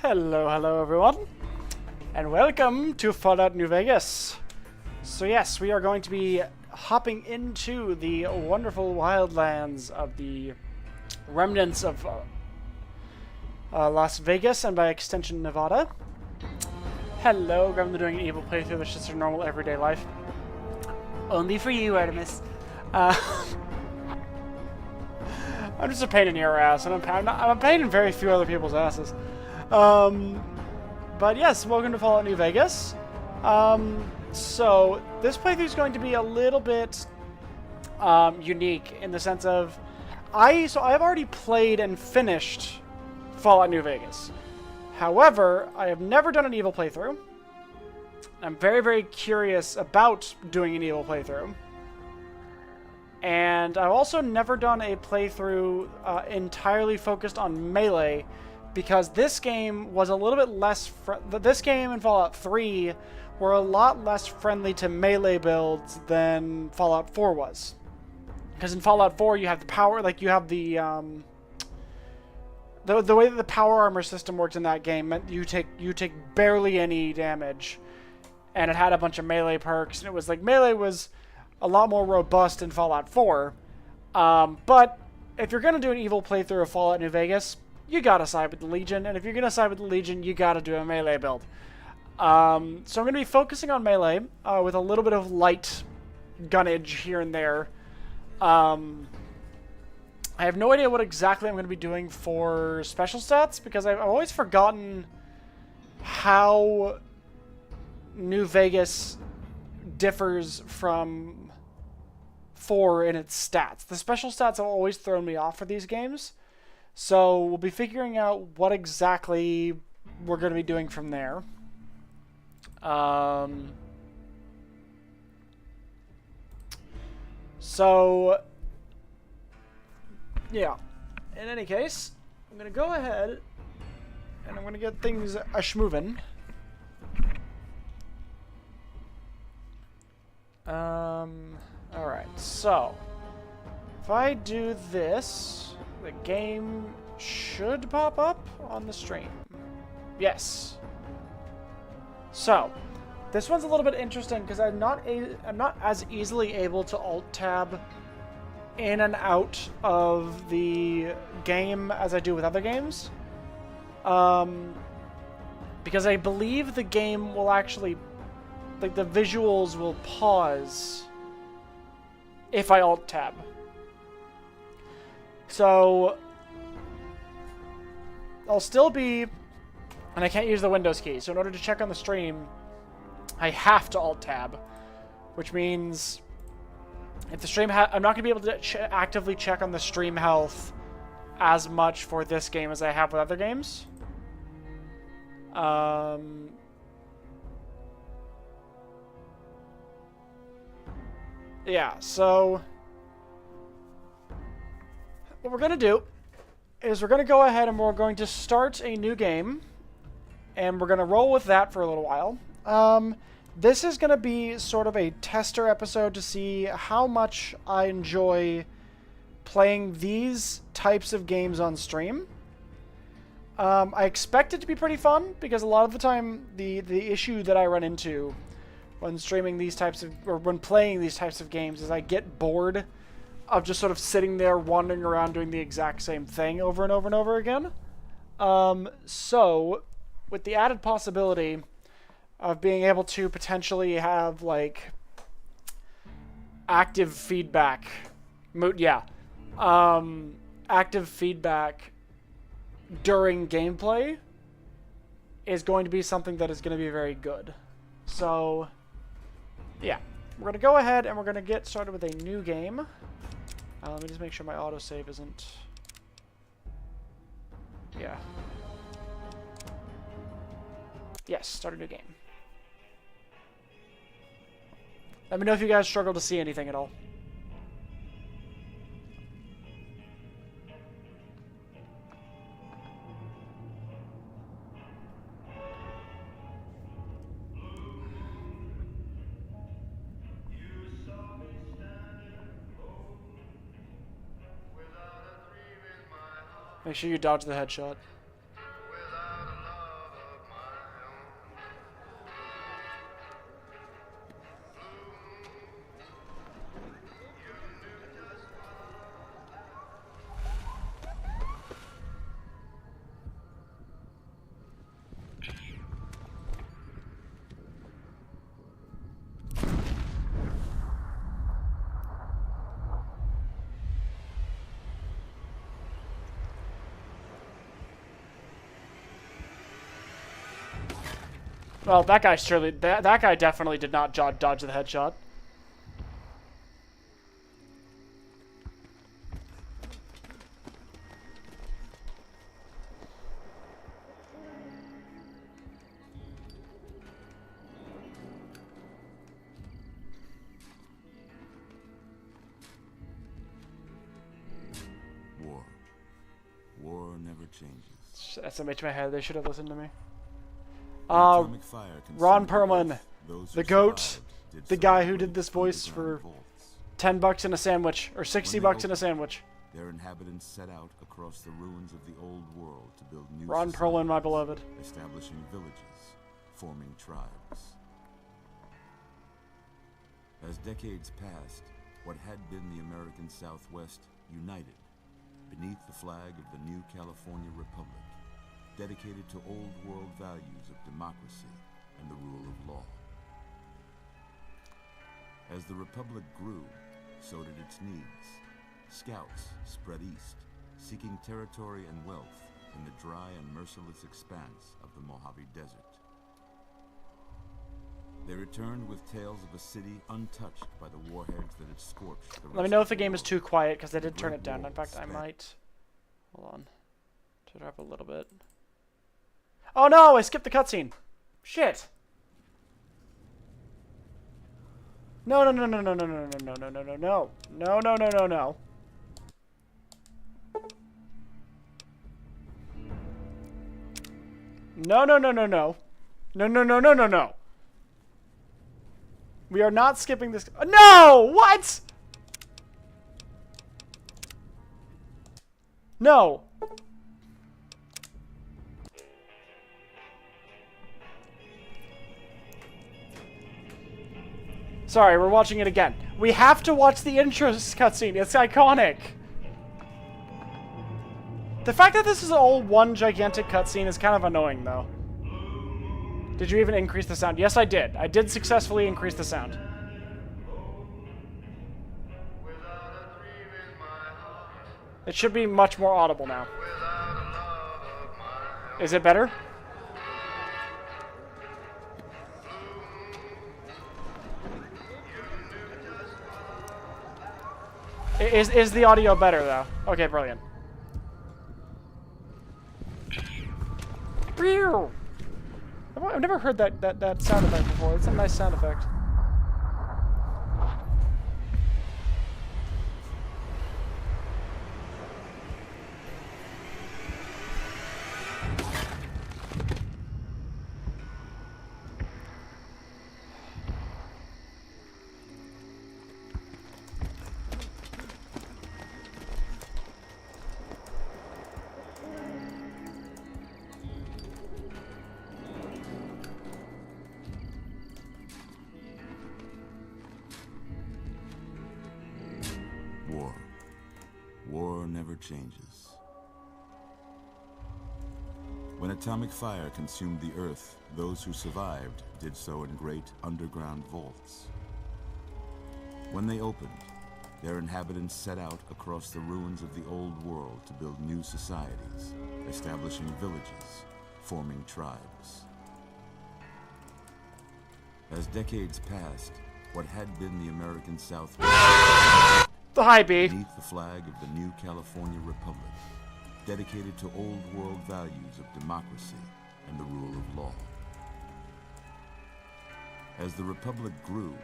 Hello, hello everyone, and welcome to Fallout New Vegas. So yes, we are going to be hopping into the wonderful wildlands of the remnants of Las Vegas, and by extension Nevada. Hello, I'm doing an evil playthrough that's just a normal everyday life. Only for you, Artemis. I'm just a pain in your ass, and I'm a pain in very few other people's asses. But yes, welcome to Fallout New Vegas. So this playthrough is going to be a little bit unique in the sense of I've already played and finished Fallout New Vegas. However, I have never done an evil playthrough. I'm very, very curious about doing an evil playthrough. And I've also never done a playthrough entirely focused on melee, because this game was a little bit less... This game and Fallout 3 were a lot less friendly to melee builds than Fallout 4 was. Because in Fallout 4 you have the power, like you have the way that the power armor system works in that game meant you take barely any damage. And it had a bunch of melee perks, and it was like melee was a lot more robust in Fallout 4. But if you're going to do an evil playthrough of Fallout New Vegas, you gotta side with the Legion, and if you're gonna side with the Legion, you gotta do a melee build. So I'm gonna be focusing on melee with a little bit of light gunnage here and there. I have no idea what exactly I'm gonna be doing for special stats, because I've always forgotten how New Vegas differs from 4 in its stats. The special stats have always thrown me off for these games. So we'll be figuring out what exactly we're going to be doing from there. So, yeah. In any case, I'm going to go ahead and I'm going to get things a-schmovin'. Alright, so if I do this, the game should pop up on the stream. Yes. So, this one's a little bit interesting because I'm not as easily able to alt-tab in and out of the game as I do with other games. Because I believe the game will actually, like, the visuals will pause if I alt-tab. So, I'll still be, and I can't use the Windows key, so in order to check on the stream, I have to Alt-Tab, which means if the stream I'm not going to be able to actively check on the stream health as much for this game as I have with other games. Yeah, so what we're going to do is we're going to go ahead and we're going to start a new game, and we're going to roll with that for a little while. This is going to be sort of a tester episode to see how much I enjoy playing these types of games on stream. I expect it to be pretty fun, because a lot of the time the issue that I run into when streaming these types of, or when playing these types of games, is I get bored of just sort of sitting there wandering around doing the exact same thing over and over and over again. So, with the added possibility of being able to potentially have, like, active feedback, active feedback during gameplay is going to be something that is going to be very good. So, yeah. We're going to go ahead and we're going to get started with a new game. Let me just make sure my autosave isn't... Yeah. Yes, start a new game. Let me know if you guys struggle to see anything at all. Make sure you dodge the headshot. Well, that guy surely... That guy definitely did not dodge the headshot. War never changes. SMH in my head. They should have listened to me. Ron Ron Perlman, the goat, the guy who did this voice for $10 in a sandwich, or $60 in a sandwich. Their inhabitants set out across the ruins of the old world to build new Ron Perlman, my beloved. Establishing villages, forming tribes. As decades passed, what had been the American Southwest united beneath the flag of the new California Republic, dedicated to old world values of democracy and the rule of law. As the Republic grew, so did its needs. Scouts spread east, seeking territory and wealth in the dry and merciless expanse of the Mojave Desert. They returned with tales of a city untouched by the warheads that had scorched the Let me know if the game is too quiet, because I did turn it down. In fact, I might... Hold on. Turn it up a little bit. Oh no! I skipped the cutscene! Shit! No, no, no, no, no, no, no, no, no, no, no, no, no. No, no, no, no, no. No, no, no, no, no. No, no, no, no, no, no. We are not skipping this. No! What? No. Sorry, we're watching it again. We have to watch the intro cutscene. It's iconic. The fact that this is all one gigantic cutscene is kind of annoying, though. Did you even increase the sound? Yes, I did. I did successfully increase the sound. It should be much more audible now. Is it better? Is the audio better, though? Okay, brilliant. I've never heard that sound effect before. It's a nice sound effect. War never changes. When atomic fire consumed the earth, those who survived did so in great underground vaults. When they opened, their inhabitants set out across the ruins of the old world to build new societies, establishing villages, forming tribes. As decades passed, what had been the American Southwest the high B. beneath the flag of the new California Republic, dedicated to old world values of democracy and the rule of law. As the Republic grew,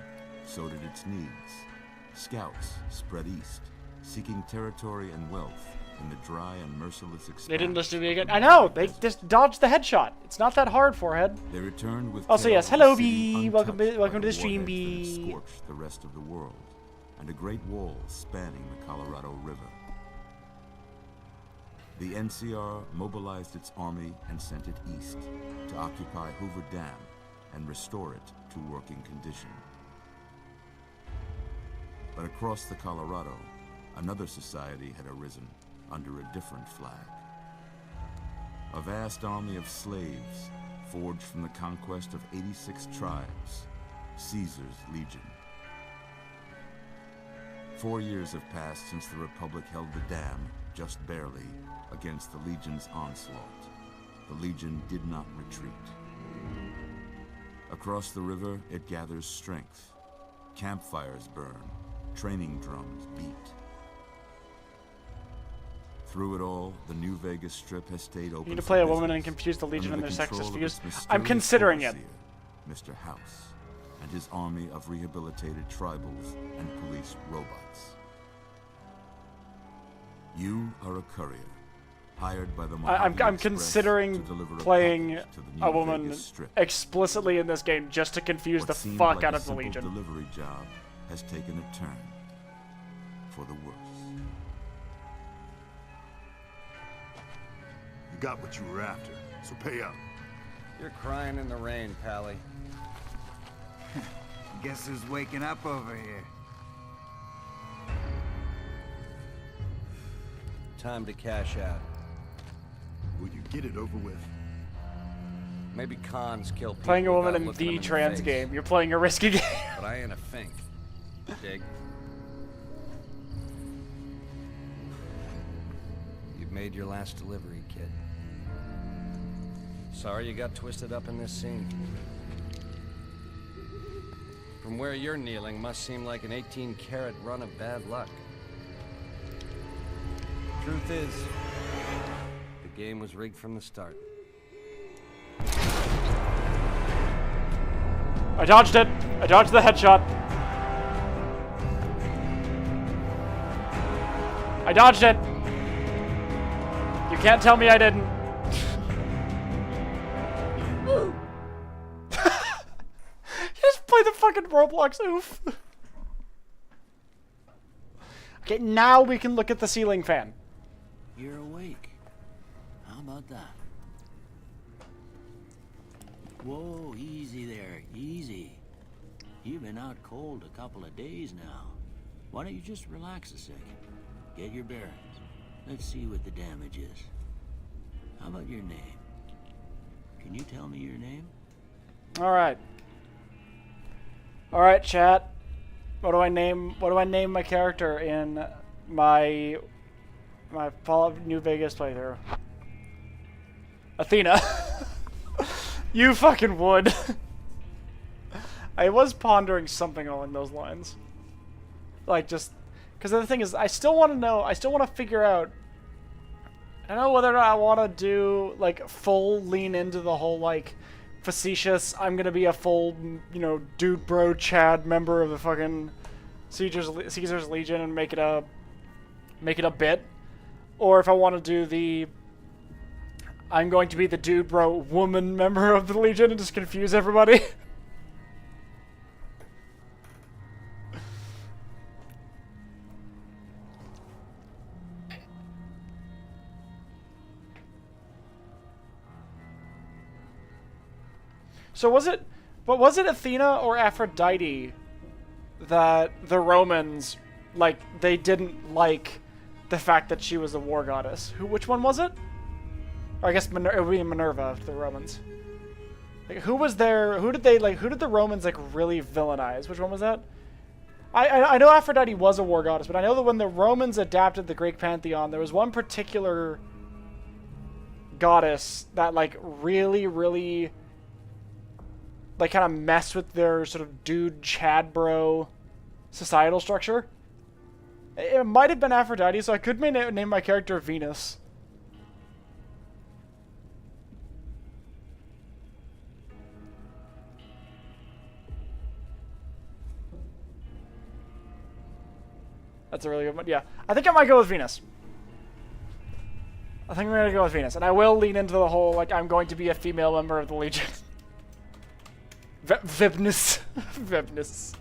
so did its needs. Scouts spread east, seeking territory and wealth in the dry and merciless expanse. They didn't listen to me again. I know! They just dodged the headshot. It's not that hard, forehead. They returned with also, yes, hello, B. Welcome to the stream, B. Scorched the rest of the world, and a great wall spanning the Colorado River. The NCR mobilized its army and sent it east to occupy Hoover Dam and restore it to working condition. But across the Colorado, another society had arisen under a different flag. A vast army of slaves forged from the conquest of 86 tribes, Caesar's Legion. 4 years have passed since the Republic held the dam, just barely, against the Legion's onslaught. The Legion did not retreat. Across the river, it gathers strength. Campfires burn. Training drums beat. Through it all, the New Vegas Strip has stayed open. You need to for play a woman and business confuse the Legion and under their the sexist control of views. its I'm mysterious considering it. overseer, Mr. House, and his army of rehabilitated tribals and police robots. You are a courier, hired by the I'm Mojave Express considering to deliver playing package to the a New woman Vegas Strip. explicitly in this game just to confuse What the seemed fuck like out a of the simple Legion. delivery job has taken a turn for the worse. You got what you were after, so pay up. You're crying in the rain, Pally. Guess who's waking up over here? Time to cash out. Will you get it over with? Maybe cons kill people Playing a woman without in looking the them trans face. game. You're playing a risky game. But I ain't a fink. Dig? You've made your last delivery, kid. Sorry you got twisted up in this scene. From where you're kneeling must seem like an 18-carat run of bad luck. Truth is, the game was rigged from the start. I dodged it. I dodged the headshot. I dodged it. You can't tell me I didn't. Just play the fucking Roblox oof. Okay, now we can look at the ceiling fan. You're awake. How about that? Whoa, easy there, easy. You've been out cold a couple of days now. Why don't you just relax a second? Get your bearings. Let's see what the damage is. How about your name? Can you tell me your name? Alright. Alright, chat. What do I name my character in my Fallout New Vegas playthrough? Athena. You fucking would. I was pondering something along those lines. Like, just... Because the thing is, I still want to know, I still want to figure out... I don't know whether or not I want to do, like, full lean into the whole, like, facetious, I'm going to be a full, you know, dude bro Chad member of the fucking Caesar's Legion and make it a bit. Or if I want to do the... I'm going to be the dude bro woman member of the Legion and just confuse everybody. So was it Athena or Aphrodite that the Romans, like, they didn't like the fact that she was a war goddess? Which one was it? Or I guess it would be Minerva to the Romans. Like, who did the Romans, like, really villainize? Which one was that? I know Aphrodite was a war goddess, but I know that when the Romans adapted the Greek pantheon, there was one particular goddess that, like, really, like, kind of messed with their sort of dude Chad bro societal structure. It might have been Aphrodite, so I could name my character Venus. That's a really good one. Yeah, I think I might go with Venus. I think I'm gonna go with Venus, and I will lean into the whole, like, I'm going to be a female member of the Legion. Vibnus. Vibnus.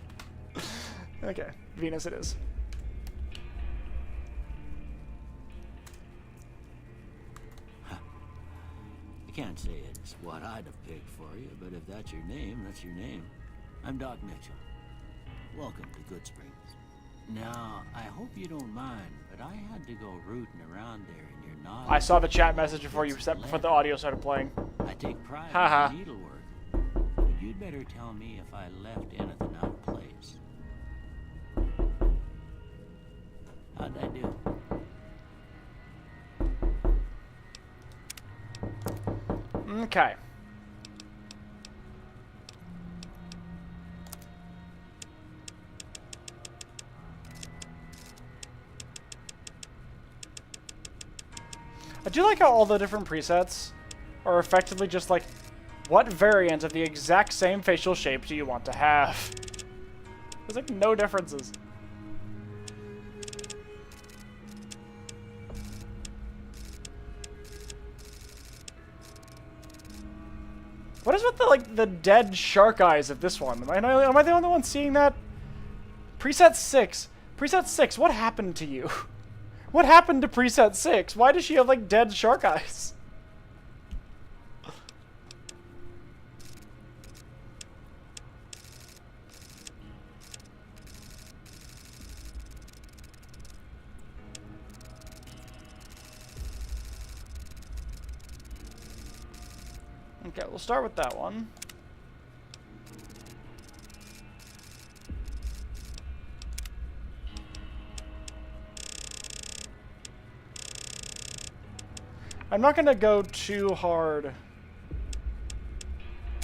Okay, Venus it is. I can't say it's what I'd have picked for you, but if that's your name, that's your name. I'm Doc Mitchell. Welcome to Good Springs. Now, I hope you don't mind, but I had to go rooting around there and you're not... I saw the chat message before the audio started playing. I take pride Haha. in needlework, but you'd better tell me if I left anything out of place. How'd I do? Okay. I do like how all the different presets are effectively just like, what variant of the exact same facial shape do you want to have? There's like no differences. What is with the like the dead shark eyes of this one? Am I the only one seeing that? Preset 6. Preset 6, what happened to you? What happened to preset 6? Why does she have like dead shark eyes? Okay, we'll start with that one. I'm not going to go too hard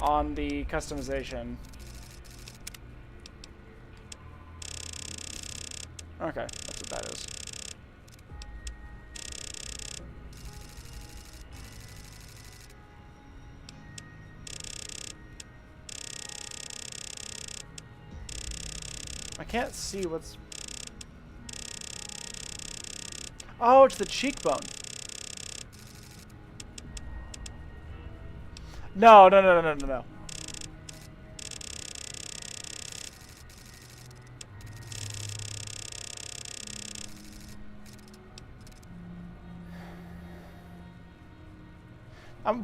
on the customization. Okay, that's what that is. I can't see what's... Oh, it's the cheekbone. No. What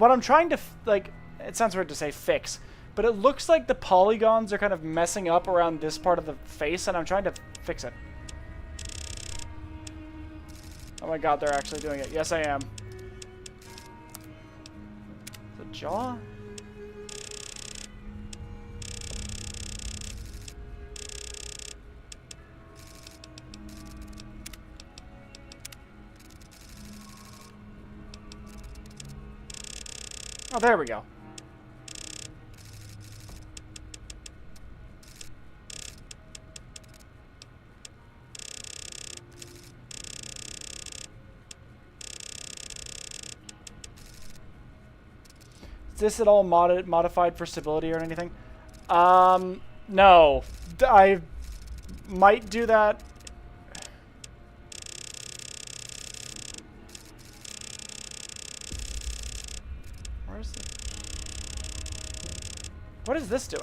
I'm trying to, like, it sounds weird to say fix, but it looks like the polygons are kind of messing up around this part of the face, and I'm trying to fix it. Oh my god, they're actually doing it. Yes, I am. The jaw? Oh, there we go. Is this at all modified for stability or anything? No. I might do that. Where's the... What is this doing?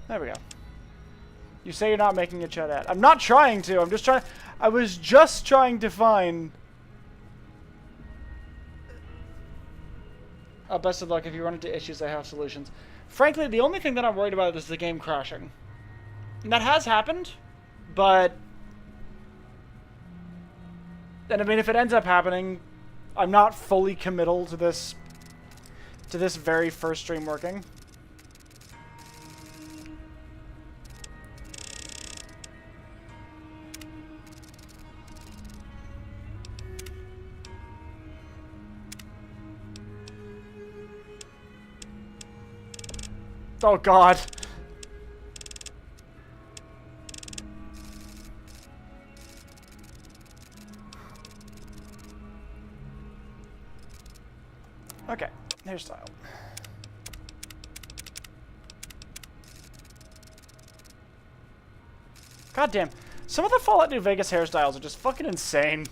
There we go. You say you're not making a chat. I'm not trying to. I'm just trying. I was just trying to find. Best of luck. If you run into issues, I have solutions. Frankly, the only thing that I'm worried about is the game crashing. And that has happened, but... And I mean, if it ends up happening, I'm not fully committal to this very first stream working. Oh god. Okay, hairstyle. God damn. Some of the Fallout New Vegas hairstyles are just fucking insane.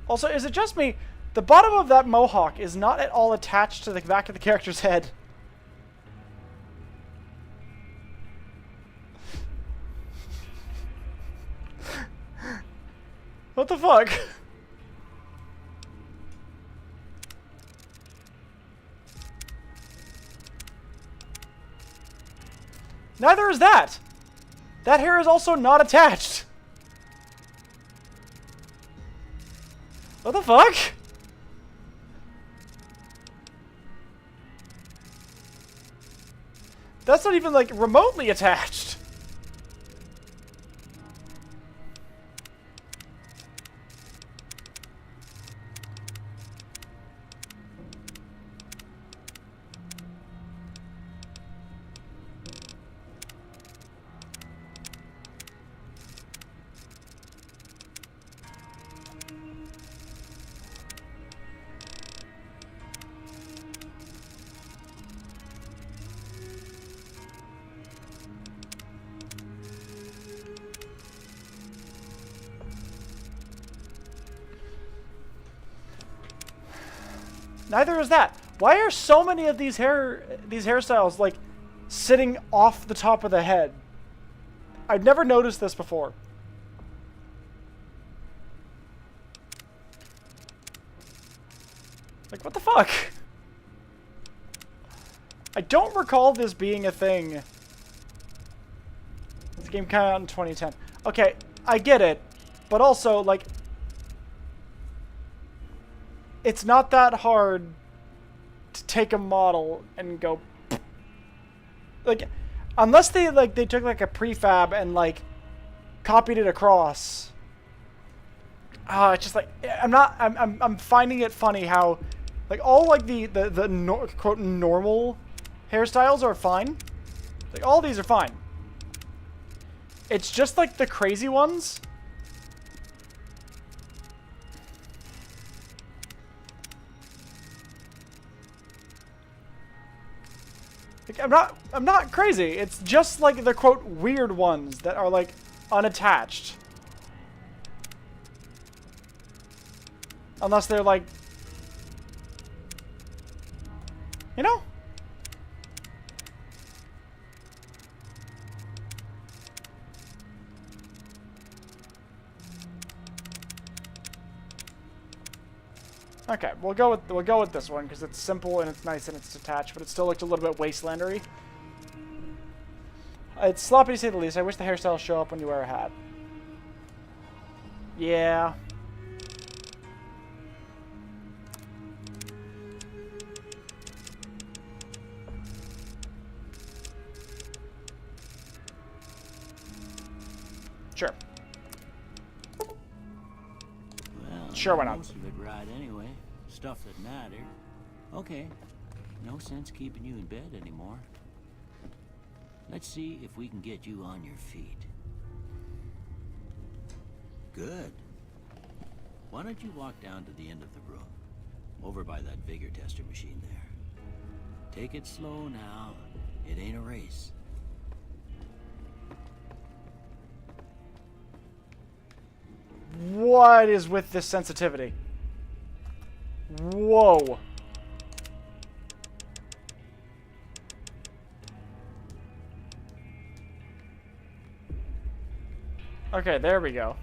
Also, is it just me? The bottom of that mohawk is not at all attached to the back of the character's head. What the fuck? Neither is that. That hair is also not attached. What the fuck? That's not even, like, remotely attached. Neither is that. Why are so many of these hairstyles like sitting off the top of the head? I've never noticed this before. Like, what the fuck? I don't recall this being a thing. This game came out in 2010. Okay, I get it. But also, like, it's not that hard to take a model and go, like, unless they took like a prefab and like copied it across. It's just like I'm finding it funny how like all like the quote normal hairstyles are fine. Like all these are fine. It's just like the crazy ones. I'm not crazy. It's just like the quote weird ones that are like unattached. Unless they're like, you know? Okay, we'll go with this one because it's simple and it's nice and it's detached, but it still looked a little bit wastelandery. It's sloppy to say the least. I wish the hairstyles show up when you wear a hat. Yeah. Sure. Well, sure, why not? Most of it right anyway. Stuff that mattered. Okay. No sense keeping you in bed anymore. Let's see if we can get you on your feet. Good. Why don't you walk down to the end of the room? Over by that vigor tester machine there. Take it slow now. It ain't a race. What is with this sensitivity? Whoa. Okay, there we go.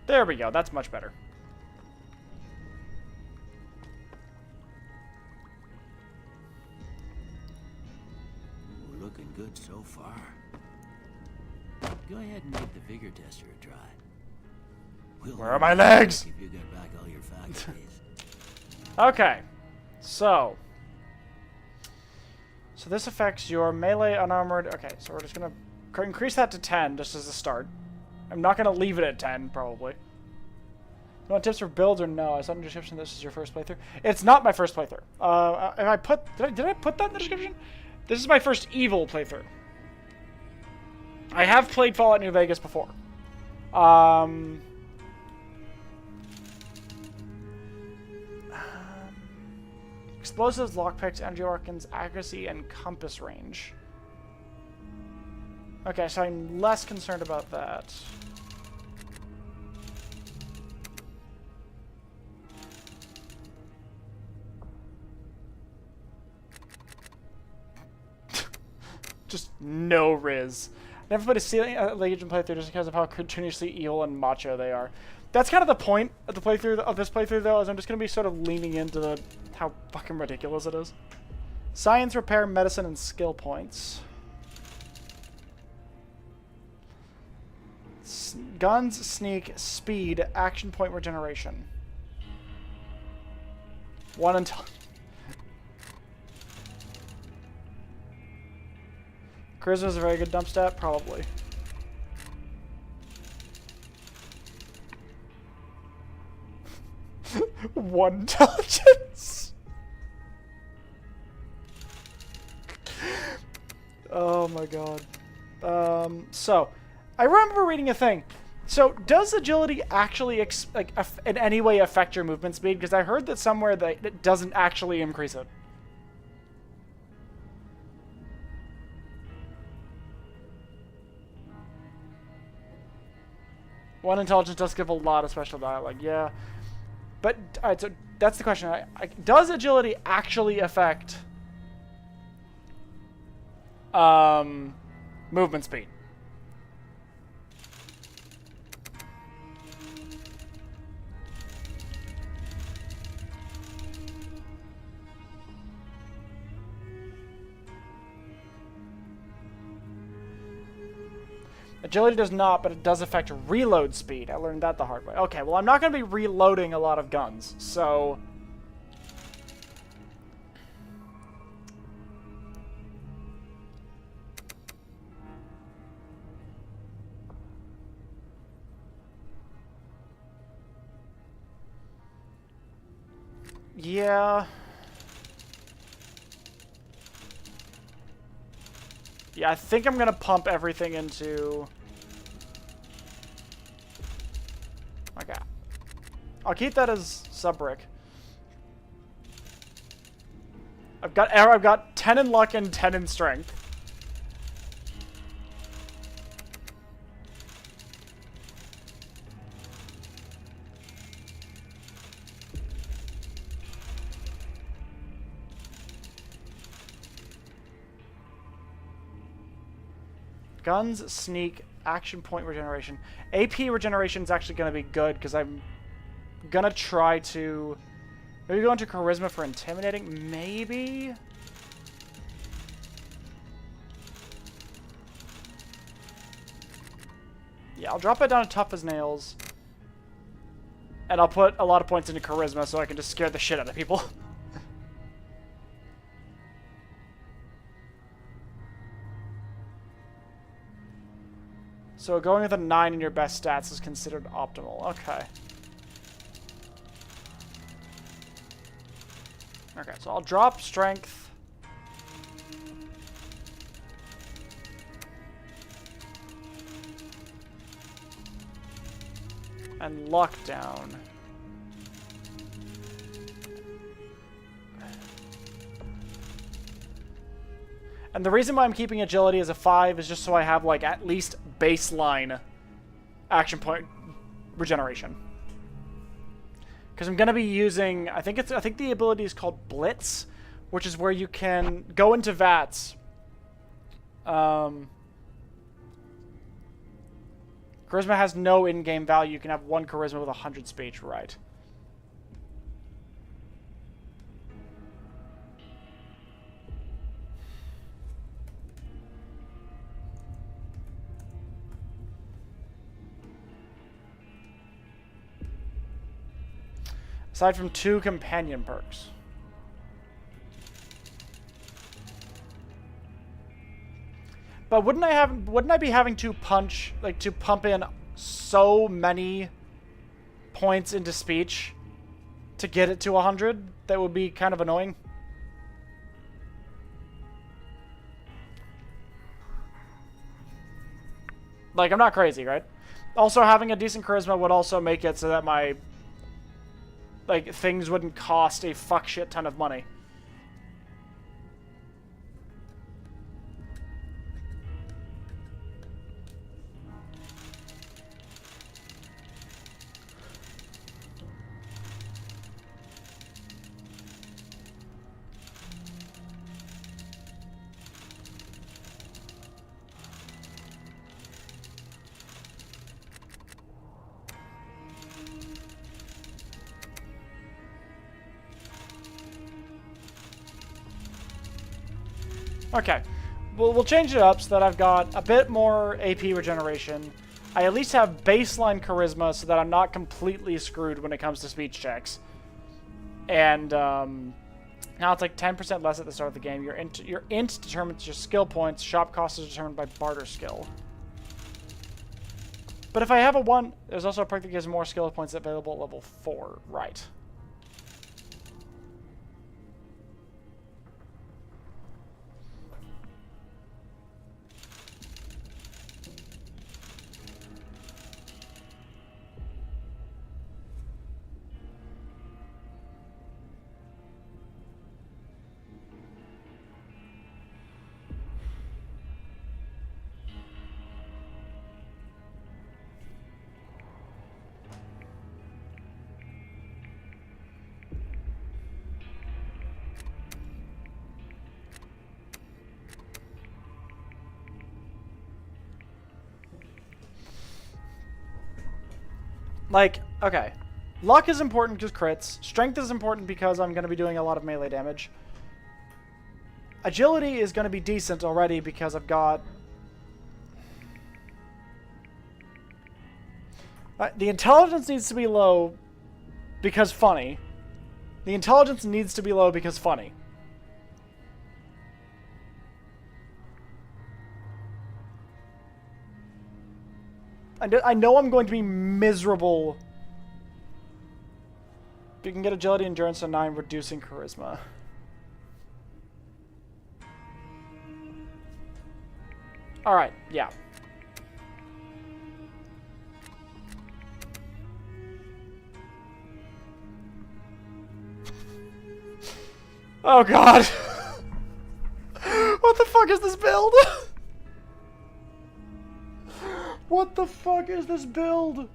There we go. That's much better. We're looking good so far. Go ahead and give the vigor tester a try. Where are my legs? If you get back all your faculties. Okay, so this affects your melee unarmored. Okay, so we're just gonna increase that to 10 just as a start. I'm not gonna leave it at 10 probably. You want tips for builds or no? I saw in the description this is your first playthrough. It's not my first playthrough. Did I put that in the description? This is my first evil playthrough. I have played Fallout New Vegas before. Explosives, lockpicks, energy weapons, accuracy, and compass range. Okay, so I'm less concerned about that. Just no riz. Never played a Legion playthrough just because of how continuously evil and macho they are. That's kind of the point of the playthrough of this playthrough, though, is I'm just going to be sort of leaning into how fucking ridiculous it is. Science, repair, medicine, and skill points. Guns, sneak, speed, action point regeneration. 1 until... Charisma is a very good dump stat, probably. One intelligence. Oh my god. So, I remember reading a thing. So, does agility actually in any way affect your movement speed? Because I heard that somewhere that it doesn't actually increase it. One intelligence does give a lot of special dialogue, yeah. But, alright, so that's the question. Does agility actually affect movement speed? Agility does not, but it does affect reload speed. I learned that the hard way. Okay, well, I'm not going to be reloading a lot of guns, so... Yeah... Yeah, I think I'm going to pump everything into... Okay. I'll keep that as sub-brick. I've got 10 in luck and 10 in strength. Guns, sneak, action point regeneration. AP regeneration is actually going to be good because I'm going to try to maybe go into charisma for intimidating. Maybe? Yeah, I'll drop it down to tough as nails. And I'll put a lot of points into charisma so I can just scare the shit out of people. So going with a 9 in your best stats is considered optimal. Okay. Okay, so I'll drop strength. And luck down. And the reason why I'm keeping agility as a 5 is just so I have, like, at least baseline action point regeneration. Because I'm going to be using, I think the ability is called Blitz, which is where you can go into VATS. Charisma has no in-game value. You can have 1 charisma with 100 speech, right? Aside from 2 companion perks. But wouldn't I be having to pump in so many points into speech to get it to 100? That would be kind of annoying. Like, I'm not crazy, right? Also, having a decent charisma would also make it so that my things wouldn't cost a fuck shit ton of money. Okay. We'll change it up so that I've got a bit more AP regeneration. I at least have baseline charisma so that I'm not completely screwed when it comes to speech checks. And now it's like 10% less at the start of the game. Your int determines your skill points. Shop cost is determined by barter skill. But if I have a 1, there's also a perk that gives more skill points available at level 4. Right. Like, okay. Luck is important because crits. Strength is important because I'm going to be doing a lot of melee damage. Agility is going to be decent already because I've got... the intelligence needs to be low because funny. The intelligence needs to be low because funny. I know I'm going to be miserable. You can get agility, endurance to 9, reducing charisma. Alright, yeah. Oh god. What the fuck is this build? What the fuck is this build?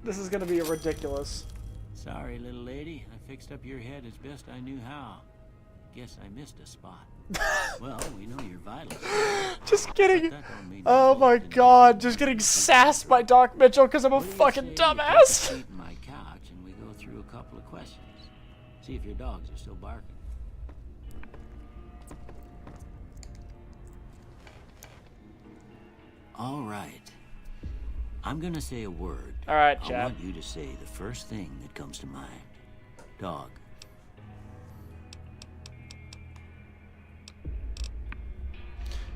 This is gonna be ridiculous. Sorry, little lady. I fixed up your head as best I knew how. Guess I missed a spot. Well, we know you're vital. Just kidding. Oh my god, just getting sassed by Doc Mitchell because I'm a fucking dumbass. Seat in my couch and we go through a couple of questions. See if your dogs are still barking. All right. I'm gonna say a word. All right, I Chad. want you to say the first thing that comes to mind. Dog.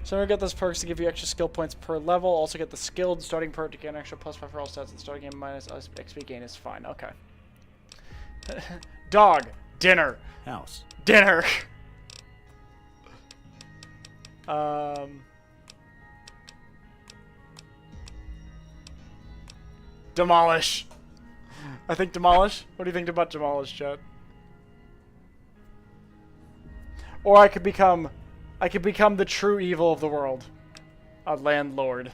So we get those perks to give you extra skill points per level. Also get the skilled starting perk to get an extra +5 for all stats and starting game minus XP gain is fine. Okay. Dog. Dinner. House. Dinner. Demolish. I think demolish. What do you think about demolish, Chad? Or I could become the true evil of the world. A landlord.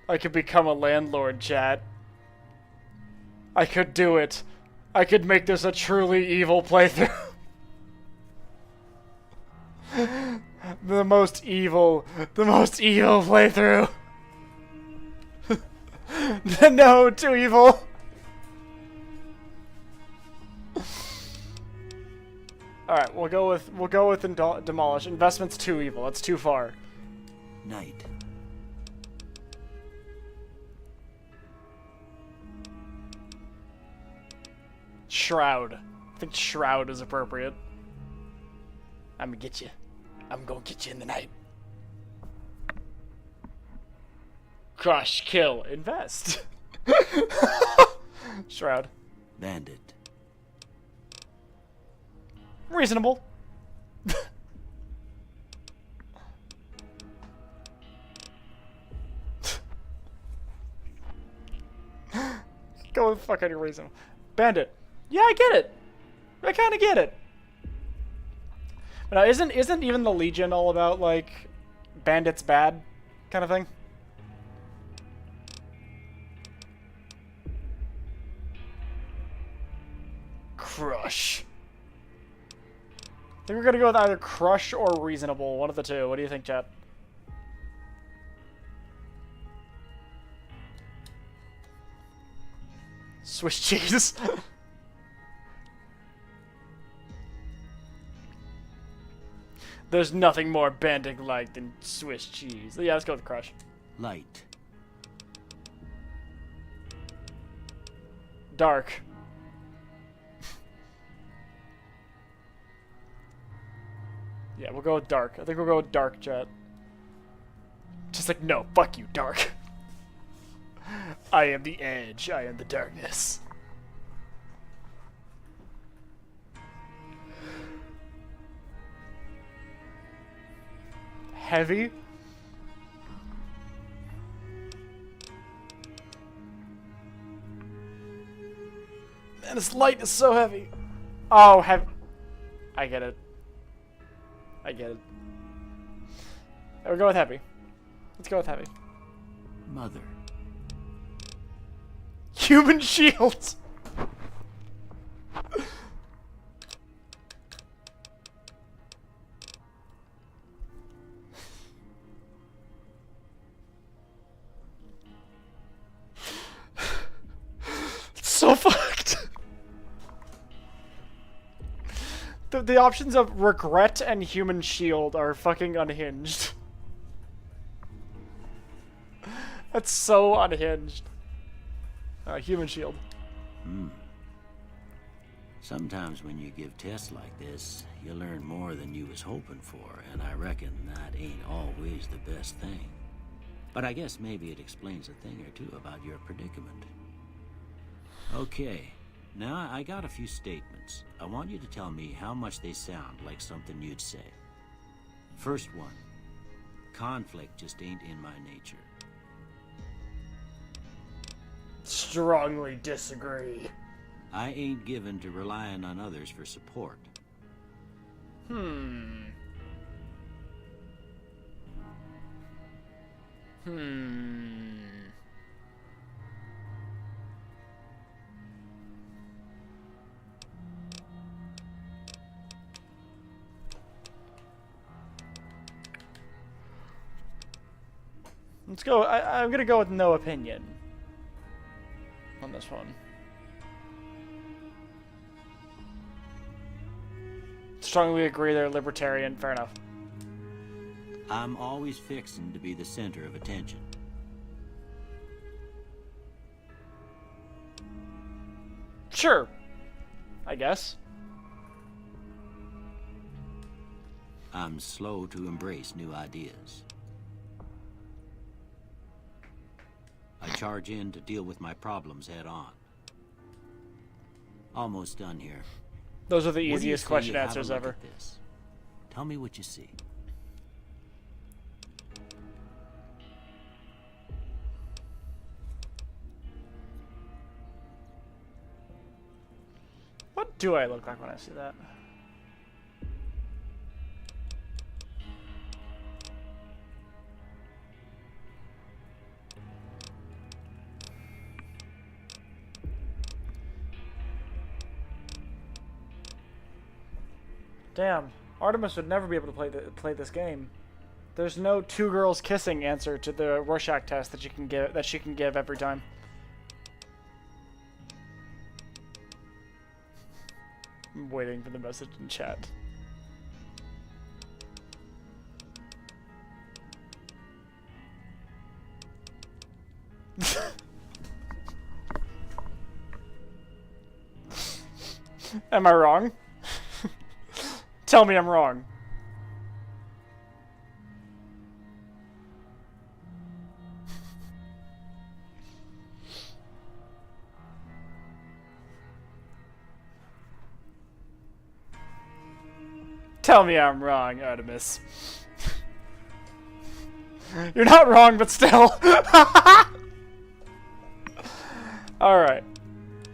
I could become a landlord, chat. I could do it. I could make this a truly evil playthrough. the most evil playthrough. No, too evil. All right, we'll go with demolish. Investment's too evil. That's too far. Night. Shroud. I think shroud is appropriate. I'm gonna get you. I'm gonna get you in the night. Crush, kill, invest. Shroud. Bandit. Reasonable. Go with fucking reasonable. Bandit. Yeah, I get it. I kind of get it. But now, isn't even the Legion all about like bandits bad kind of thing? Crush. I think we're gonna go with either crush or reasonable. One of the two. What do you think, chat? Swiss cheese. There's nothing more bandit-like than Swiss cheese. Yeah, let's go with crush. Light. Dark. Yeah, we'll go with dark. I think we'll go with dark, Jet. Just like, no, fuck you, dark. I am the edge. I am the darkness. Heavy? Man, this light is so heavy. Oh, heavy. I get it. I get it. We'll go with heavy. Let's go with heavy. Mother. Human shields. It's so fucked. The options of regret and human shield are fucking unhinged. That's so unhinged. Human shield. Sometimes when you give tests like this, you learn more than you was hoping for, and I reckon that ain't always the best thing. But I guess maybe it explains a thing or two about your predicament. Okay, now I got a few statements. I want you to tell me how much they sound like something you'd say. First one. Conflict just ain't in my nature. Strongly disagree. I ain't given to relying on others for support. Let's go. I'm gonna go with no opinion on this one. Strongly agree they're libertarian. Fair enough. I'm always fixing to be the center of attention. Sure. I guess. I'm slow to embrace new ideas. I charge in to deal with my problems head on. Almost done here. Those are the What do you easiest say question you have a answers look ever. at this? Tell me what you see. What do I look like when I see that? Damn, Artemis would never be able to play this game. There's no two girls kissing answer to the Rorschach test that she can give every time. I'm waiting for the message in chat. Am I wrong? Tell me I'm wrong. Tell me I'm wrong, Artemis. You're not wrong, but still. Alright.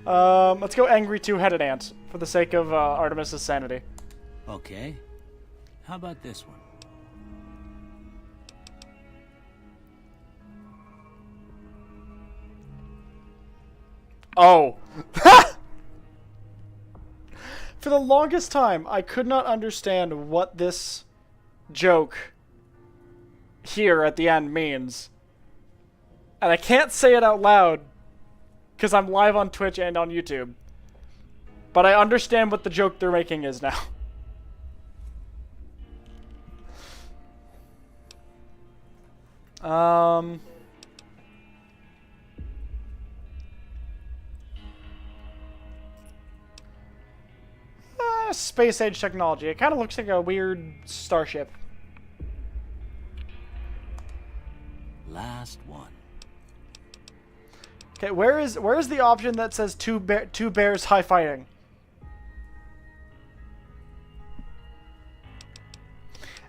Let's go angry two-headed ant for the sake of Artemis's sanity. Okay. How about this one? Oh. For the longest time, I could not understand what this joke here at the end means. And I can't say it out loud because I'm live on Twitch and on YouTube. But I understand what the joke they're making is now. Um... Space age technology. It kind of looks like a weird starship. Last one. Okay, where is the option that says two bears high fighting?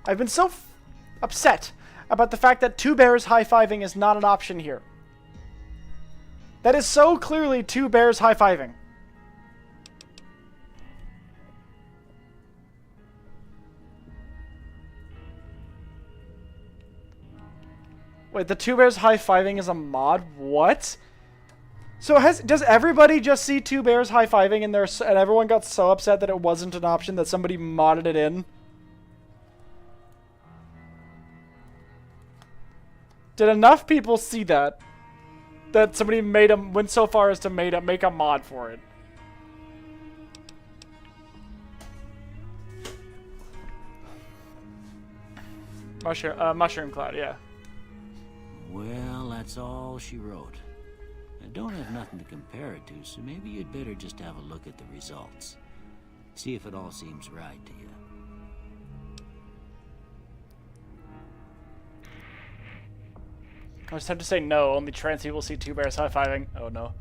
I've been so upset about the fact that two bears high fiving is not an option here. That is so clearly two bears high fiving. Wait, the two bears high-fiving is a mod? What? So does everybody just see two bears high-fiving and everyone got so upset that it wasn't an option that somebody modded it in? Did enough people see that somebody went so far as to make a mod for it? Mushroom cloud, yeah. Well, that's all she wrote. I don't have nothing to compare it to, so maybe you'd better just have a look at the results. See if it all seems right to you. I just have to say no. Only trans people see two bears high-fiving. Oh, no.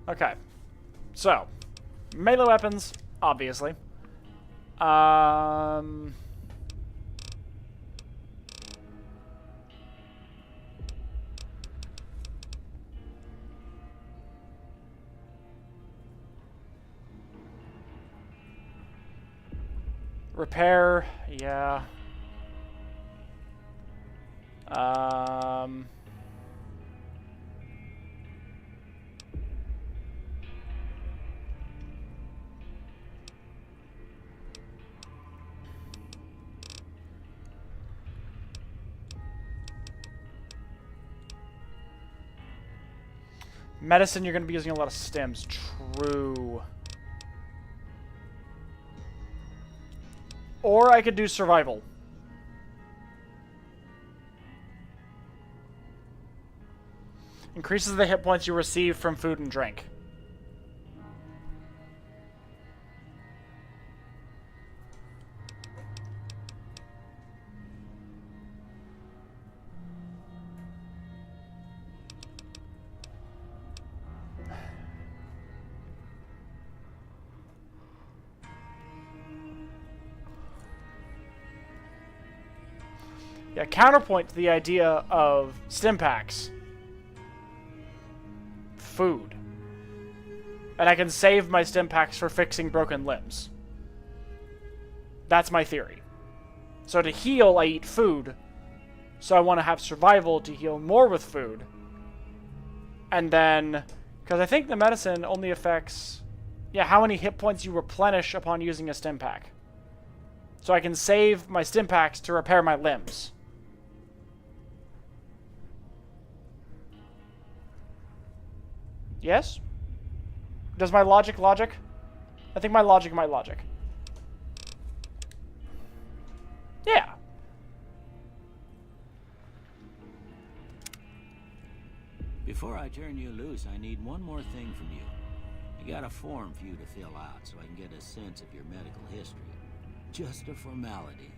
Okay. So, melee weapons, obviously. Repair, yeah. Medicine, you're going to be using a lot of stims. True. Or I could do survival. Increases the hit points you receive from food and drink. Yeah, counterpoint to the idea of stim packs. Food. And I can save my stim packs for fixing broken limbs. That's my theory. So to heal, I eat food. So I want to have survival to heal more with food. And then, because I think the medicine only affects, yeah, how many hit points you replenish upon using a stim pack. So I can save my stim packs to repair my limbs. Yes? Does my logic? I think my logic. Yeah. Before I turn you loose, I need one more thing from you. I got a form for you to fill out so I can get a sense of your medical history. Just a formality.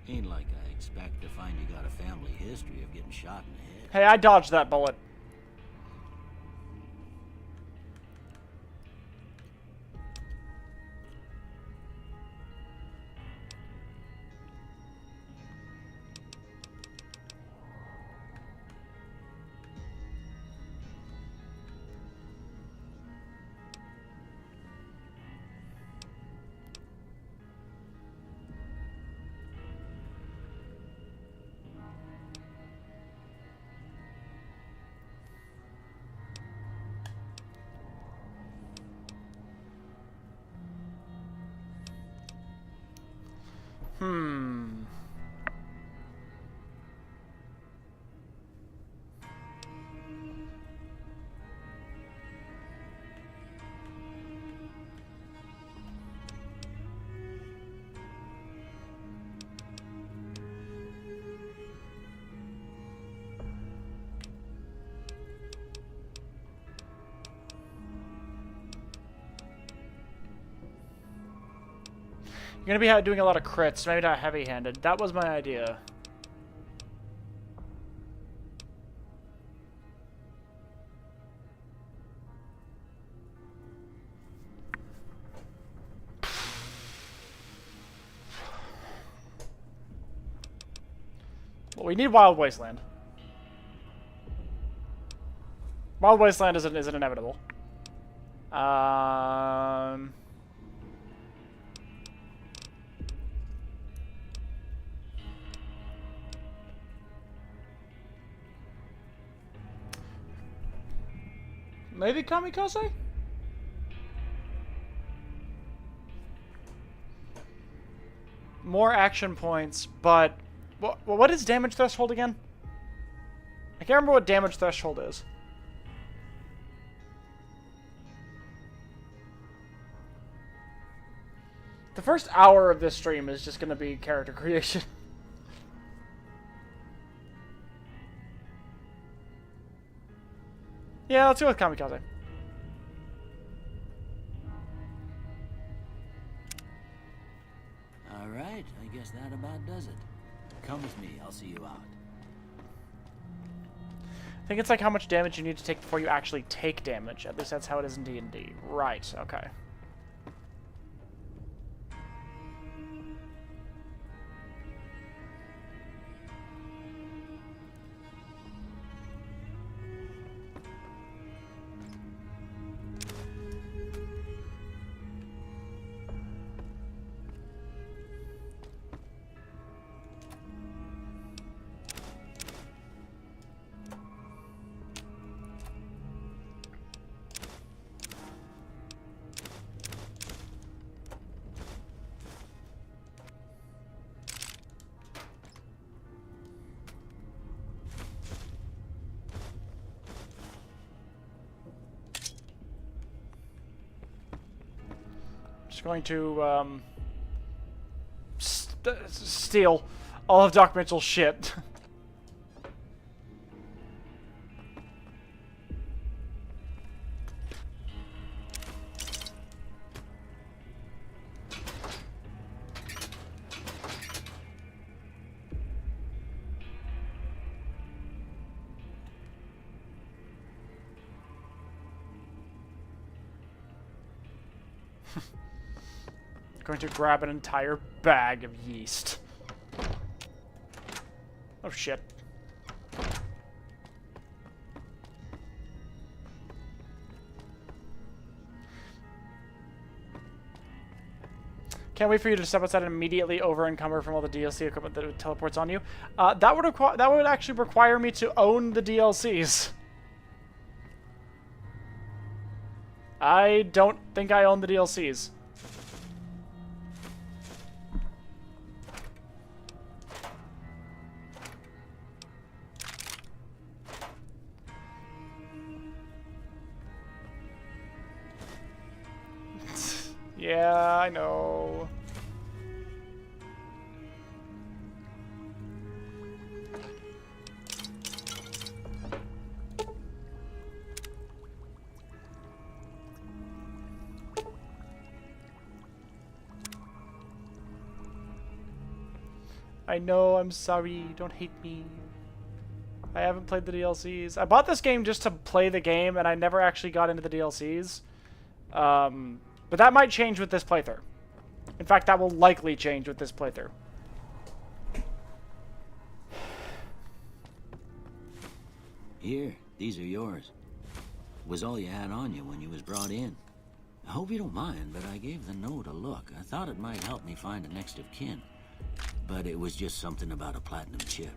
Ain't like I expect to find you got a family history of getting shot in the head. Hey, I dodged that bullet. You're gonna be doing a lot of crits, maybe not heavy-handed. That was my idea. Well, we need Wild Wasteland. Wild Wasteland isn't inevitable. Maybe Kamikaze? More action points, but... What is damage threshold again? I can't remember what damage threshold is. The first hour of this stream is just going to be character creation. Yeah, let's go with Kamikaze. All right, I guess that about does it. Come with me, I'll see you out. I think it's like how much damage you need to take before you actually take damage. At least that's how it is in D&D. Right, okay. Just going to steal all of Doc Mitchell's shit. Going to grab an entire bag of yeast. Oh shit. Can't wait for you to step outside and immediately over-encumber from all the DLC equipment that teleports on you. That would actually require me to own the DLCs. I don't think I own the DLCs. Yeah, I know. I know, I'm sorry, don't hate me. I haven't played the DLCs. I bought this game just to play the game, and I never actually got into the DLCs. But that might change with this playthrough. In fact, that will likely change with this playthrough. Here, these are yours. Was all you had on you when you was brought in. I hope you don't mind, but I gave the note a look. I thought it might help me find a next of kin. But it was just something about a platinum chip.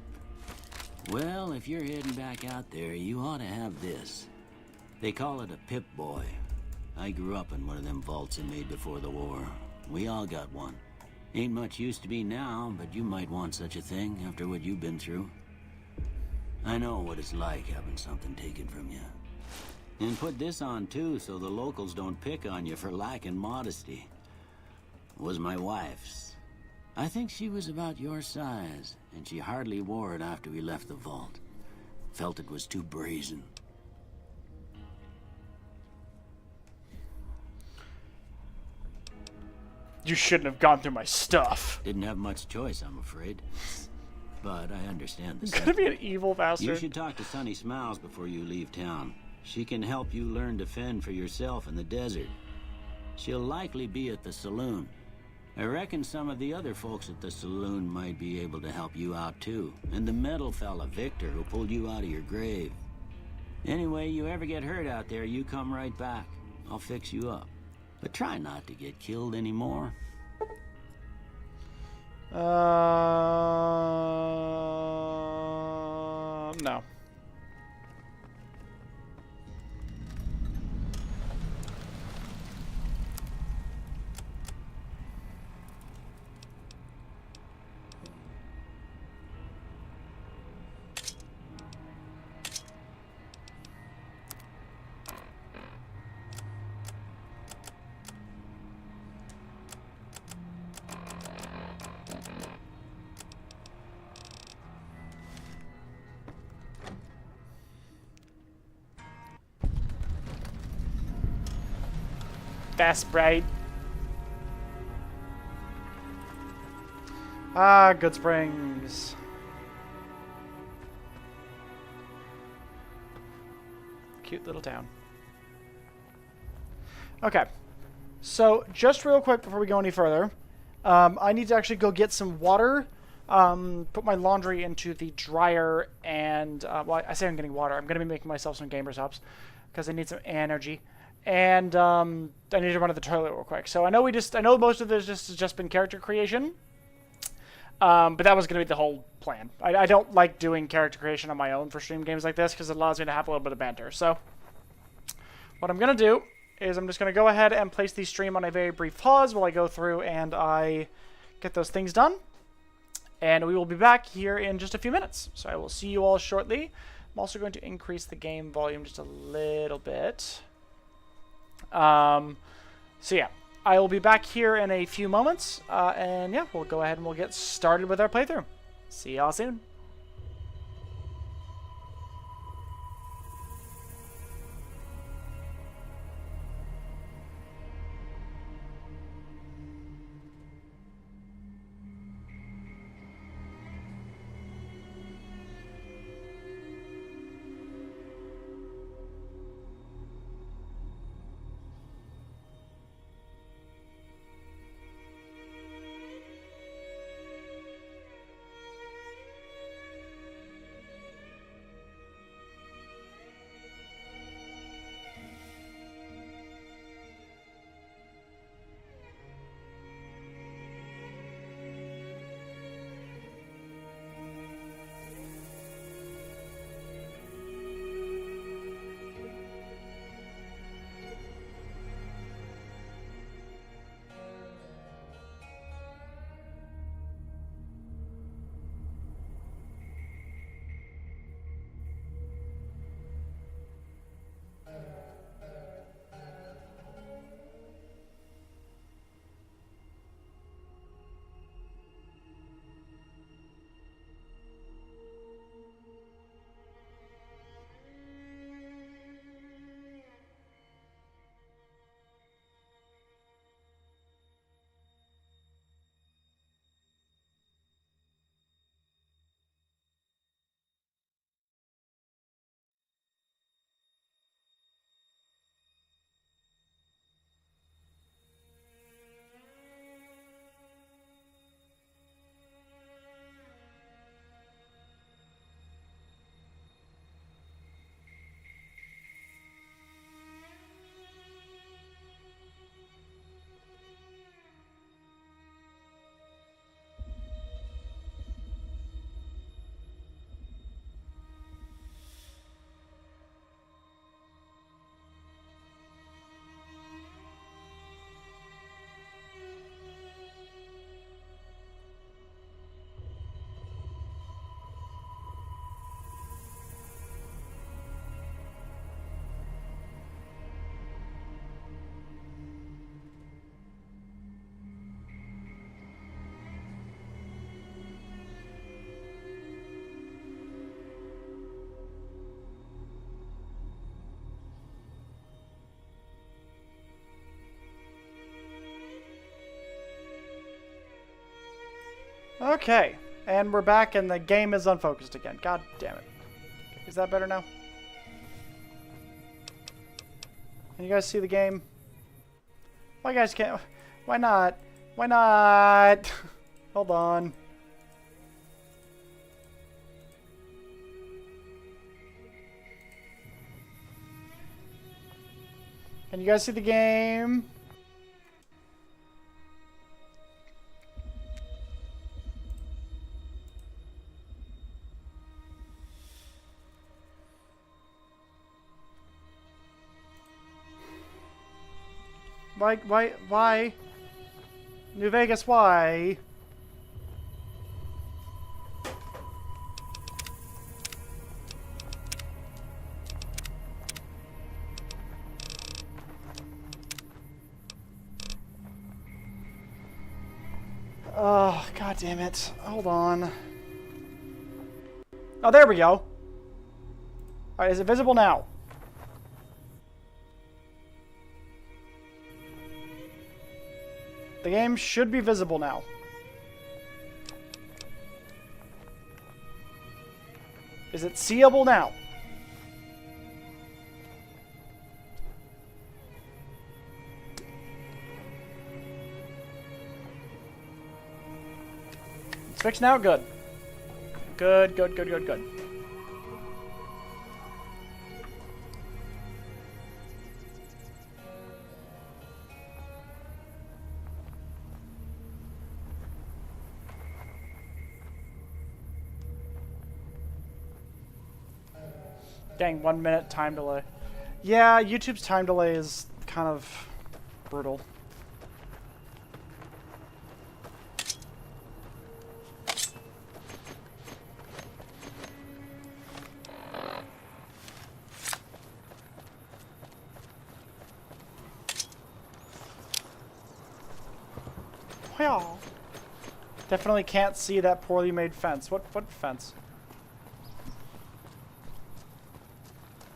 Well, if you're heading back out there, you ought to have this. They call it a Pip-Boy. I grew up in one of them vaults they made before the war. We all got one. Ain't much use to be now, but you might want such a thing after what you've been through. I know what it's like having something taken from you. And put this on too, so the locals don't pick on you for lacking modesty. Was my wife's. I think she was about your size, and she hardly wore it after we left the vault. Felt it was too brazen. You shouldn't have gone through my stuff. Didn't have much choice, I'm afraid. But I understand the You're gonna be an sentiment. evil bastard. You should talk to Sunny Smiles before you leave town. She can help you learn to fend for yourself in the desert. She'll likely be at the saloon. I reckon some of the other folks at the saloon might be able to help you out too. And the metal fella, Victor, who pulled you out of your grave. Anyway, you ever get hurt out there, you come right back. I'll fix you up. But try not to get killed anymore. No. That's bright. Ah, Good Springs. Cute little town. Okay. So, just real quick before we go any further, I need to actually go get some water, put my laundry into the dryer, and, well, I say I'm getting water. I'm going to be making myself some gamer subs because I need some energy. And I need to run to the toilet real quick. So I know most of this has just been character creation, but that was going to be the whole plan. I don't like doing character creation on my own for stream games like this because it allows me to have a little bit of banter. So what I'm going to do is I'm just going to go ahead and place the stream on a very brief pause while I go through and I get those things done. And we will be back here in just a few minutes. So I will see you all shortly. I'm also going to increase the game volume just a little bit. So yeah, I will be back here in a few moments, and yeah, we'll go ahead and we'll get started with our playthrough. See y'all soon. Okay, and we're back and the game is unfocused again. God damn it. Is that better now? Can you guys see the game? Why you guys can't? Why not? Why not? Hold on. Can you guys see the game? Why? New Vegas, why? Oh, god damn it. Hold on. Oh, there we go. Alright, is it visible now? The game should be visible now. Is it seeable now? It's fixed now? Good. Good. Dang, 1 minute time delay. Yeah, YouTube's time delay is kind of brutal. Well, definitely can't see that poorly made fence. What fence?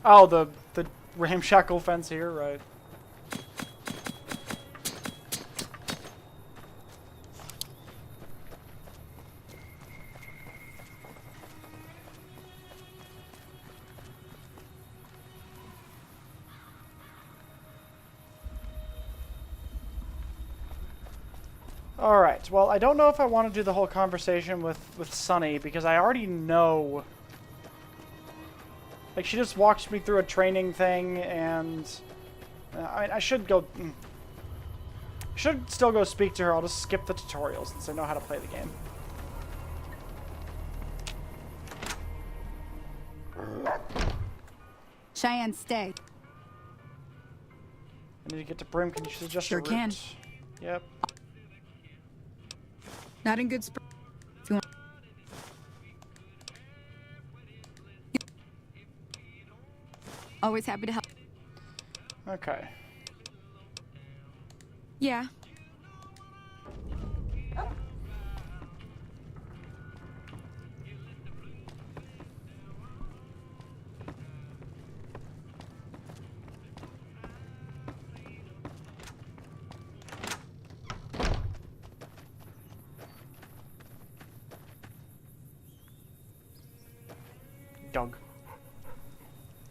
Oh, the ramshackle fence here, right. Alright, well, I don't know if I want to do the whole conversation with Sunny, because I already know. Like, she just walks me through a training thing, and I should go. I should still go speak to her. I'll just skip the tutorials since I know how to play the game. Cheyenne, stay. I need to get to Brim. Can you suggest Sure a route? can. Yep. Not in good spring. If you want. Always happy to help. Okay. Yeah.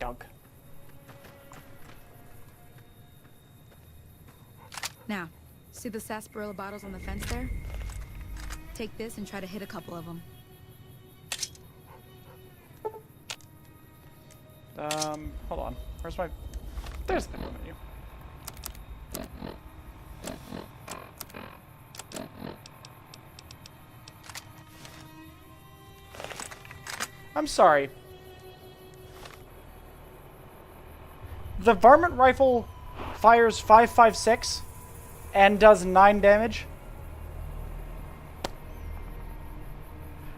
Dog. Now, see the sarsaparilla bottles on the fence there? Take this and try to hit a couple of them. Hold on. Where's my... There's the menu. I'm sorry. The varmint rifle fires 5.56 and does 9 damage.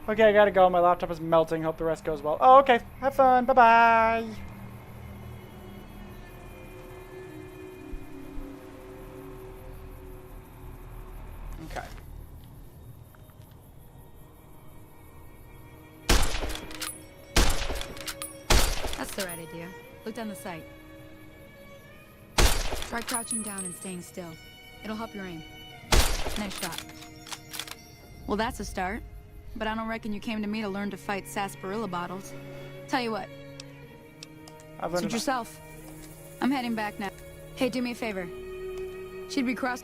Okay, I gotta go. My laptop is melting. Hope the rest goes well. Oh, okay. Have fun. Bye-bye. Okay. That's the right idea. Look down the sight. Try crouching down and staying still. It'll help your aim. Nice shot. Well, that's a start. but I don't reckon you came to me to learn to fight sarsaparilla bottles. Tell you what, I've learned suit yourself. I'm heading back now. Hey, do me a favor. She'd be cross.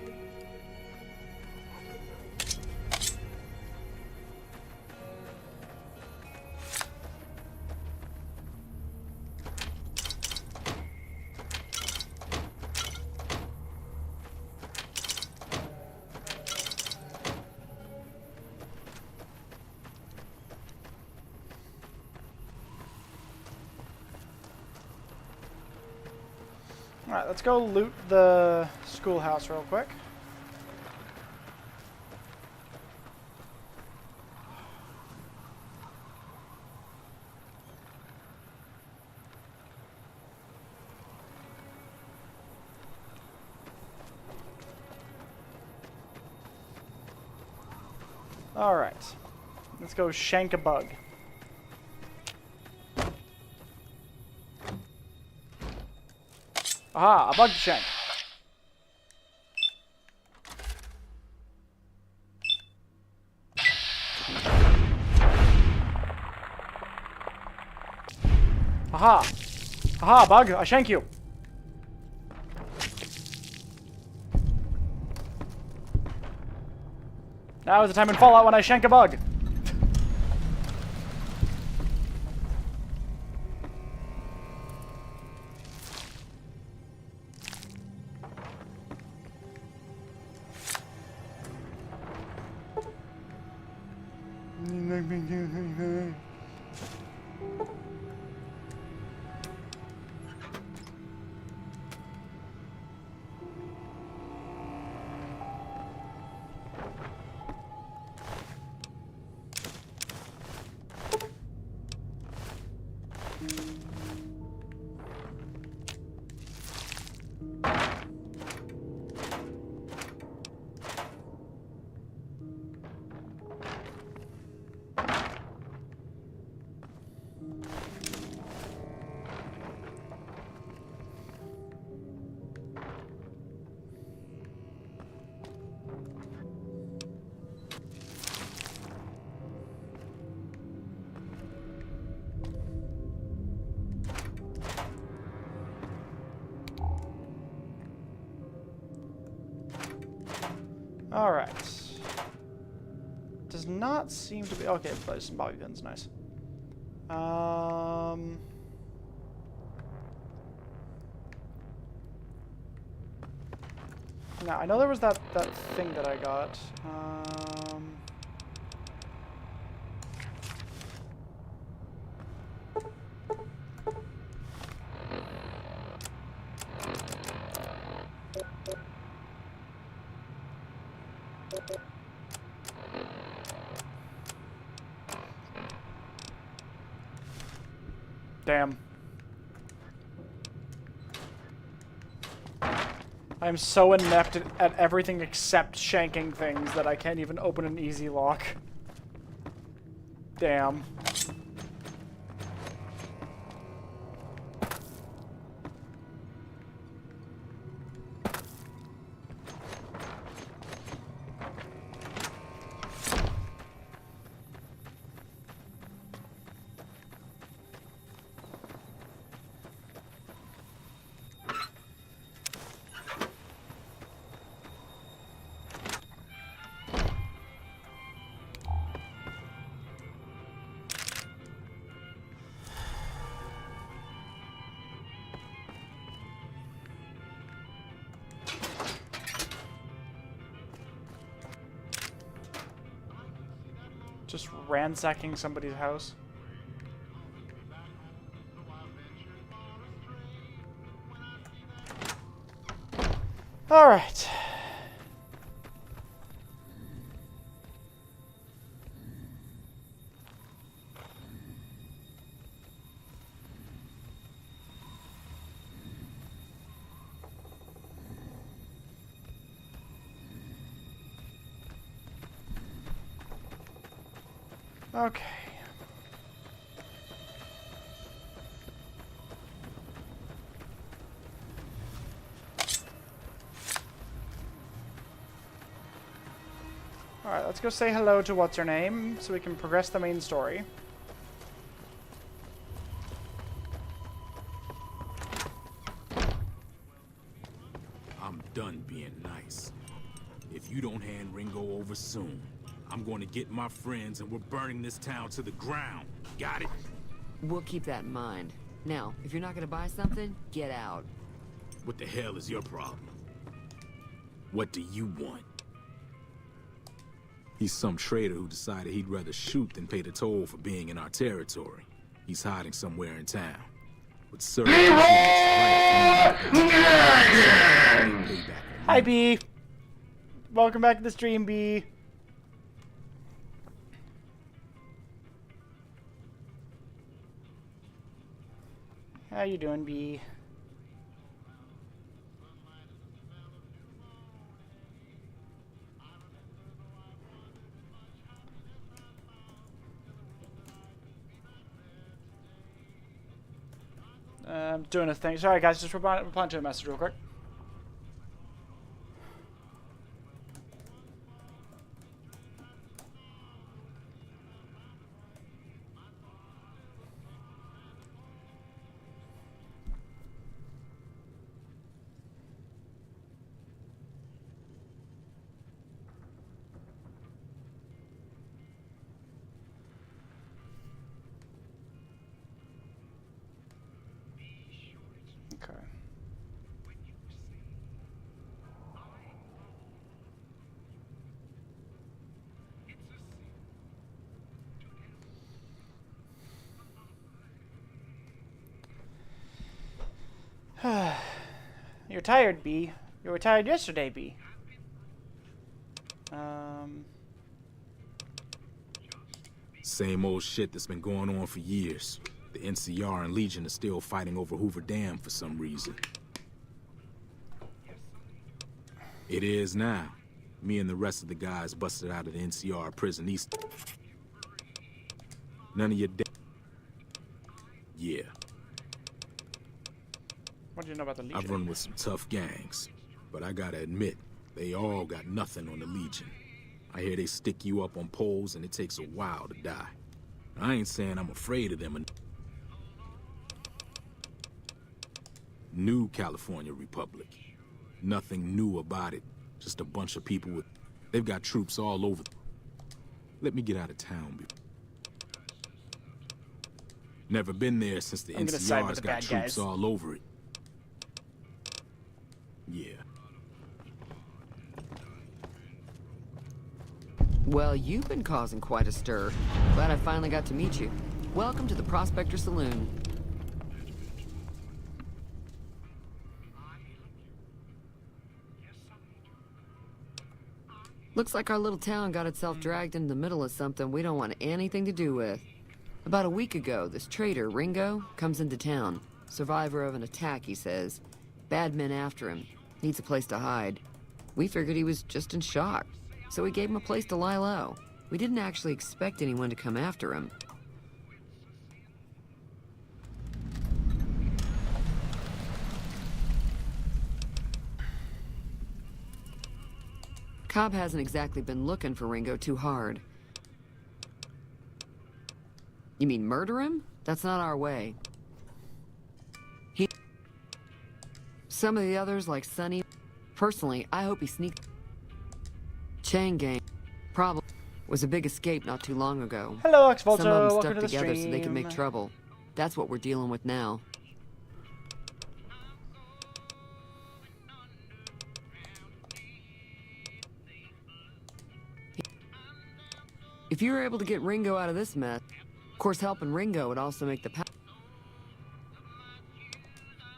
Alright, let's go loot the schoolhouse real quick. Alright, let's go shank a bug. Aha, a bug to shank. Aha! Aha, bug, I shank you. Now is the time in Fallout when I shank a bug. Alright. Does not seem to be... Okay, play some bobby pins, nice. Now, I know there was that thing that I got. Damn. I'm so inept at everything except shanking things that I can't even open an easy lock. Damn. Just ransacking somebody's house. All right. Okay. Alright, let's go say hello to what's-her-name so we can progress the main story. I'm done being nice. If you don't hand Ringo over soon, I'm going to get my friends and we're burning this town to the ground. Got it? We'll keep that in mind. Now, if you're not gonna buy something, get out. What the hell is your problem? What do you want? He's some traitor who decided he'd rather shoot than pay the toll for being in our territory. He's hiding somewhere in town. But sir, Hi, B. Welcome back to the stream, B. How you doing, B? I'm doing a thing. Sorry, guys. Just replying to a message real quick. Okay. You're tired, B. You were tired yesterday, B. Same old shit that's been going on for years. The NCR and Legion are still fighting over Hoover Dam for some reason. It is now. Me and the rest of the guys busted out of the NCR prison east. None of your Yeah. What do you know about the Legion? I've run with some tough gangs, but I gotta admit, they all got nothing on the Legion. I hear they stick you up on poles and it takes a while to die. I ain't saying I'm afraid of them. New California Republic. Nothing new about it. Just a bunch of people with... They've got troops all over. Let me get out of town. Never been there since the NCR's got troops all over it. Yeah. Well, you've been causing quite a stir. Glad I finally got to meet you. Welcome to the Prospector Saloon. Looks like our little town got itself dragged into the middle of something we don't want anything to do with. About a week ago, this traitor, Ringo, comes into town. Survivor of an attack, he says. Bad men after him. Needs a place to hide. We figured he was just in shock, so we gave him a place to lie low. We didn't actually expect anyone to come after him. Cobb hasn't exactly been looking for Ringo too hard. You mean murder him? That's not our way. Some of the others, like Sonny, personally, I hope he sneaks. Chain gang, probably, was a big escape not too long ago. Hello, X-Volto. Some of them Welcome stuck to the together stream. so they could make trouble. That's what we're dealing with now. If you were able to get Ringo out of this mess, of course helping Ringo would also make the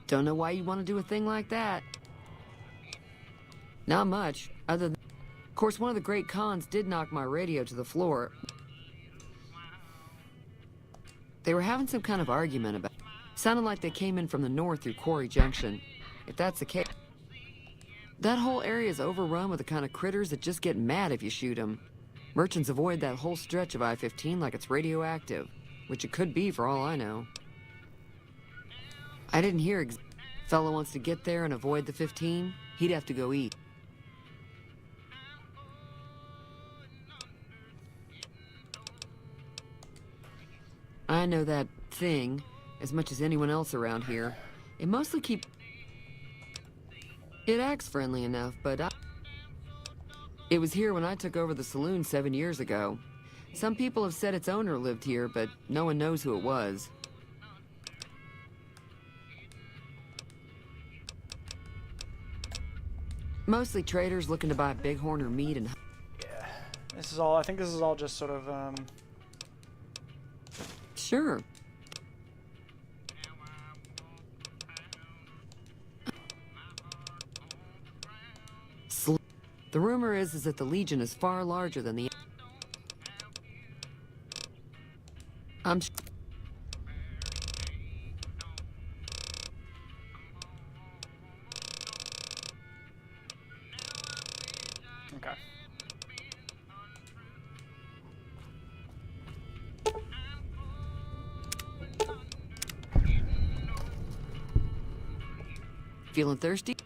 Don't know why you want to do a thing like that. Not much, other than... Of course, one of the great cons did knock my radio to the floor. They were having some kind of argument about... Sounded like they came in from the north through Quarry Junction. If that's the case... That whole area is overrun with the kind of critters that just get mad if you shoot them. Merchants avoid that whole stretch of I-15 like it's radioactive, which it could be for all I know. I didn't hear Fella wants to get there and avoid the 15, he'd have to go eat. I know that thing as much as anyone else around here. It mostly It acts friendly enough, but It was here when I took over the saloon 7 years ago. Some people have said its owner lived here, but no one knows who it was. Mostly traders looking to buy bighorn or meat and... Yeah. This is all, I think this is all just sort of, Sure. The rumor is that the Legion is far larger than the... I'm... Okay. Feeling thirsty?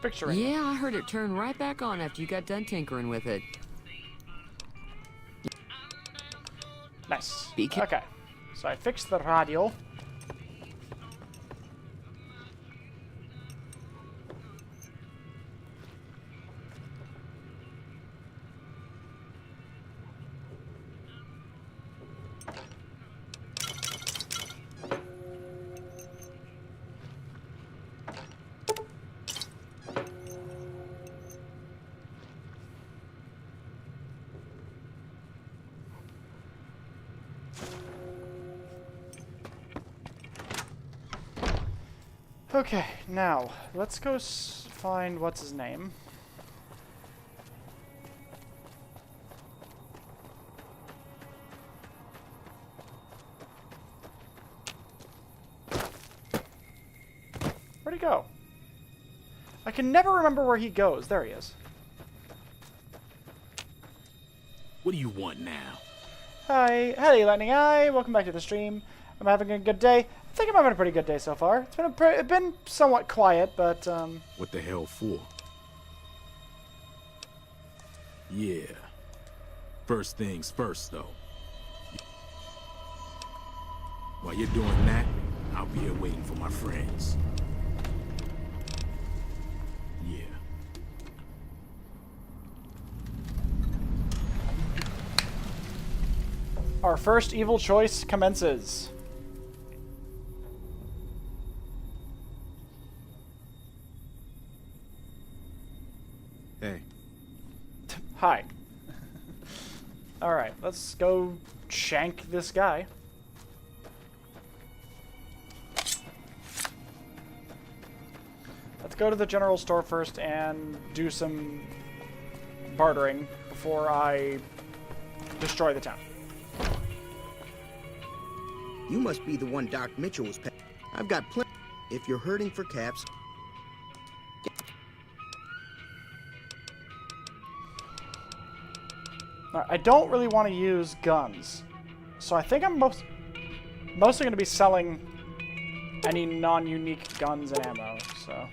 Picturing. Yeah, I heard it turn right back on after you got done tinkering with it. Nice. Be careful. Okay. So I fixed the radio. Okay, now let's go find what's his name. Where'd he go? I can never remember where he goes. There he is. What do you want now? Hi, hey, Lightning Eye. Welcome back to the stream. I'm having a good day. I think I'm having a pretty good day so far. It's been somewhat quiet, but What the hell for? Yeah. First things first, though. While you're doing that, I'll be here waiting for my friends. Yeah. our first evil choice commences. Hey. Hi. Alright, let's go shank this guy. Let's go to the general store first and do some bartering before I destroy the town. You must be the one Doc Mitchell was paying. I've got plenty. If you're hurting for caps... I don't really want to use guns, so I think I'm mostly going to be selling any non-unique guns and ammo, so...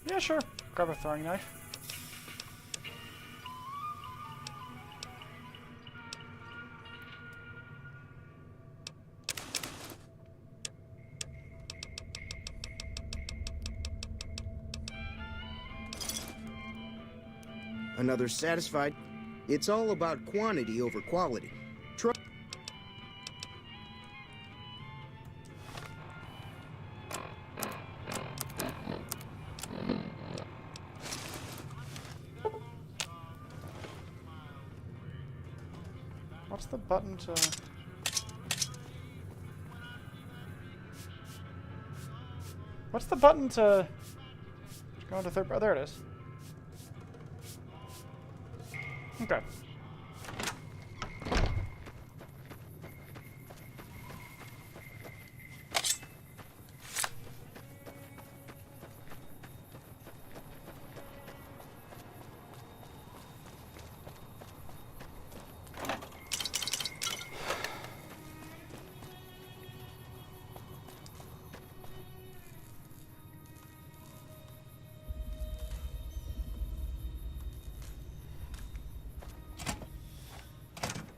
Yeah, sure. Grab a throwing knife. Another satisfied. It's all about quantity over quality. What's the button to... What's the button to go into third? Oh, there it is. Okay.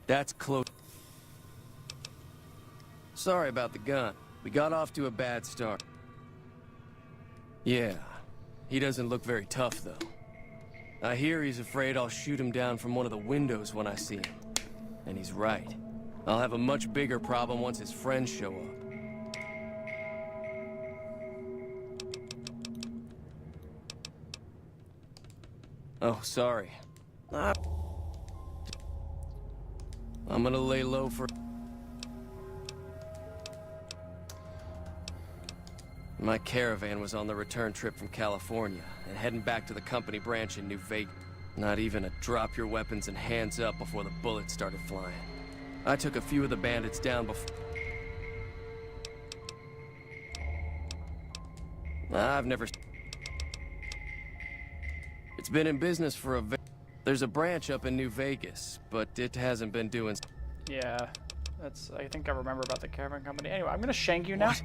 That's close. Sorry about the gun. We got off to a bad start. Yeah, he doesn't look very tough, though. I hear he's afraid I'll shoot him down from one of the windows when I see him. And he's right. I'll have a much bigger problem once his friends show up. Oh, sorry. I'm gonna lay low for... My caravan was on the return trip from California and heading back to the company branch in New Vegas. Not even a drop your weapons and hands up before the bullets started flying. I took a few of the bandits down before... I've never... It's been in business for a... There's a branch up in New Vegas, but it hasn't been doing... Yeah, that's... I think I remember about the caravan company. Anyway, I'm gonna shank you now. What?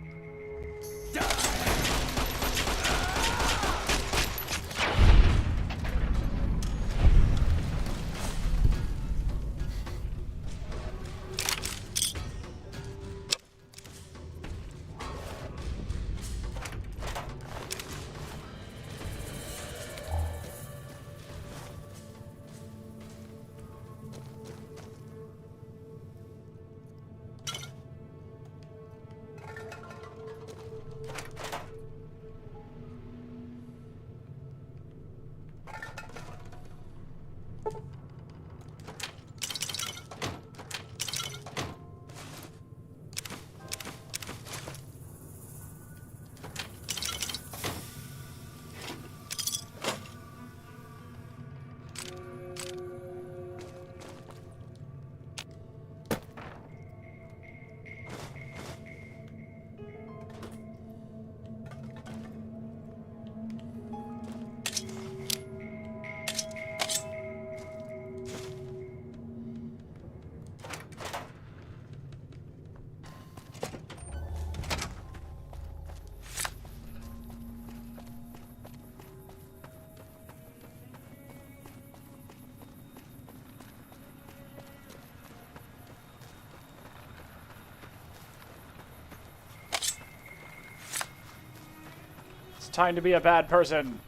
Time to be a bad person.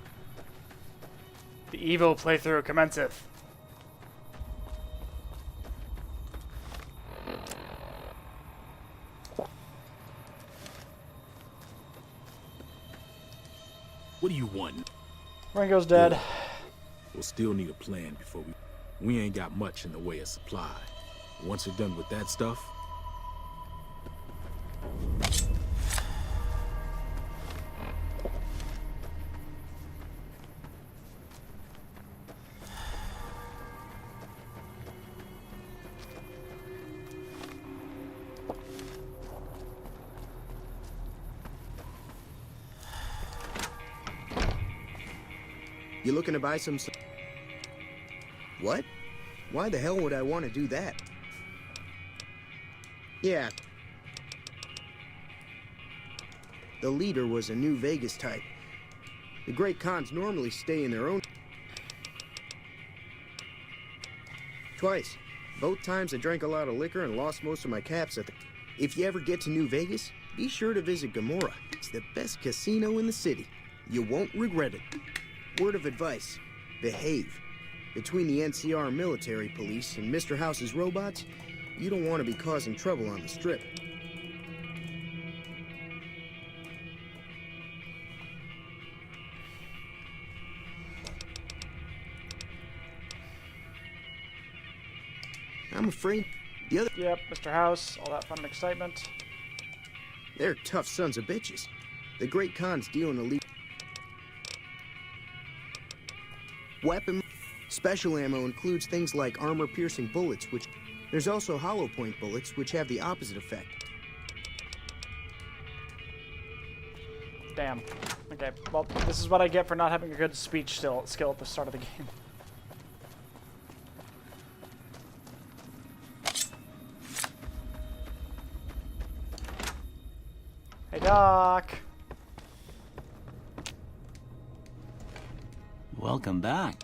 The evil playthrough commenceth. What do you want? Ringo's dead. Yeah. We'll still need a plan before we ain't got much in the way of supply. Once we're done with that stuff, You looking to buy some... What? Why the hell would I want to do that? Yeah. The leader was a New Vegas type. The great cons normally stay in their own... Twice. Both times I drank a lot of liquor and lost most of my caps at the... If you ever get to New Vegas, be sure to visit Gomorrah. It's the best casino in the city. You won't regret it. Word of advice, behave. Between the NCR military police and Mr. House's robots, you don't want to be causing trouble on the Strip. I'm afraid the other... Yep, Mr. House, all that fun and excitement. They're tough sons of bitches. The Great Khans deal in elite weapon. Special ammo includes things like armor-piercing bullets, which... There's also hollow point bullets, which have the opposite effect. Damn. Okay, well, this is what I get for not having a good speech skill at the start of the game. Hey, Doc. Welcome back.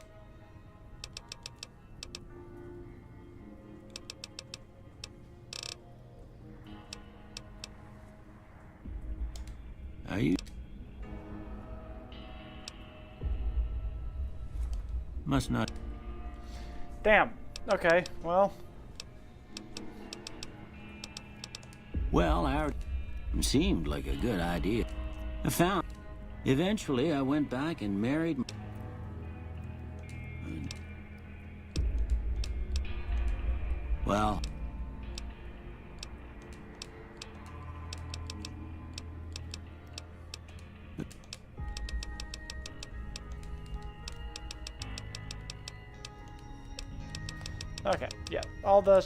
Are you? Must not. Damn. Okay, well. Well, our seemed like a good idea. I found. Eventually, I went back and married. Well. Okay, yeah. All the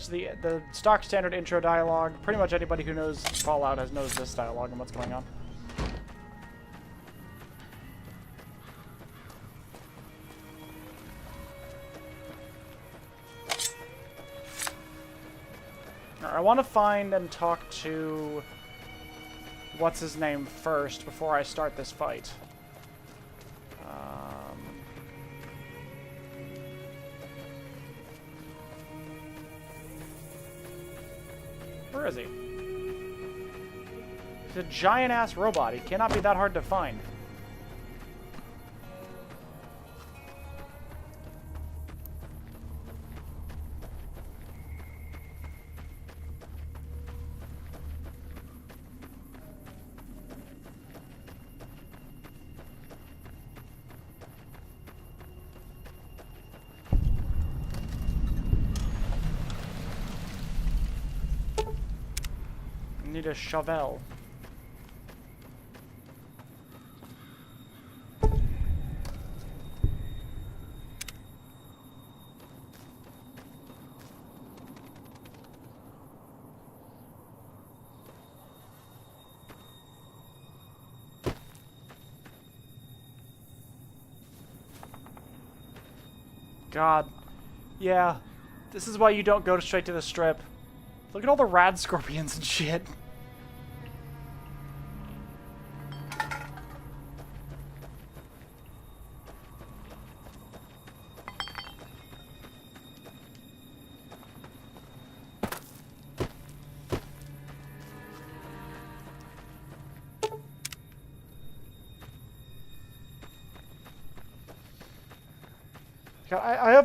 stock standard intro dialogue. Pretty much anybody who knows Fallout knows this dialogue and what's going on. Alright, I want to find and talk to what's his name first before I start this fight. Where is he? He's a giant-ass robot. He cannot be that hard to find. Need a shovel. God. Yeah. This is why you don't go straight to the strip. Look at all the rad scorpions and shit.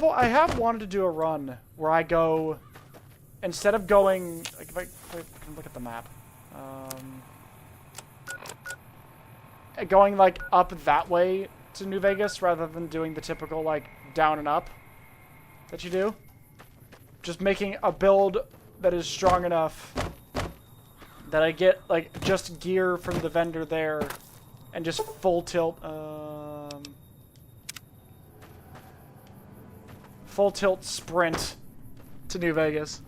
I have wanted to do a run where I go, instead of going, like if I can look at the map, going like up that way to New Vegas rather than doing the typical like down and up that you do. Just making a build that is strong enough that I get like just gear from the vendor there and just full tilt. Full tilt sprint to New Vegas.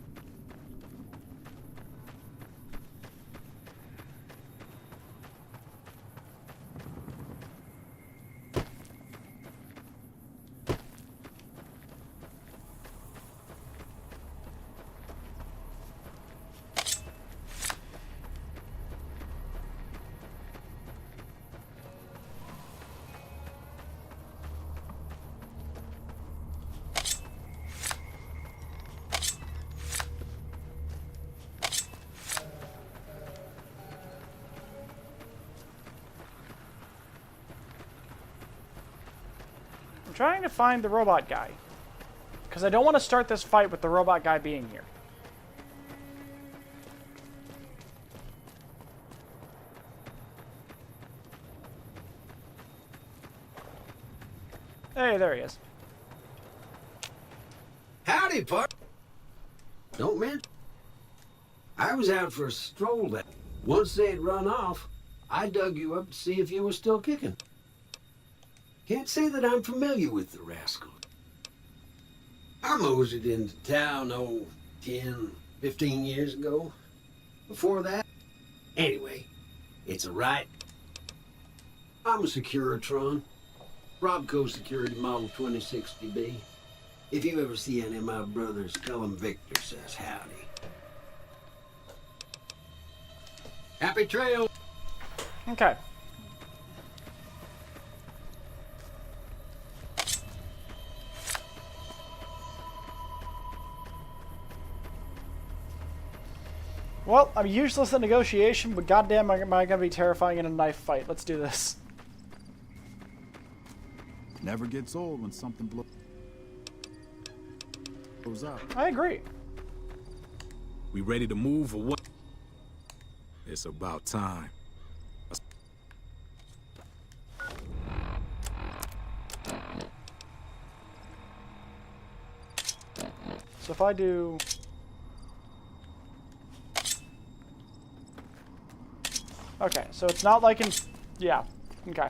Trying to find the robot guy, because I don't want to start this fight with the robot guy being here. Hey, there he is. Howdy, part. Don't mention. I was out for a stroll that. Once they'd run off, I dug you up to see if you were still kicking. Can't say that I'm familiar with the rascal. I moseyed into town, 10, 15 years ago. Before that, anyway, it's a right. I'm a Securitron. Robco Security Model 2060B. If you ever see any of my brothers, tell them Victor says howdy. Happy trail! Okay. Well, I'm useless at negotiation, but goddamn am I gonna be terrifying in a knife fight. Let's do this. Never gets old when something blows up. I agree. We ready to move or what? It's about time. So if I do... Okay, so it's not like in... Yeah, okay.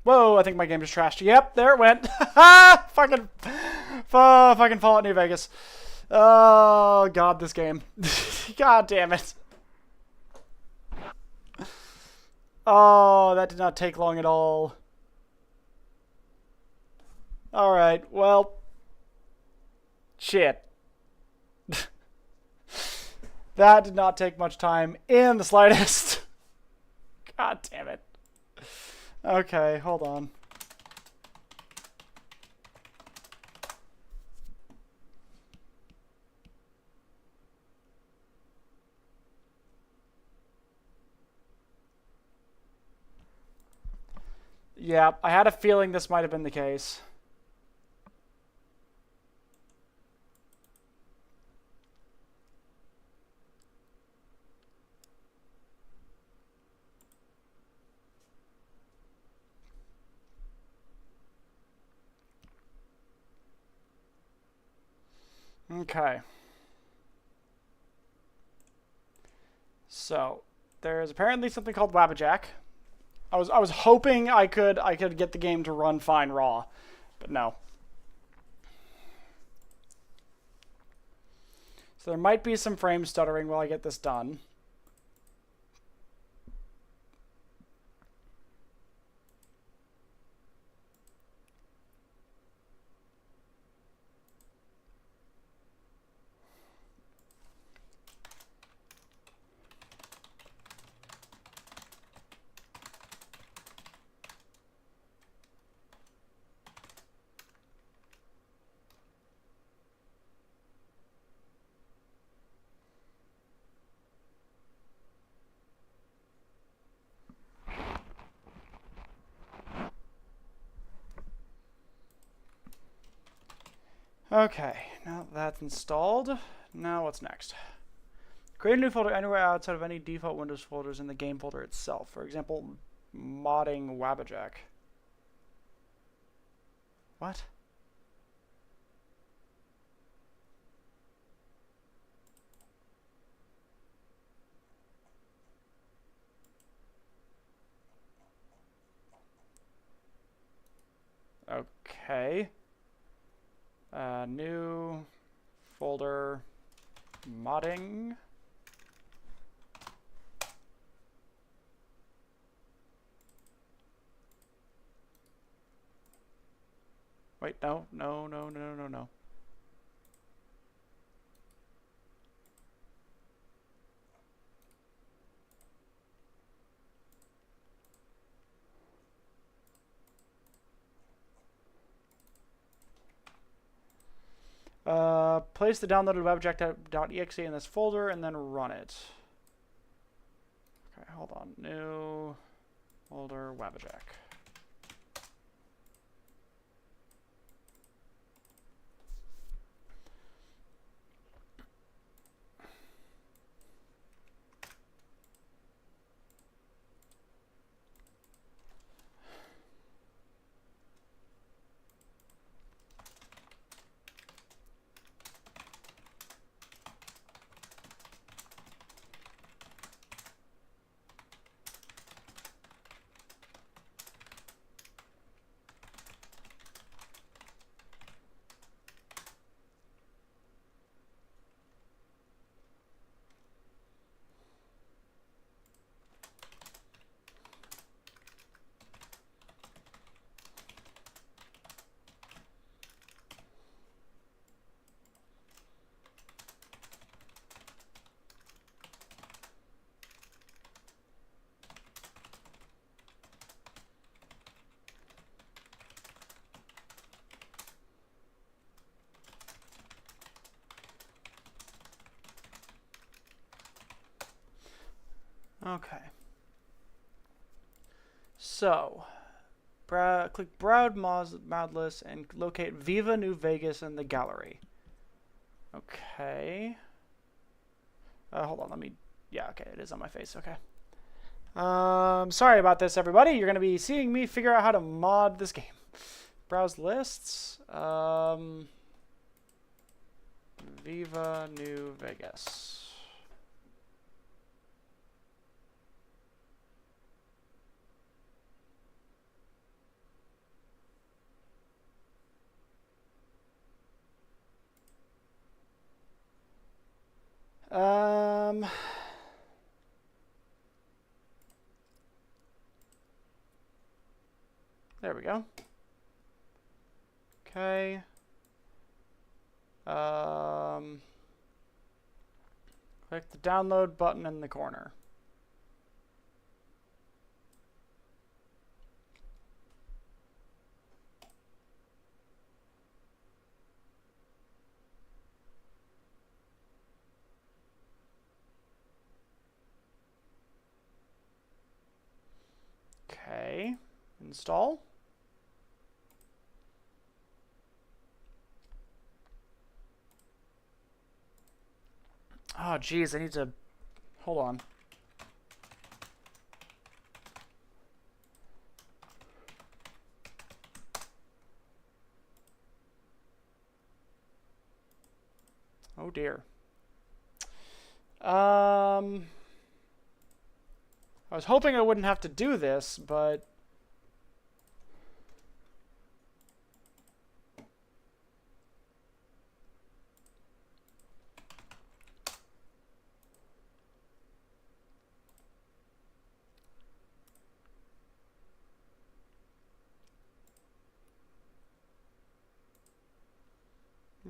Whoa, I think my game just trashed. Yep, there it went. Fucking Fallout New Vegas. Oh, God, this game. God damn it. Oh, that did not take long at all. Alright, well. Shit. That did not take much time in the slightest. God damn it. Okay, hold on. Yeah, I had a feeling this might have been the case. Okay. So, there's apparently something called Wabbajack. I was hoping I could get the game to run fine raw, but no. So there might be some frame stuttering while I get this done. Okay, now that's installed. Now what's next? Create a new folder anywhere outside of any default Windows folders in the game folder itself. For example, modding Wabbajack. What? Okay. New folder modding. Wait, no. Place the downloaded webjack.exe in this folder and then run it. Okay, hold on. New folder Wabbajack. Okay. So, click Browse mod list and locate Viva New Vegas in the gallery. Okay. Hold on, let me... Yeah, okay, it is on my face, okay. Sorry about this, everybody. You're going to be seeing me figure out how to mod this game. Browse lists. Viva New Vegas. There we go. Okay. Click the download button in the corner. Okay. Install. Oh, geez, I need to... Hold on. Oh, dear. I was hoping I wouldn't have to do this, but...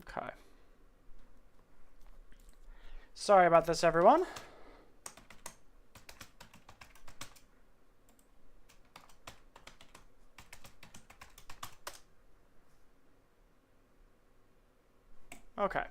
Okay. Sorry about this, everyone. Okay.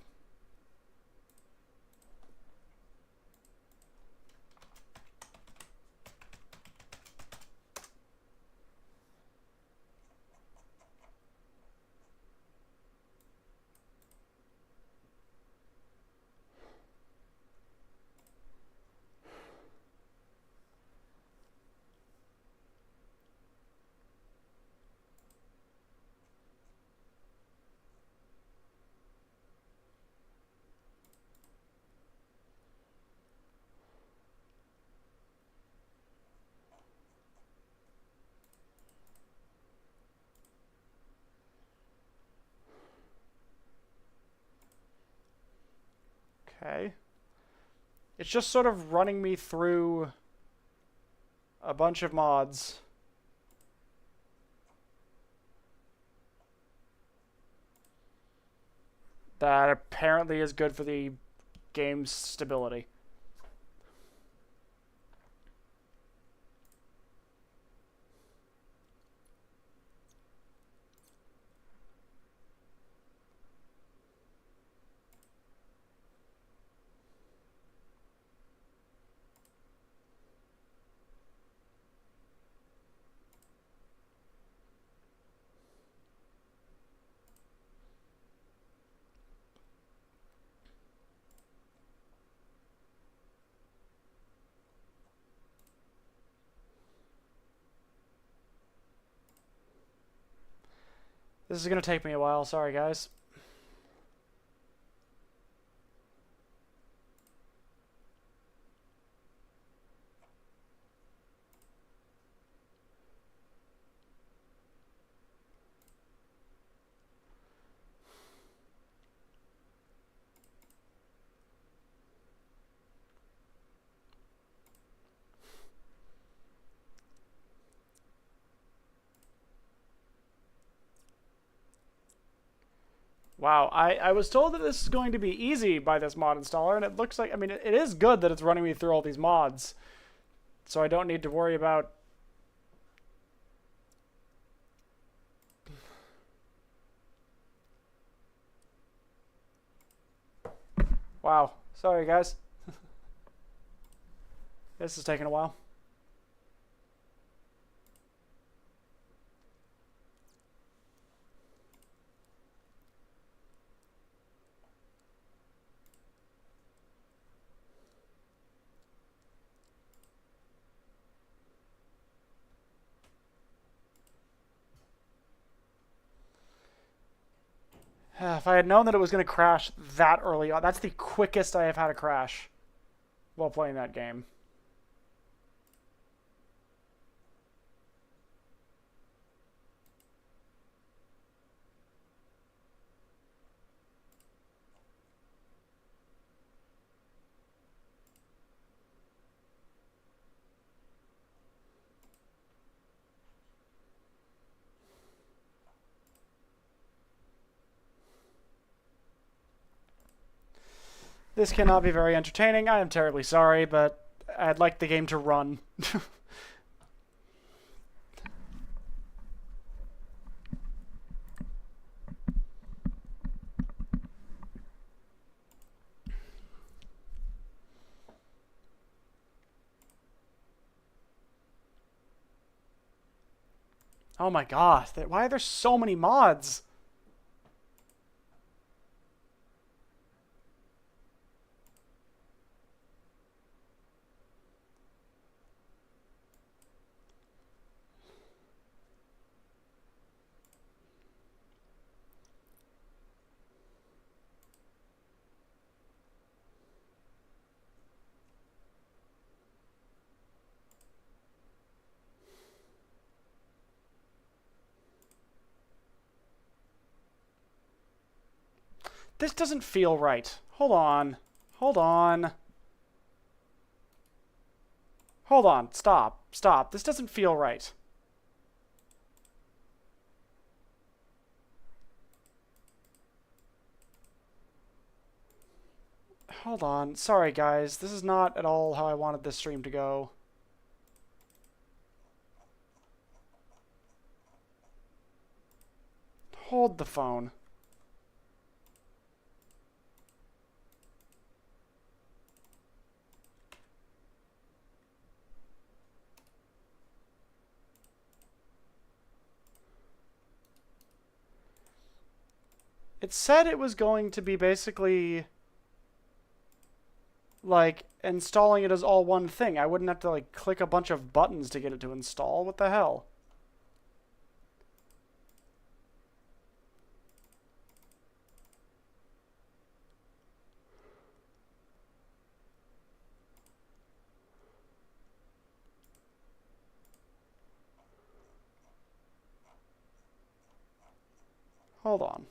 Okay. It's just sort of running me through a bunch of mods. That apparently is good for the game's stability. This is going to take me a while. Sorry, guys. Wow, I was told that this is going to be easy by this mod installer, and it looks like, I mean, it is good that it's running me through all these mods. So I don't need to worry about... Wow, sorry guys. This is taking a while. If I had known that it was going to crash that early on, that's the quickest I have had a crash while playing that game. This cannot be very entertaining. I am terribly sorry, but I'd like the game to run. Oh my god, why are there so many mods? This doesn't feel right. Hold on. Hold on. Hold on. Stop. Stop. This doesn't feel right. Hold on. Sorry, guys. This is not at all how I wanted this stream to go. Hold the phone. It said it was going to be basically like installing it as all one thing. I wouldn't have to like click a bunch of buttons to get it to install. What the hell? Hold on.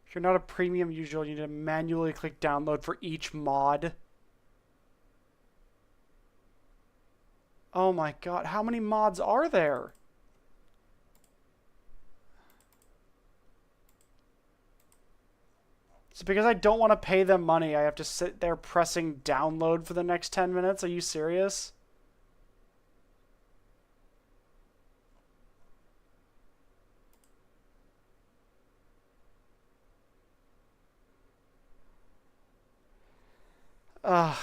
If you're not a premium user, you need to manually click download for each mod. Oh my god, how many mods are there? So because I don't want to pay them money, I have to sit there pressing download for the next 10 minutes? Are you serious? Ugh.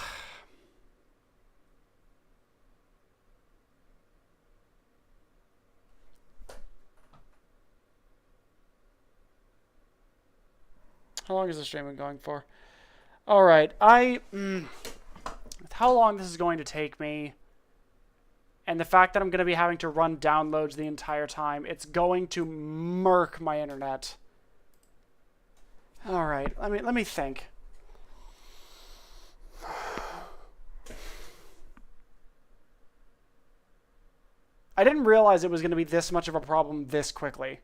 How long is the stream been going for? All right, how long this is going to take me, and the fact that I'm going to be having to run downloads the entire time, it's going to murk my internet. All right, let me think. I didn't realize it was going to be this much of a problem this quickly.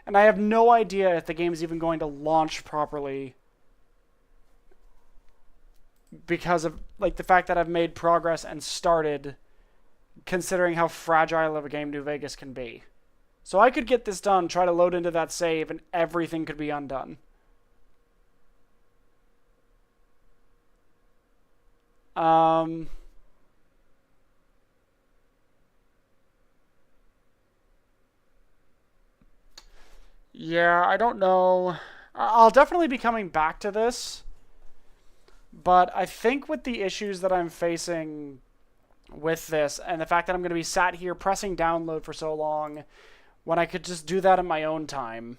And I have no idea if the game is even going to launch properly because of like the fact that I've made progress and started, considering how fragile of a game New Vegas can be. So I could get this done, try to load into that save, and everything could be undone. Yeah, I don't know. I'll definitely be coming back to this. But I think with the issues that I'm facing with this, and the fact that I'm going to be sat here pressing download for so long, when I could just do that in my own time.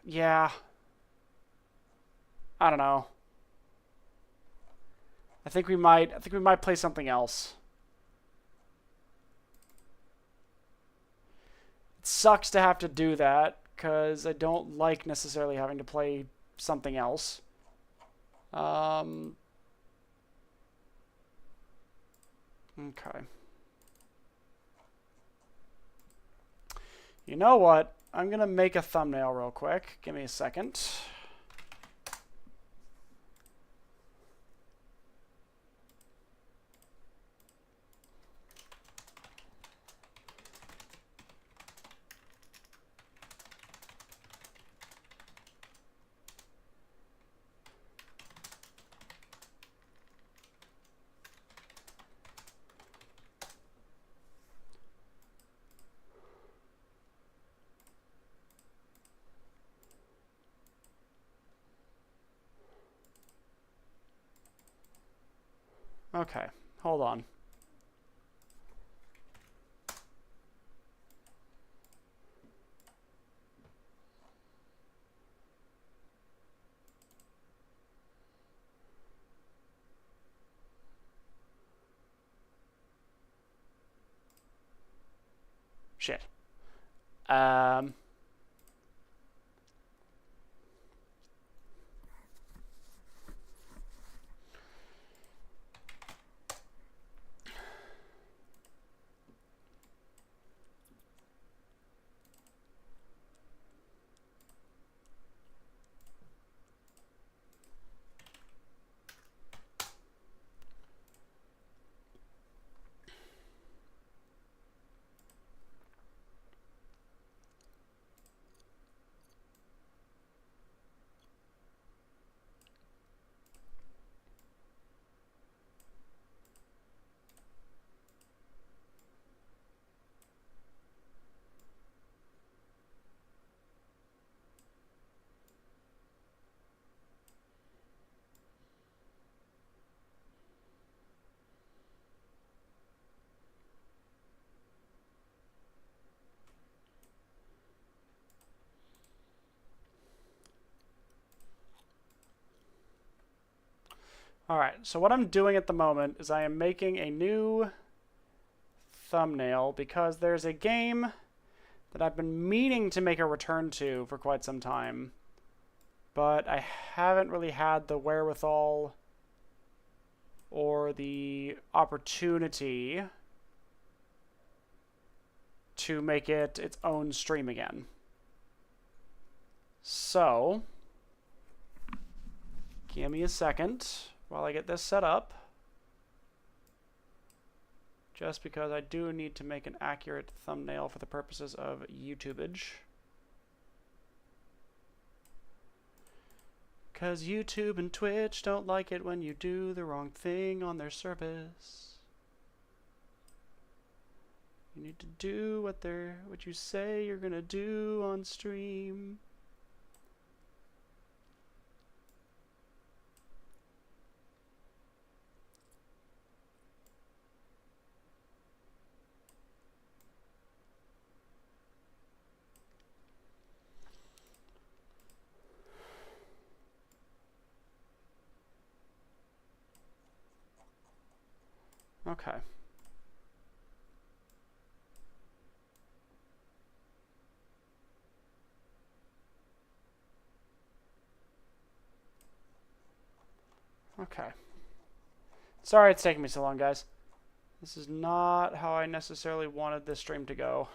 Yeah. I don't know. I think we might play something else. It sucks to have to do that, because I don't like necessarily having to play something else. Okay. You know what? I'm going to make a thumbnail real quick. Give me a second. Okay, hold on. Shit. Alright, so what I'm doing at the moment is I am making a new thumbnail because there's a game that I've been meaning to make a return to for quite some time, but I haven't really had the wherewithal or the opportunity to make it its own stream again. So, give me a second while I get this set up, just because I do need to make an accurate thumbnail for the purposes of YouTubeage. Because YouTube and Twitch don't like it when you do the wrong thing on their service. You need to do what you say you're gonna do on stream. Okay. Okay. Sorry it's taking me so long, guys. This is not how I necessarily wanted this stream to go.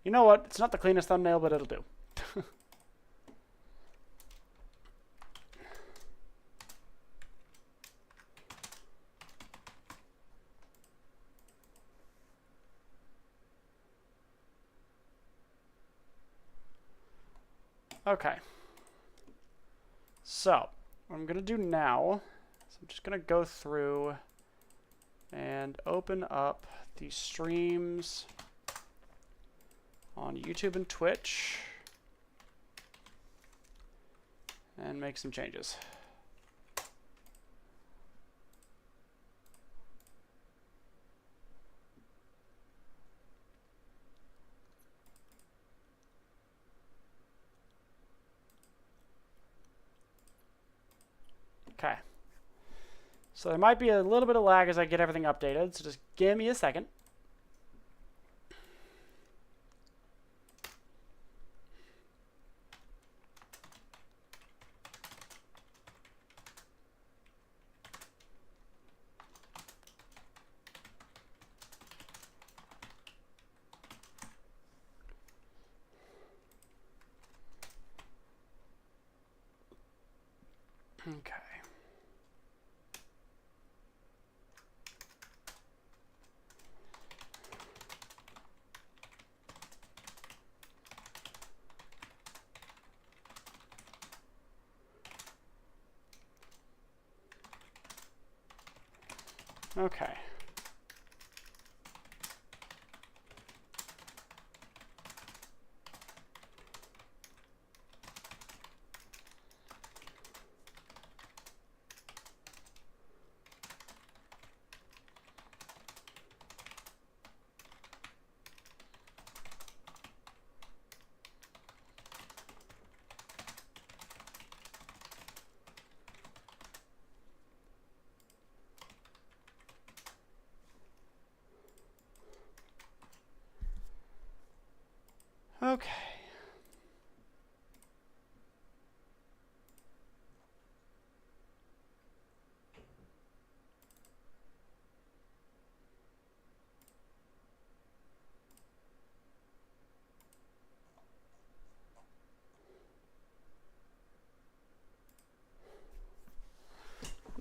You know what? It's not the cleanest thumbnail, but it'll do. Okay. So, what I'm going to do now is I'm just going to go through and open up the streams on YouTube and Twitch and make some changes. Okay. So there might be a little bit of lag as I get everything updated, so just give me a second. Okay. Okay. Okay.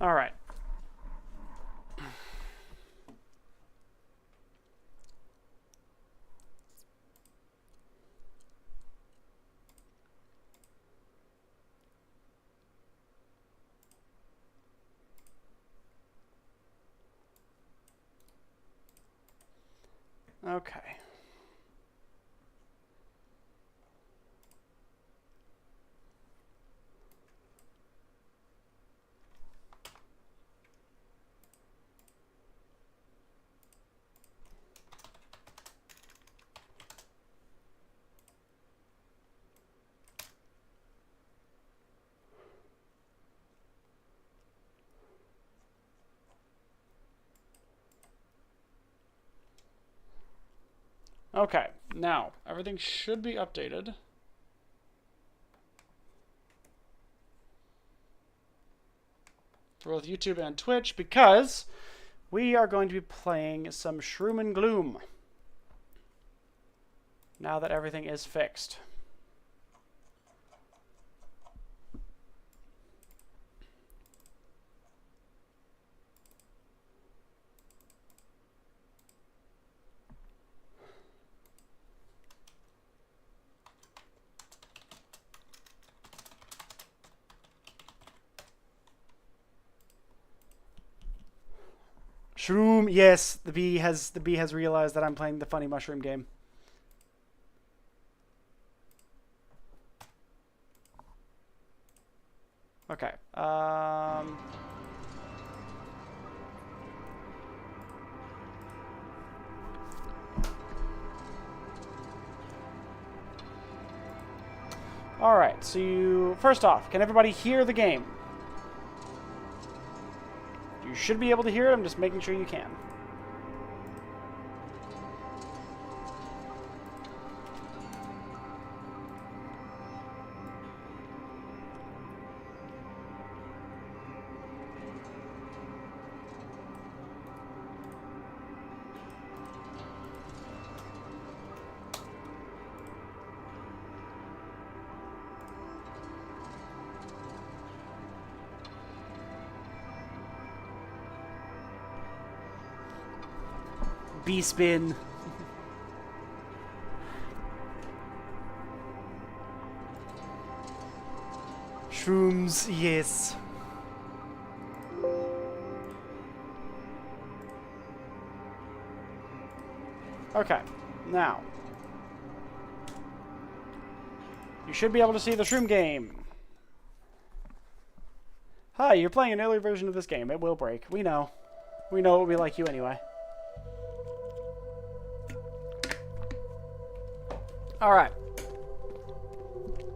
All right. Okay. Okay, now everything should be updated. For both YouTube and Twitch, because we are going to be playing some Shroom and Gloom now that everything is fixed. Shroom, yes, the bee has realized that I'm playing the funny mushroom game. Okay. All right. So first off, can everybody hear the game? You should be able to hear it. I'm just making sure you can. B-spin. Shrooms, yes. Okay, now. You should be able to see the Shroom game. Hi, you're playing an early version of this game. It will break. We know. We know it will be like you anyway. Alright.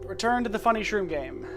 Return to the funny Shroom game.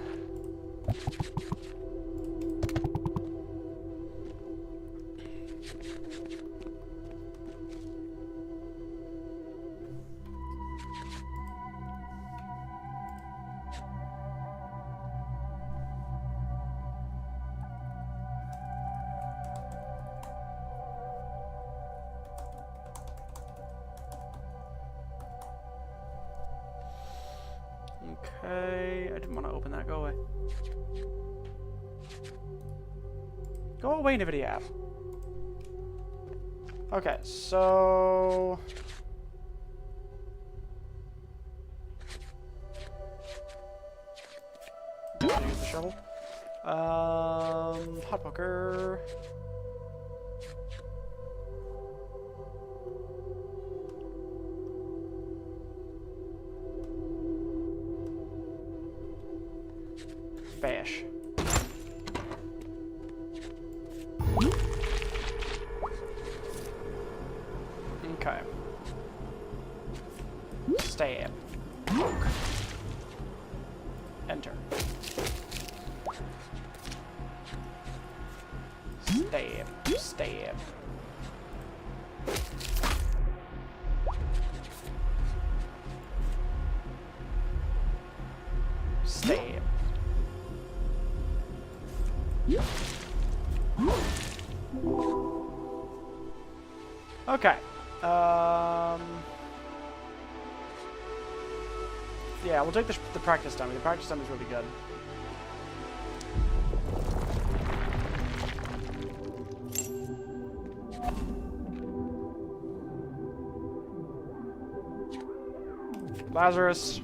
Okay, I didn't want to open that. Go away. Go away, NVIDIA app. Okay, so... Don't use the shovel. Hot poker. Bash. Okay. Stab. Poke. Enter. Stab. Stab. Stab. Okay. Yeah, we'll take the practice dummy. The practice dummy is really good. Lazarus.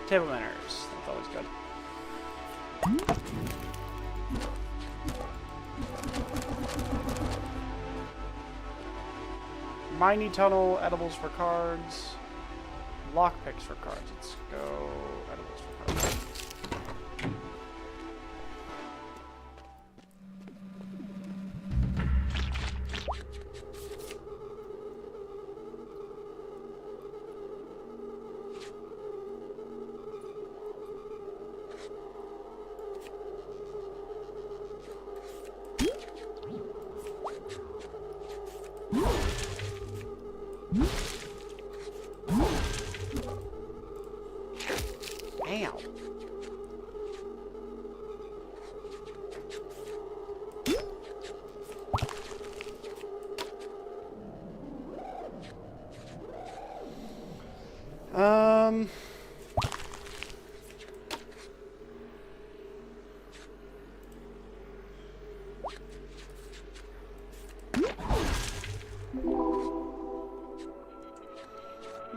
Table manners. That's always good. Miney tunnel, edibles for cards. Lockpicks for cards. Let's go edibles for cards.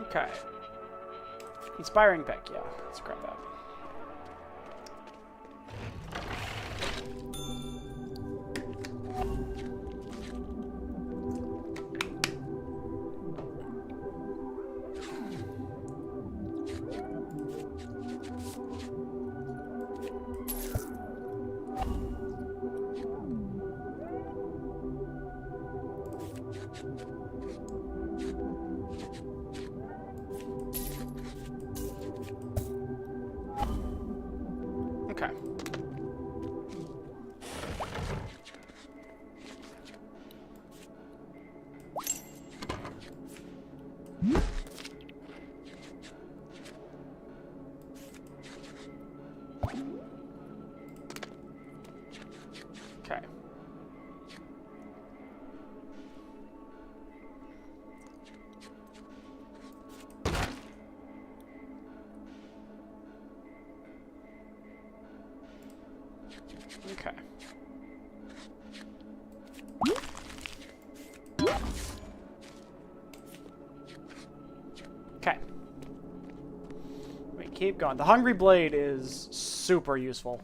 Okay. Inspiring pick, yeah. Let's grab that. Okay. Okay. Okay. Okay. Wait, keep going. The Hungry Blade is super useful.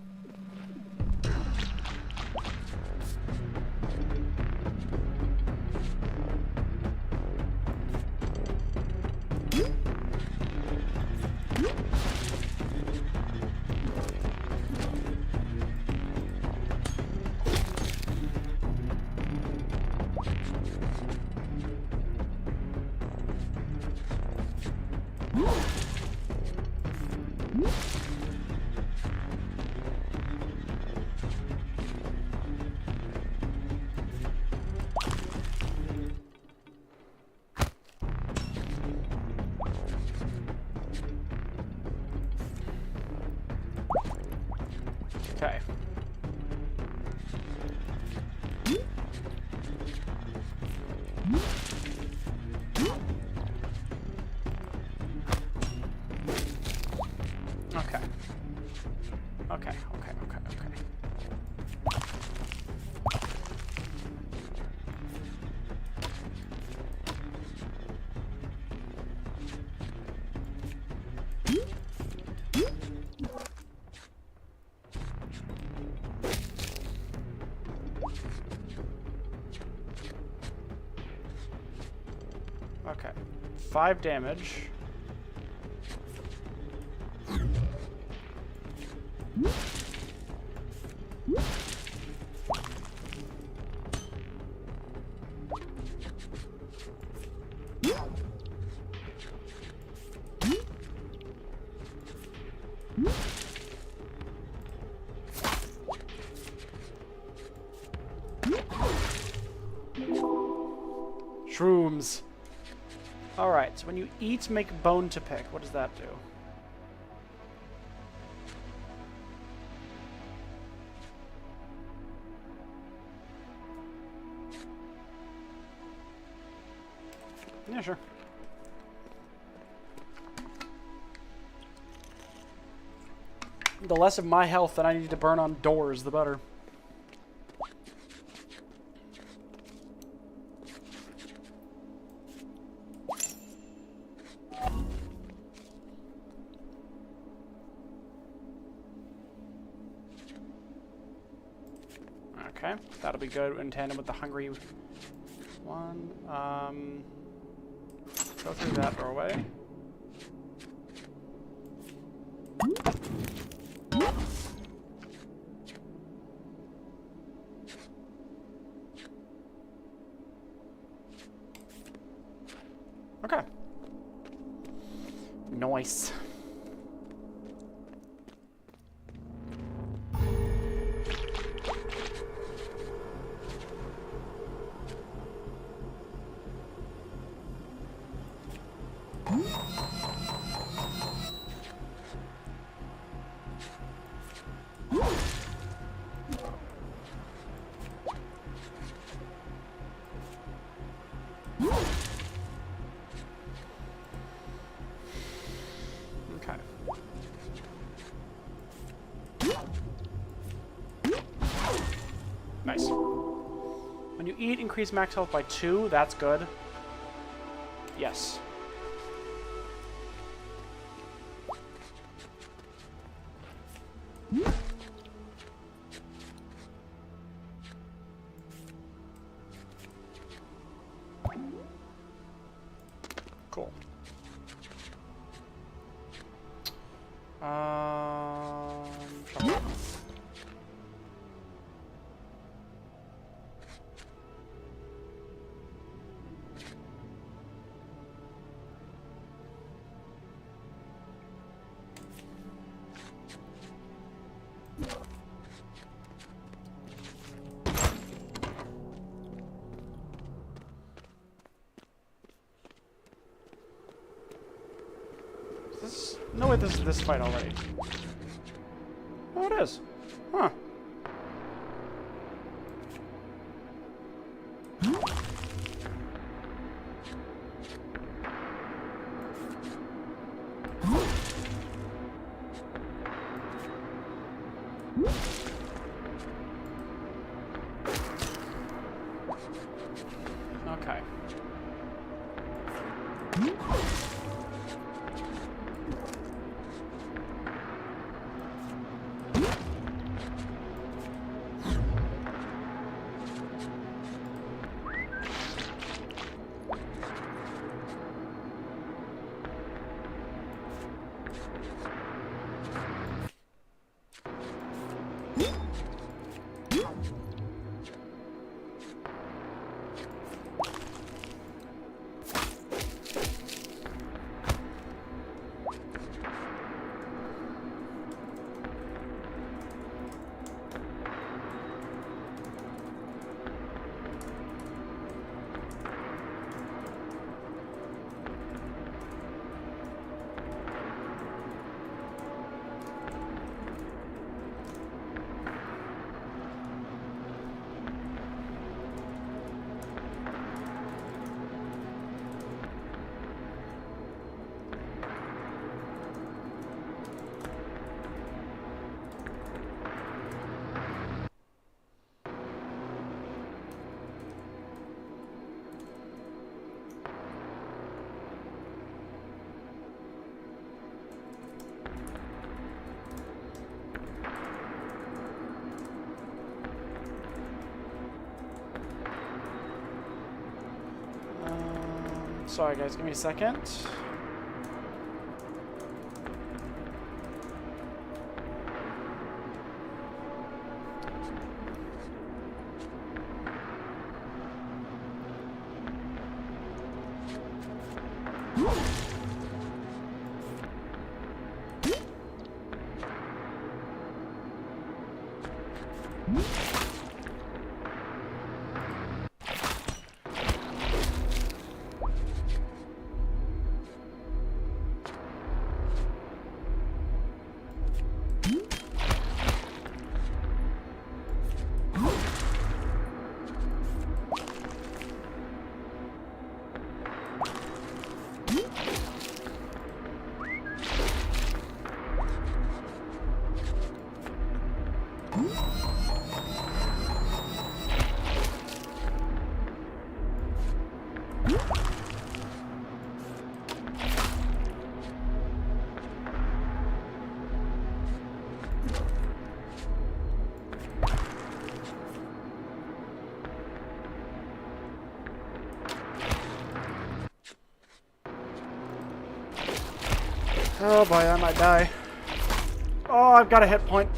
Okay. Okay. Okay, okay, okay, okay. Okay. 5 damage. Shrooms. Alright, so when you eat, make bone to pick. What does that do? Yeah, sure. The less of my health that I need to burn on doors, the better. Okay, that'll be good in tandem with the hungry one. Go through that doorway. Okay. Nice. Okay. Nice. When you eat, increase max health by 2. That's good. Yes. Cool. Sure. No way, this is this fight already. Oh, it is. Huh. Sorry guys, give me a second. Oh boy, I might die. Oh, I've got a hit point.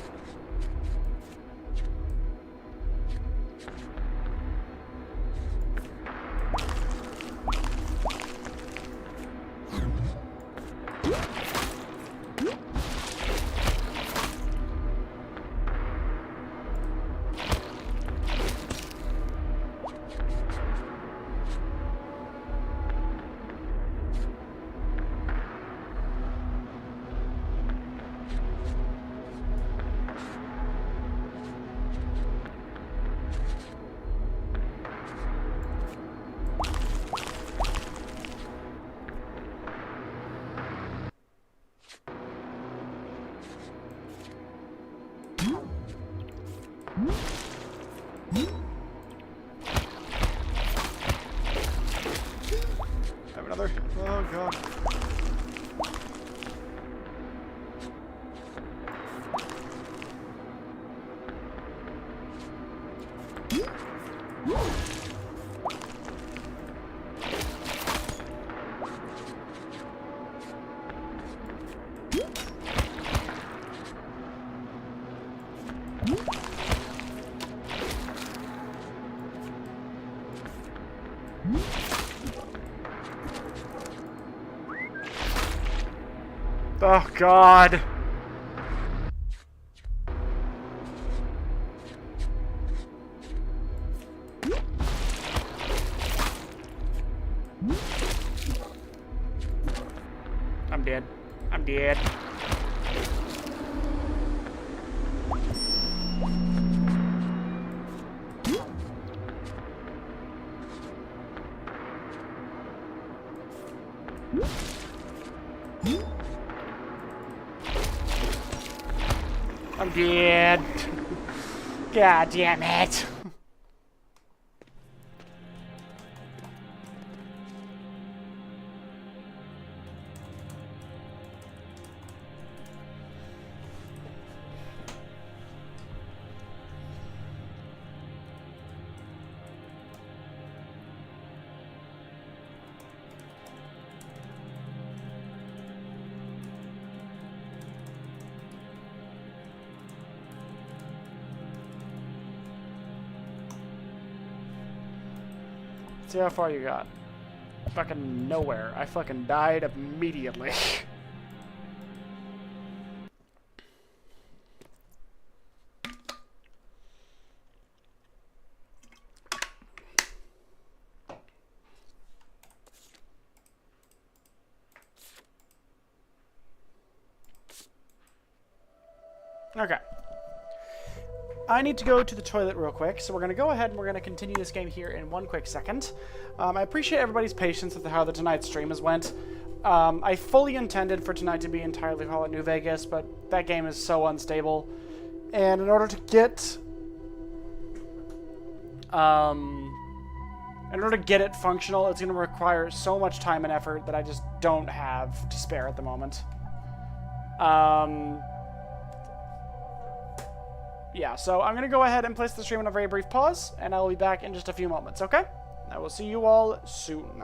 Have another. Oh god. Oh god. I'm dead. I'm dead. I'm dead. God damn it. See how far you got. Fucking nowhere. I fucking died immediately. Okay. I need to go to the toilet real quick, so we're going to go ahead and we're going to continue this game here in one quick second. I appreciate everybody's patience with how tonight's stream has went. I fully intended for tonight to be entirely Fallout New Vegas, but that game is so unstable. And in order to get... it functional, it's going to require so much time and effort that I just don't have to spare at the moment. Yeah, so I'm going to go ahead and place the stream on a very brief pause, and I will be back in just a few moments, okay? I will see you all soon.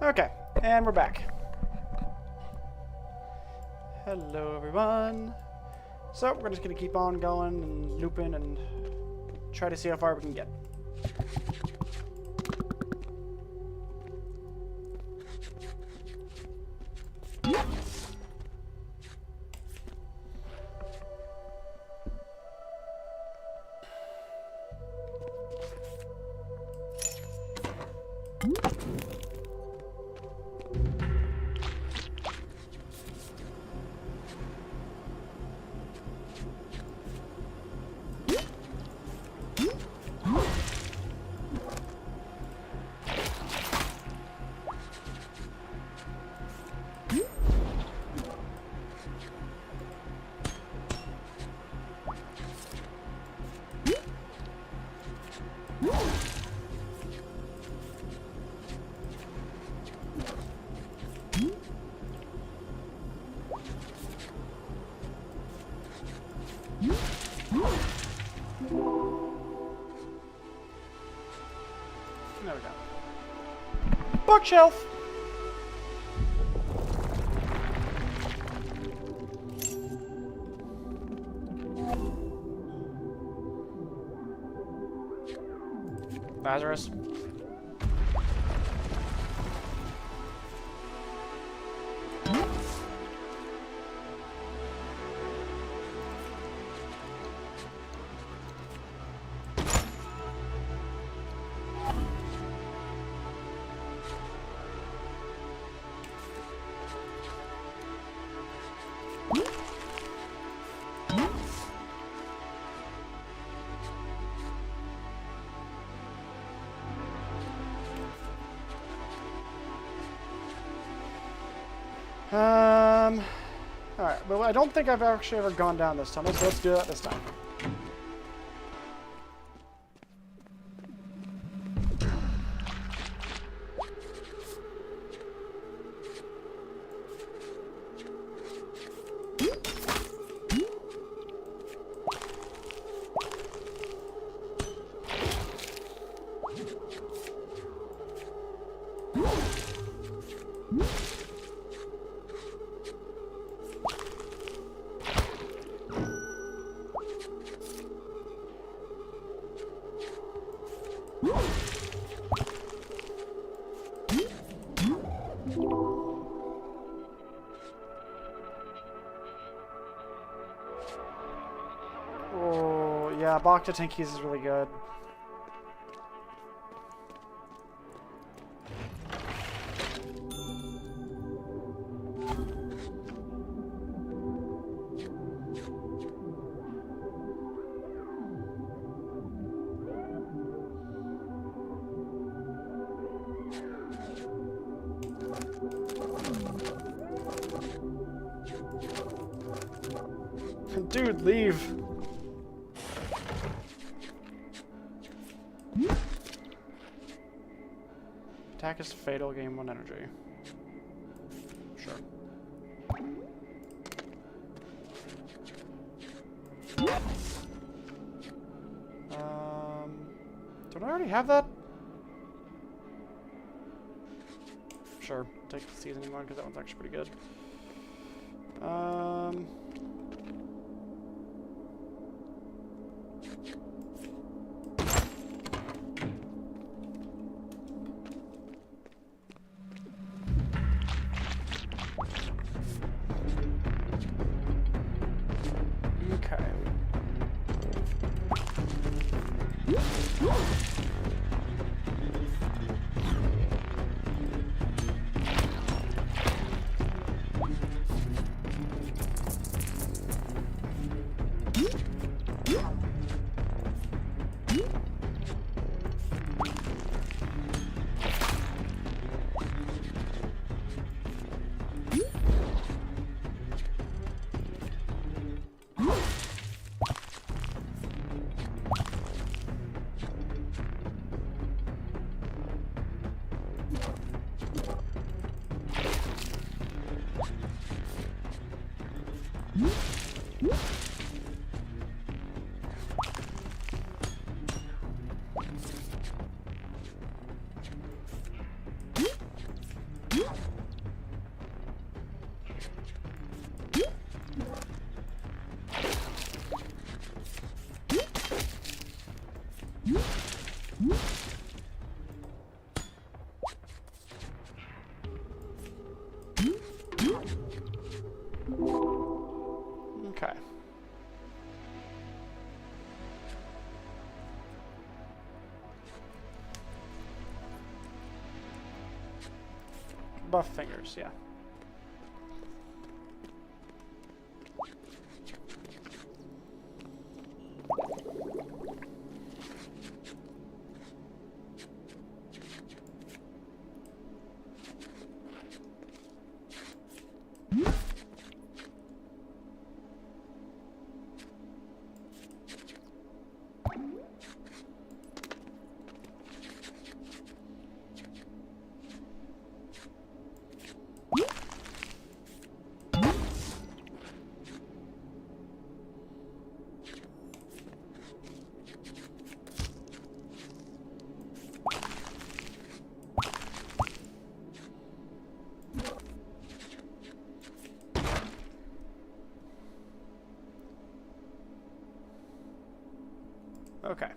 Okay, and we're back. Hello, everyone. So, we're just gonna keep on going and looping and try to see how far we can get. There we go. Bookshelf! Lazarus. Alright, well, I don't think I've actually ever gone down this tunnel, so let's do that this time. Oh, yeah, Bacta Tinkies is really good. Dude, leave. Attack is fatal, gain 1 energy. Sure. Don't I already have that? Sure, take the seasoning one because that one's actually pretty good. Okay. Buff fingers, yeah. Okay.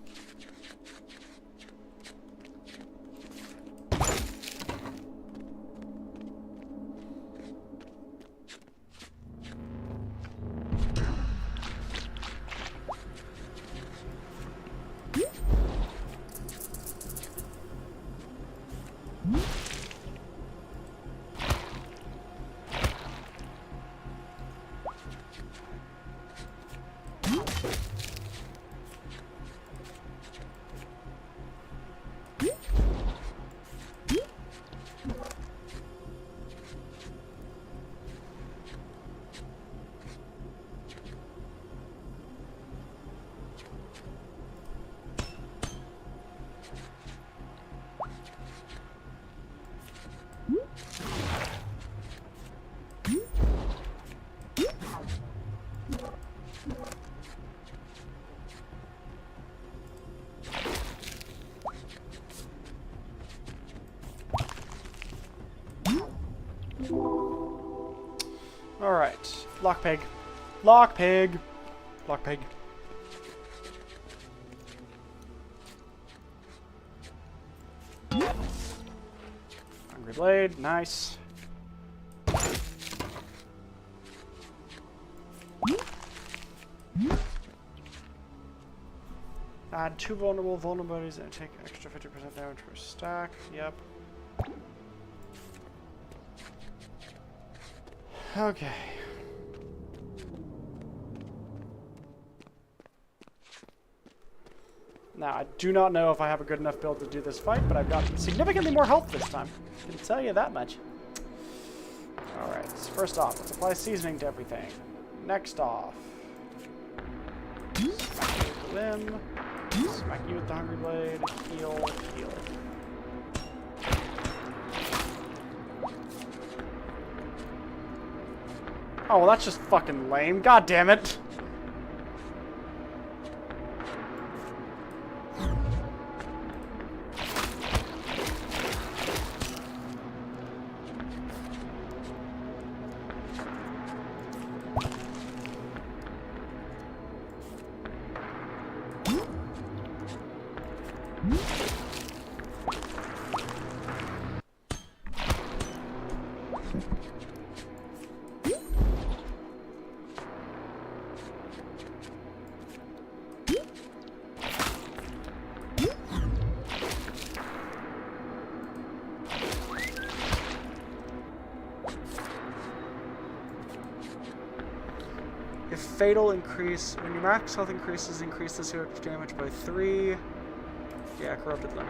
Alright. Lockpig. Lockpig. Lockpig. Hungry blade. Nice. Add 2 vulnerabilities and take extra 50% damage per stack. Yep. Okay. Now, I do not know if I have a good enough build to do this fight, but I've got significantly more health this time. I can tell you that much. Alright, so first off, let's apply seasoning to everything. Next off, smack you with the limb, smack you with the hungry blade, heal, heal. Oh, well, that's just fucking lame. God damn it. If fatal increase, when your max health increases, increase the surge damage by 3. Yeah, corrupted limb.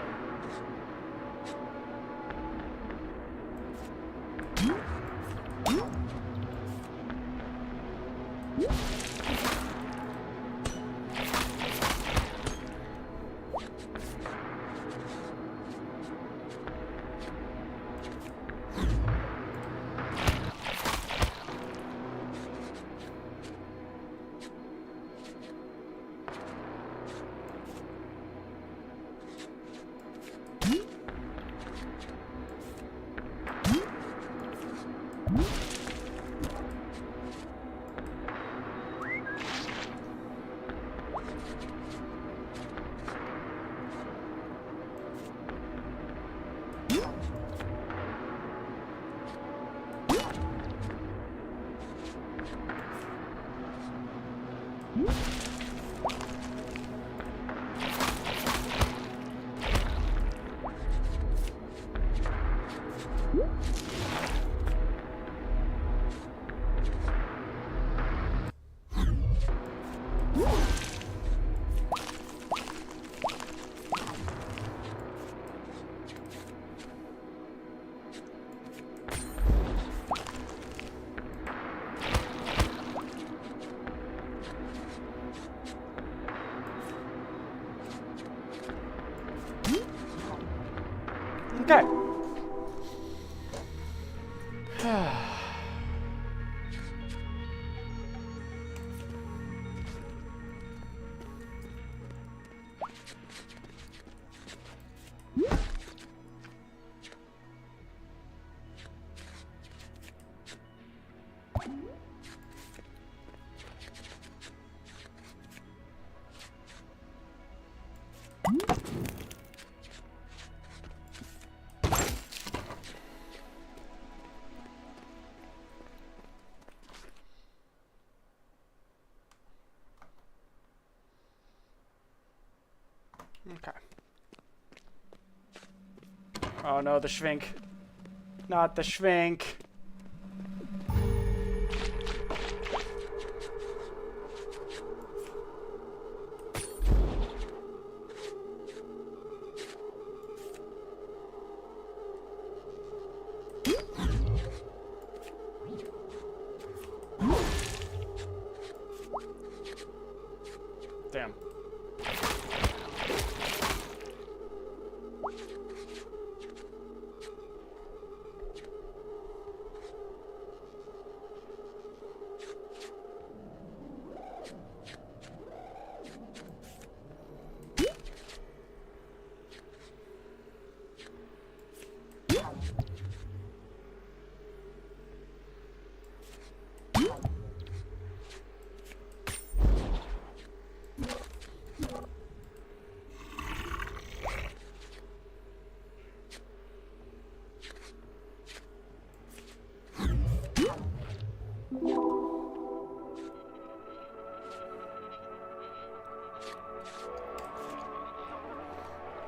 Okay. Okay. Oh no, the Schwink. Not the Schwink. Damn.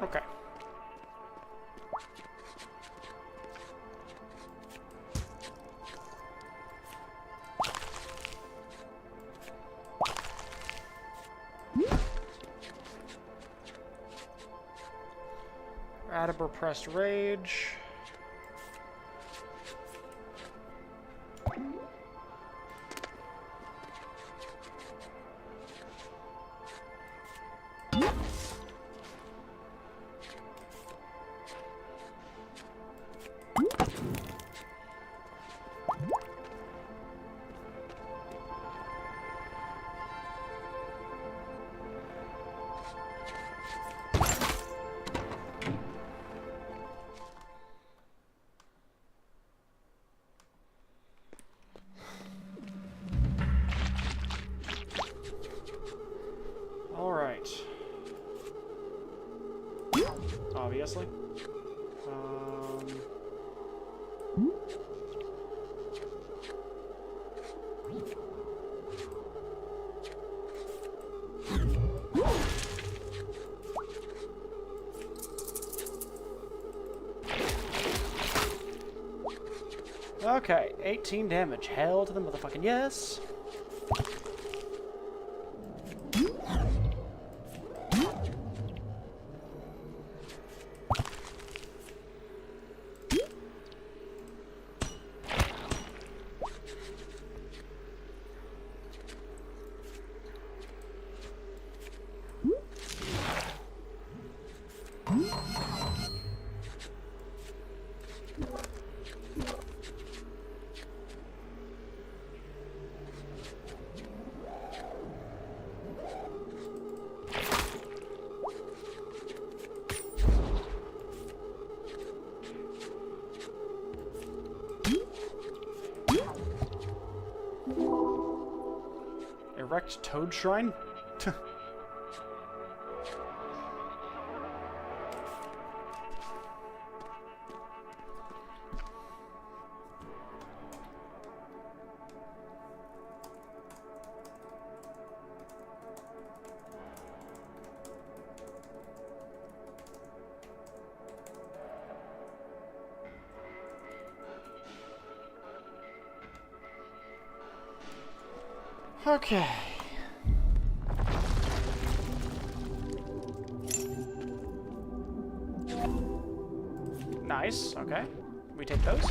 Okay. Add a repressed rage. Obviously. Okay, 18 damage. Hell to the motherfucking yes. Erect Toad Shrine? Okay. Nice. Okay. We take those.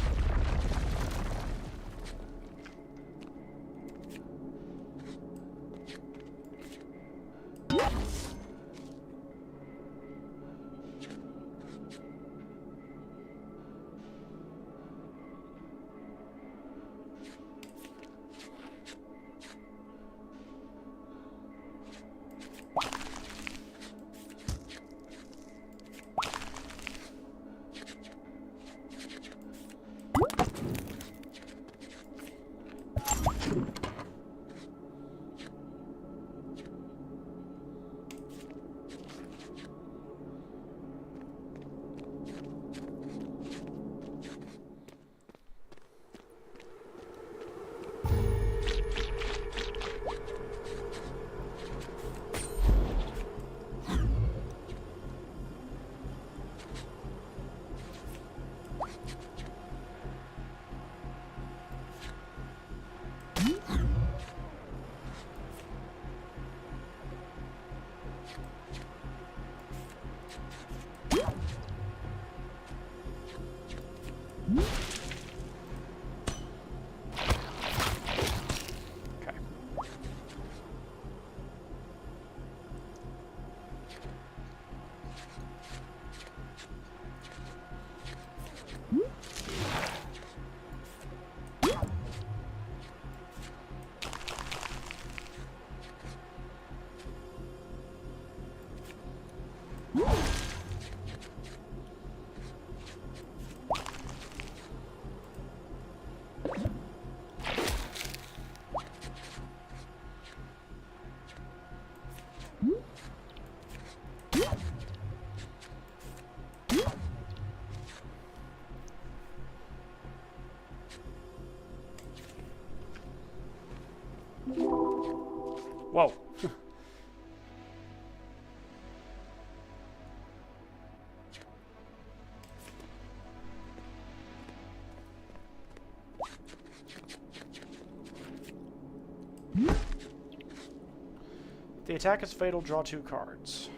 Whoa. If the attack is fatal, draw 2 cards.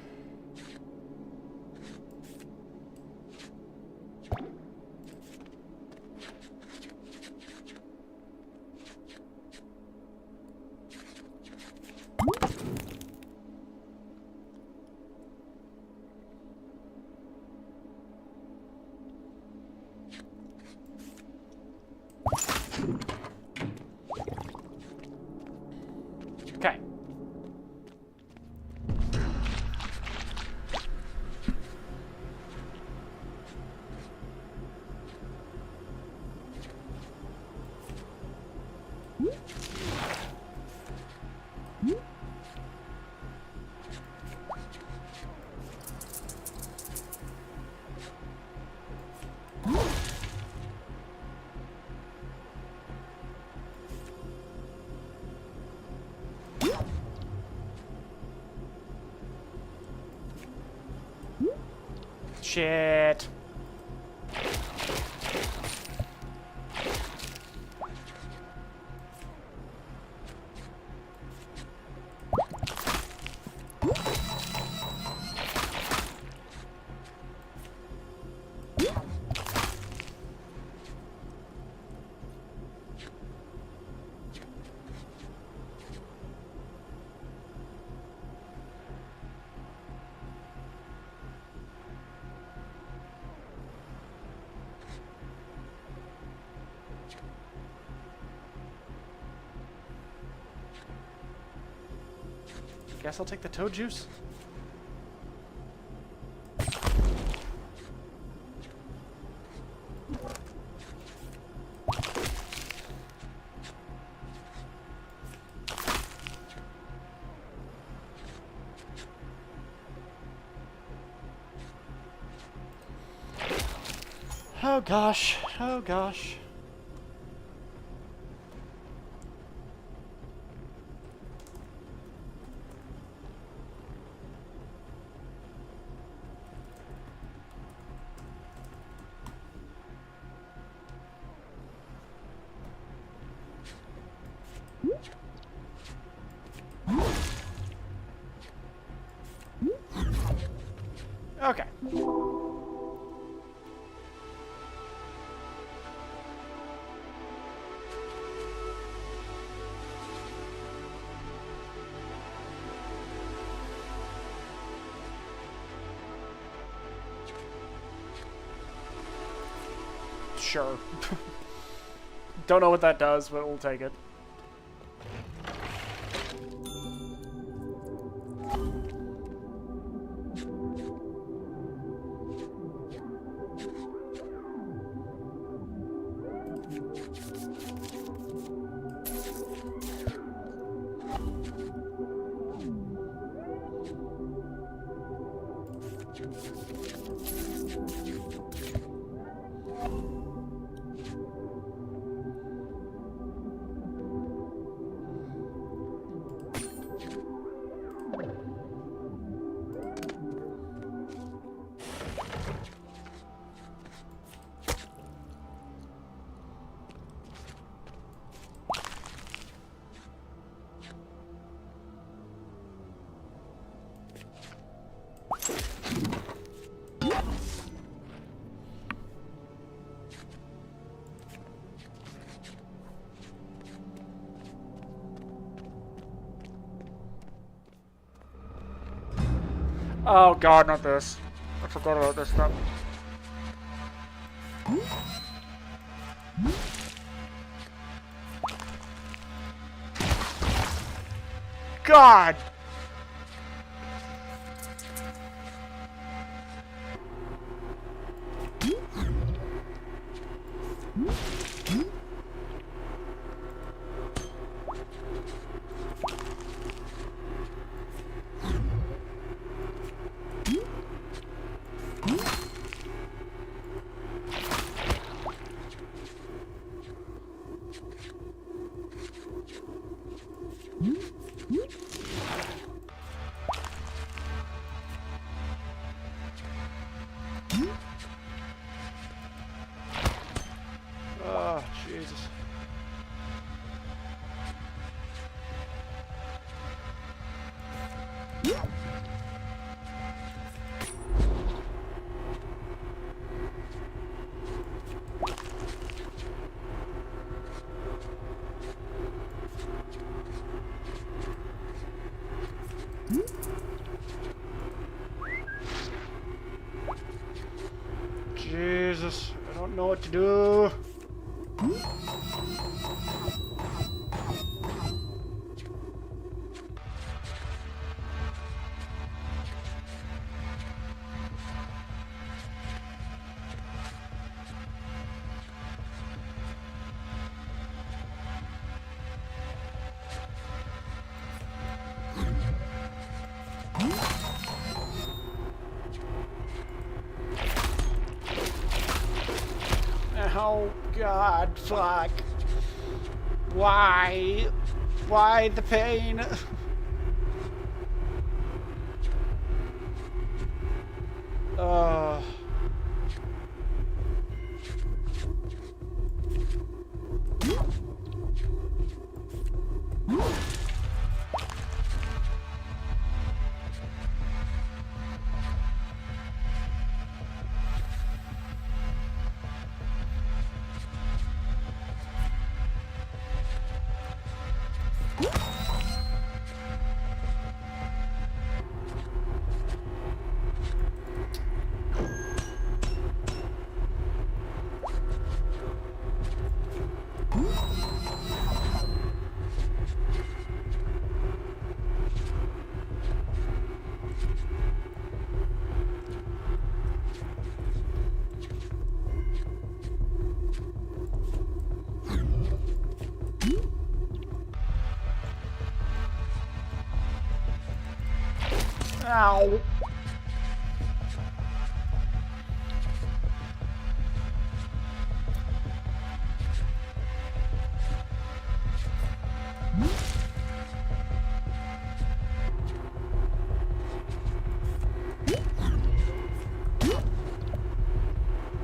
Okay. Shit. Guess I'll take the toad juice. Oh gosh, oh gosh. Sure. Don't know what that does, but we'll take it. Oh god, not this. I forgot about this stuff. God! Oh, Jesus. Jesus, I don't know what to do. Oh God, fuck. Why? Why the pain? Ow.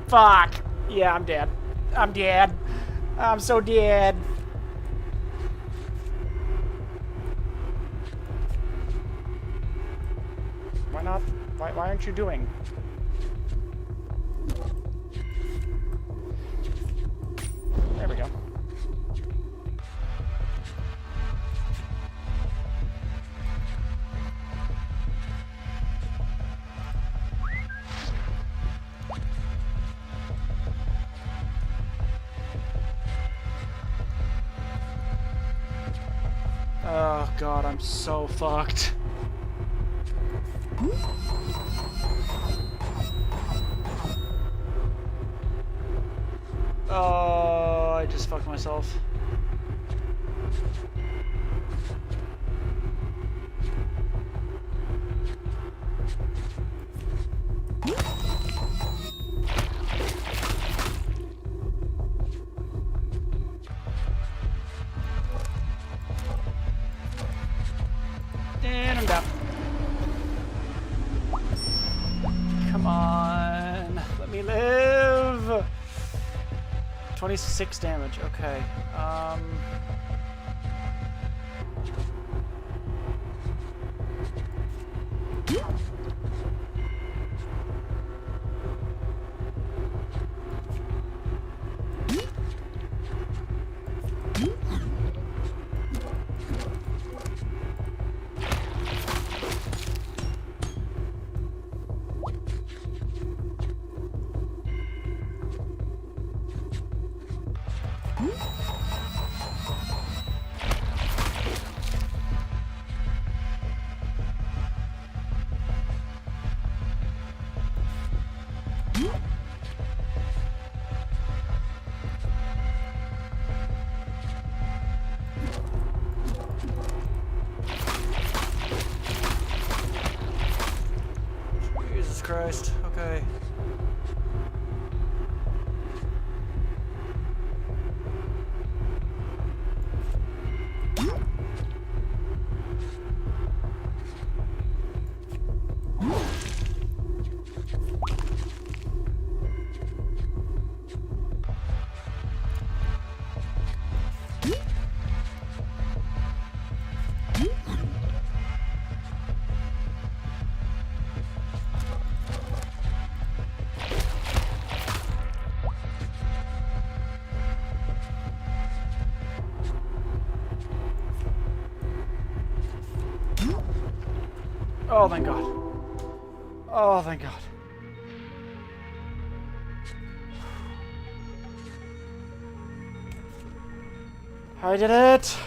Fuck. Yeah, I'm dead. I'm dead. I'm so dead. Why not? Why aren't you doing? There we go. Oh god, I'm so fucked. Oh, I just fucked myself. And I'm down. Come on. Let me live. 26 damage. Okay. Jesus Christ. Okay. Oh, thank God. Oh, thank God. I did it!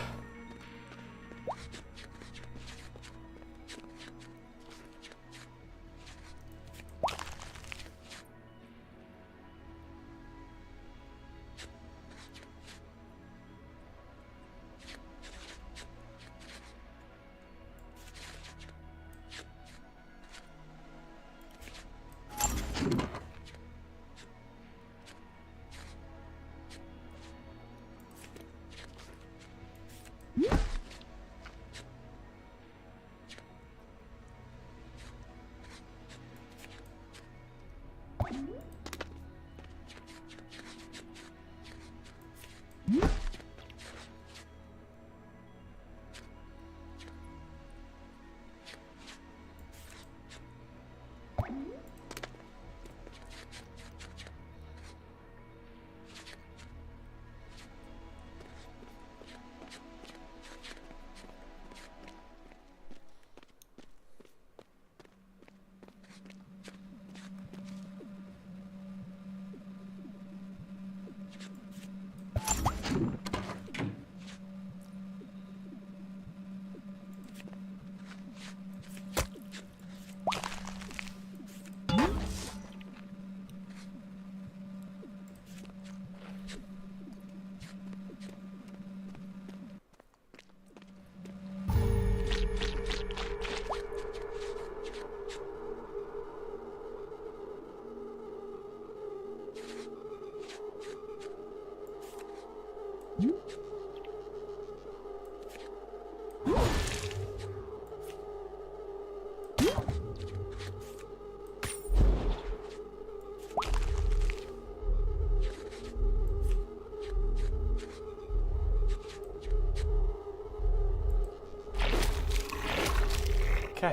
Okay.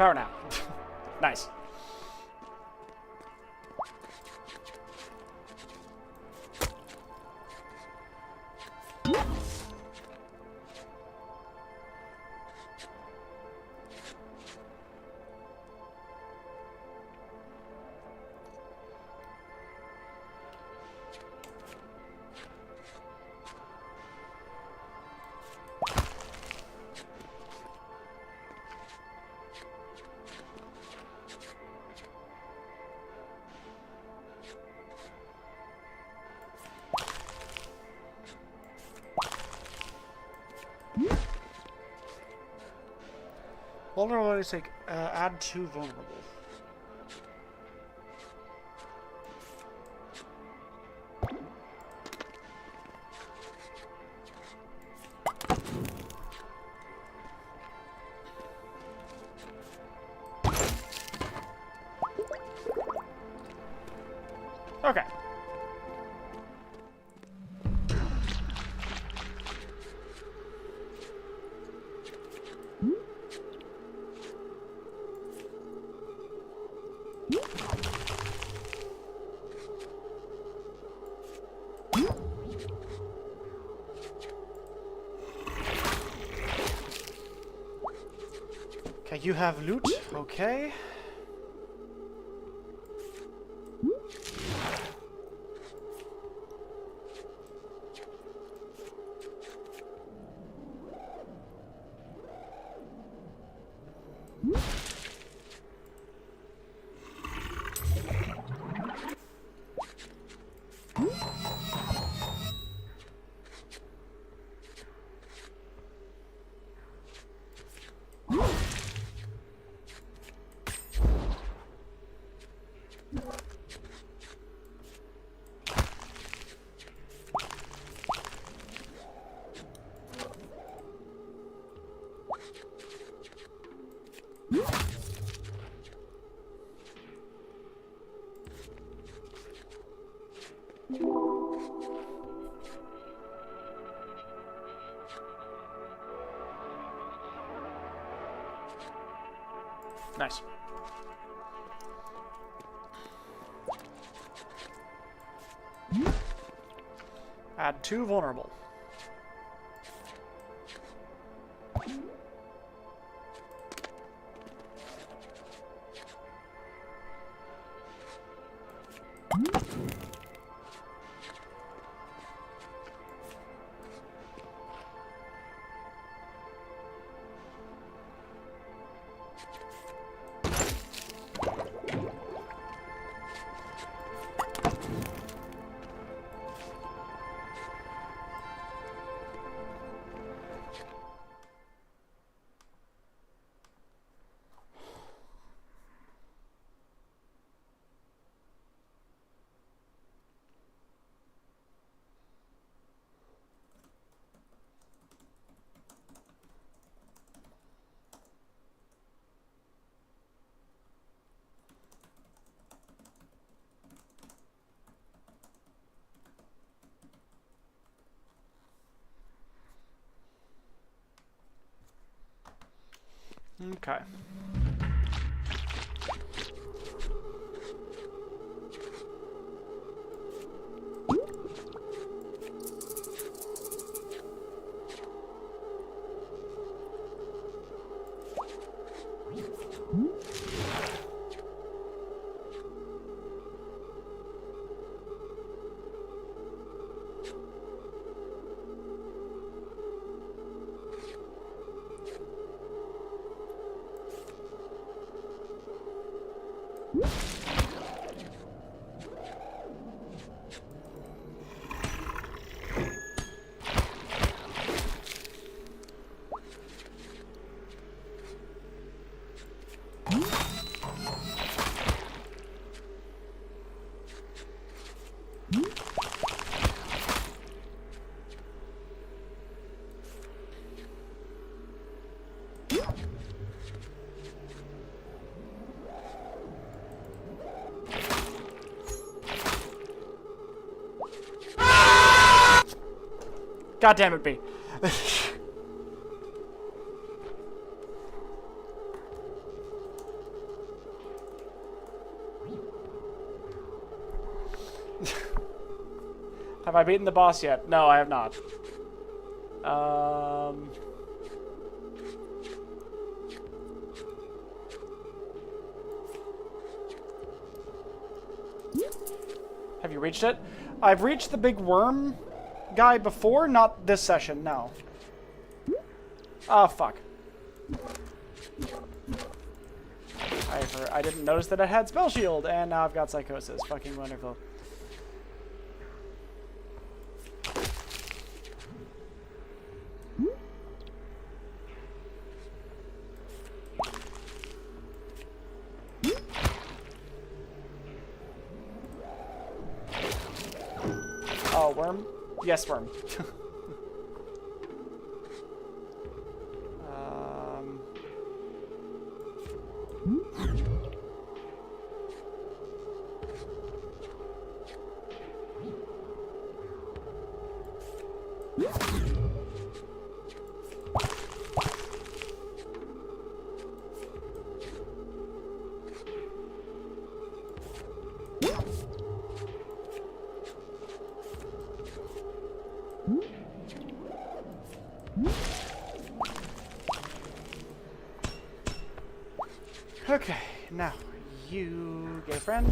Power nap. Nice. Vulnerability take add 2 vulnerable. Okay. Okay, you have loot. Okay. Nice. Add 2 vulnerable. Okay. God damn it, B. Have I beaten the boss yet? No, I have not. Have you reached it? I've reached the big worm guy before, not this session, no. Oh, fuck. I didn't notice that it had spell shield, and now I've got psychosis. Fucking wonderful. Oh, worm? Yes, worm. Okay, now you get a friend.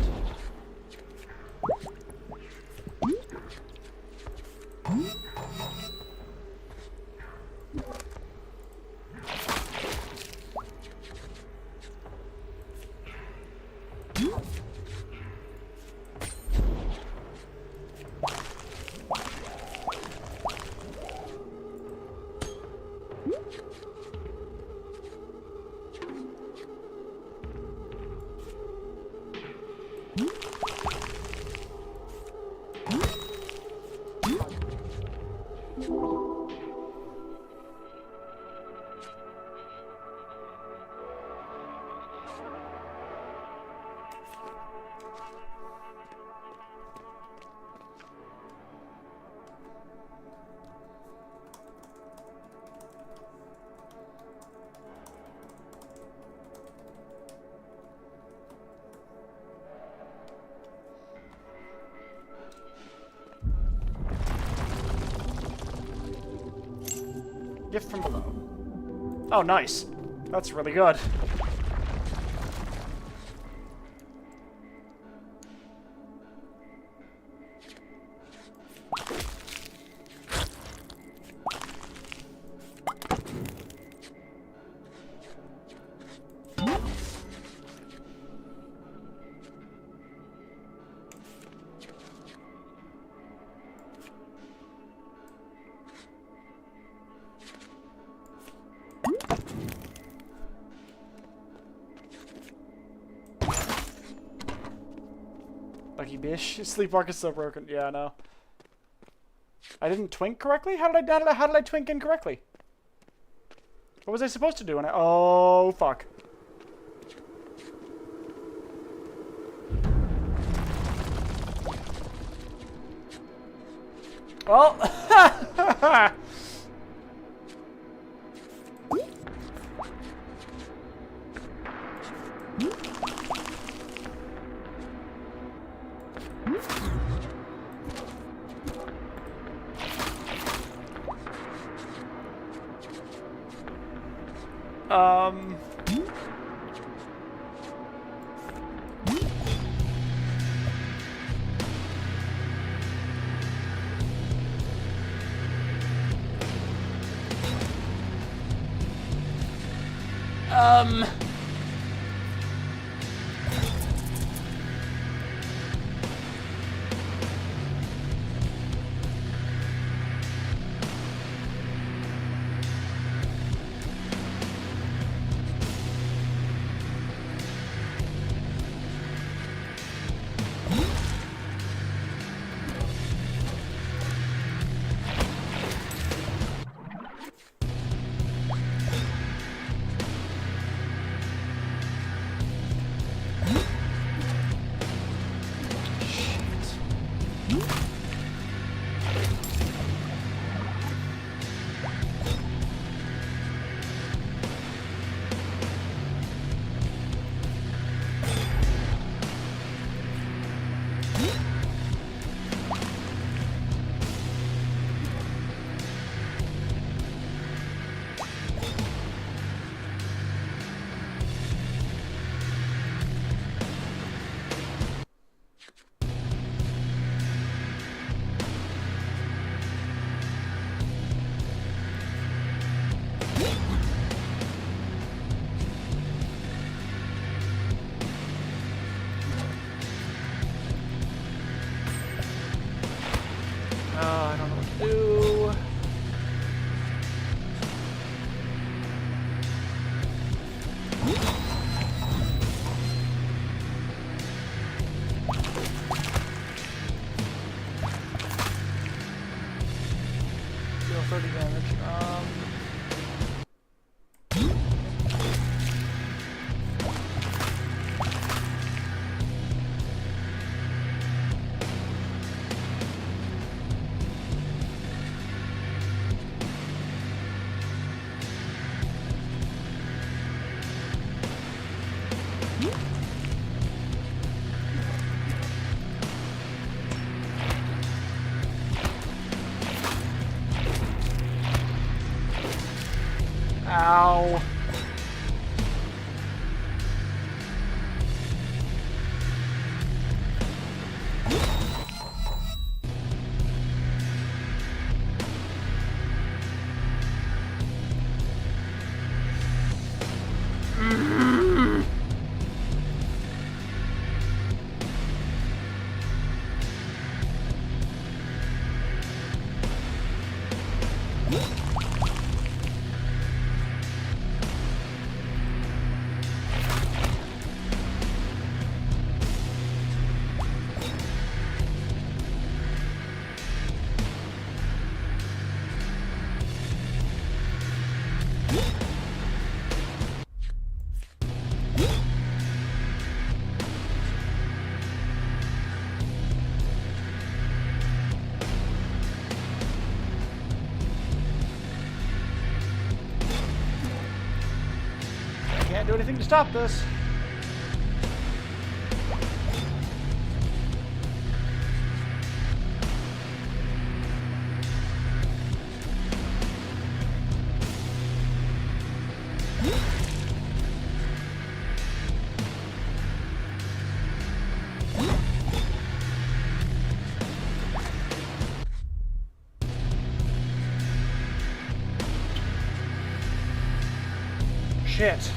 Gift from below. Oh, nice. That's really good. Lucky bish. Sleepwalk is so broken. Yeah, I know. I didn't twink correctly? How did I twink incorrectly? What was I supposed to do when I... Oh, fuck. Well... Ow. Can't do anything to stop this. Shit.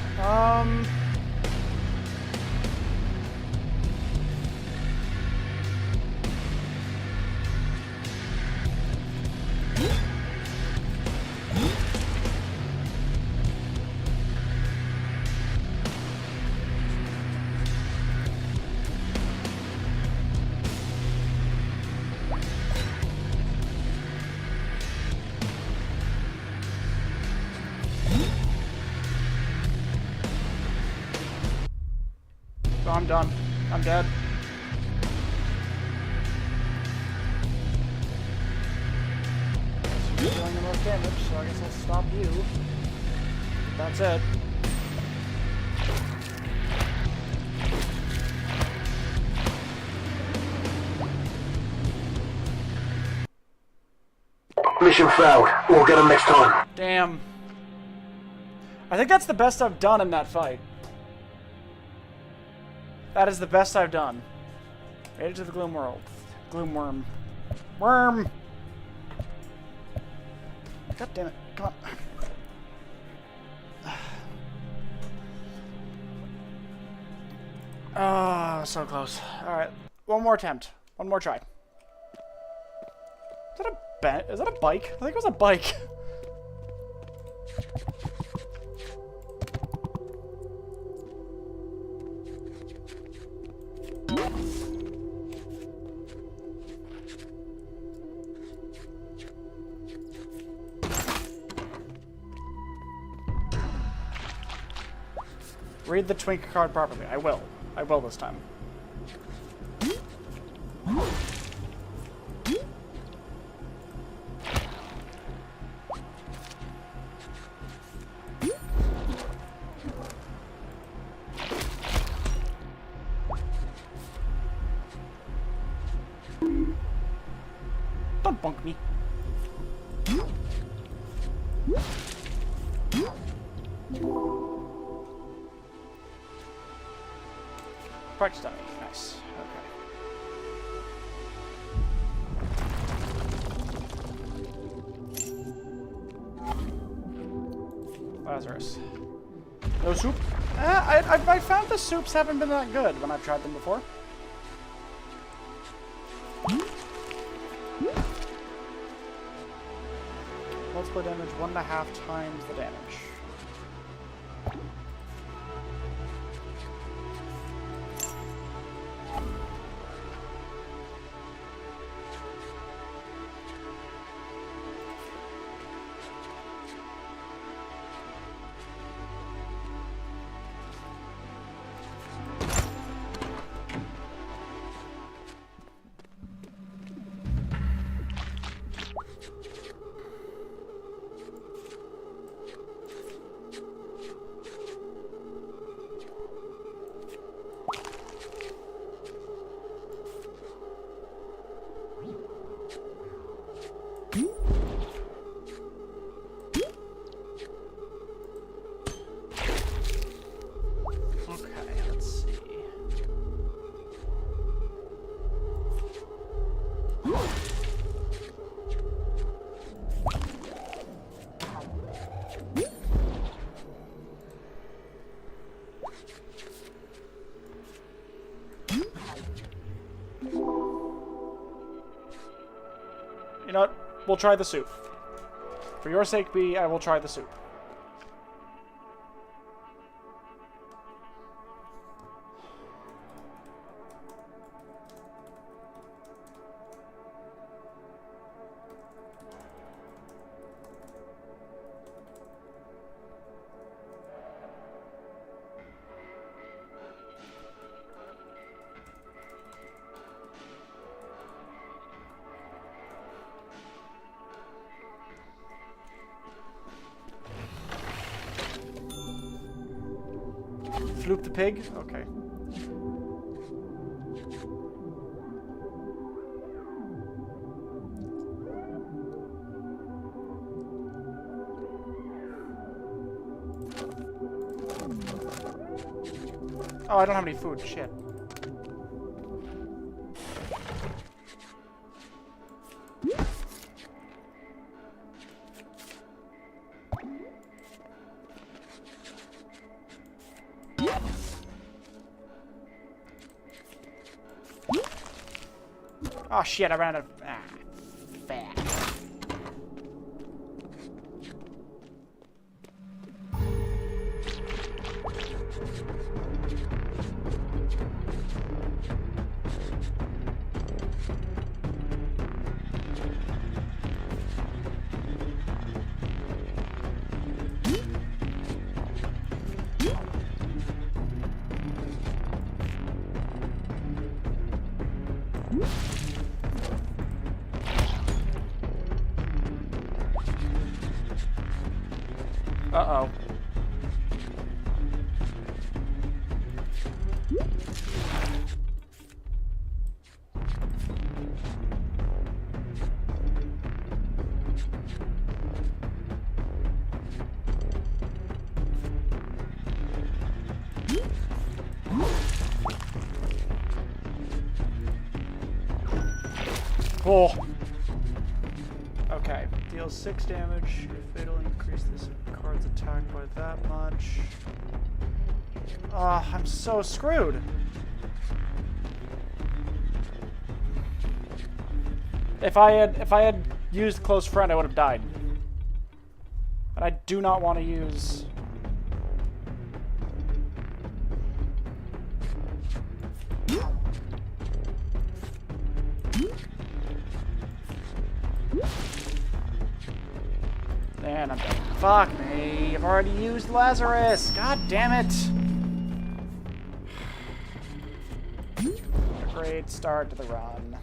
So I'm done. I'm dead. You're doing the most damage, so I guess I'll stop you. That's it. Mission failed. We'll get them next time. Damn. I think that's the best I've done in that fight. That is the best I've done. Made it to the Gloom World. Gloom Worm. Worm! God damn it. Come on. Oh, so close. Alright. One more attempt. One more try. Is that a bike? I think it was a bike. Read the twink card properly. I will. I will this time. Don't bunk me. Practice dummy. Nice. Okay. Lazarus. No soup? I found the soups haven't been that good when I've tried them before. Multiple damage, 1.5 times the damage. You know what? We'll try the soup. For your sake, B, I will try the soup. Floop the pig? Okay. Oh, I don't have any food. Shit. Oh shit, I ran out of... Ah, fat. Uh-oh. Oh. Okay. Deals 6 damage. If it'll increase this card's attack by that much. I'm so screwed. If I had used close friend, I would have died. But I do not want to use. And I'm done. Fuck me. I've already used Lazarus. God damn it. A great start to the run.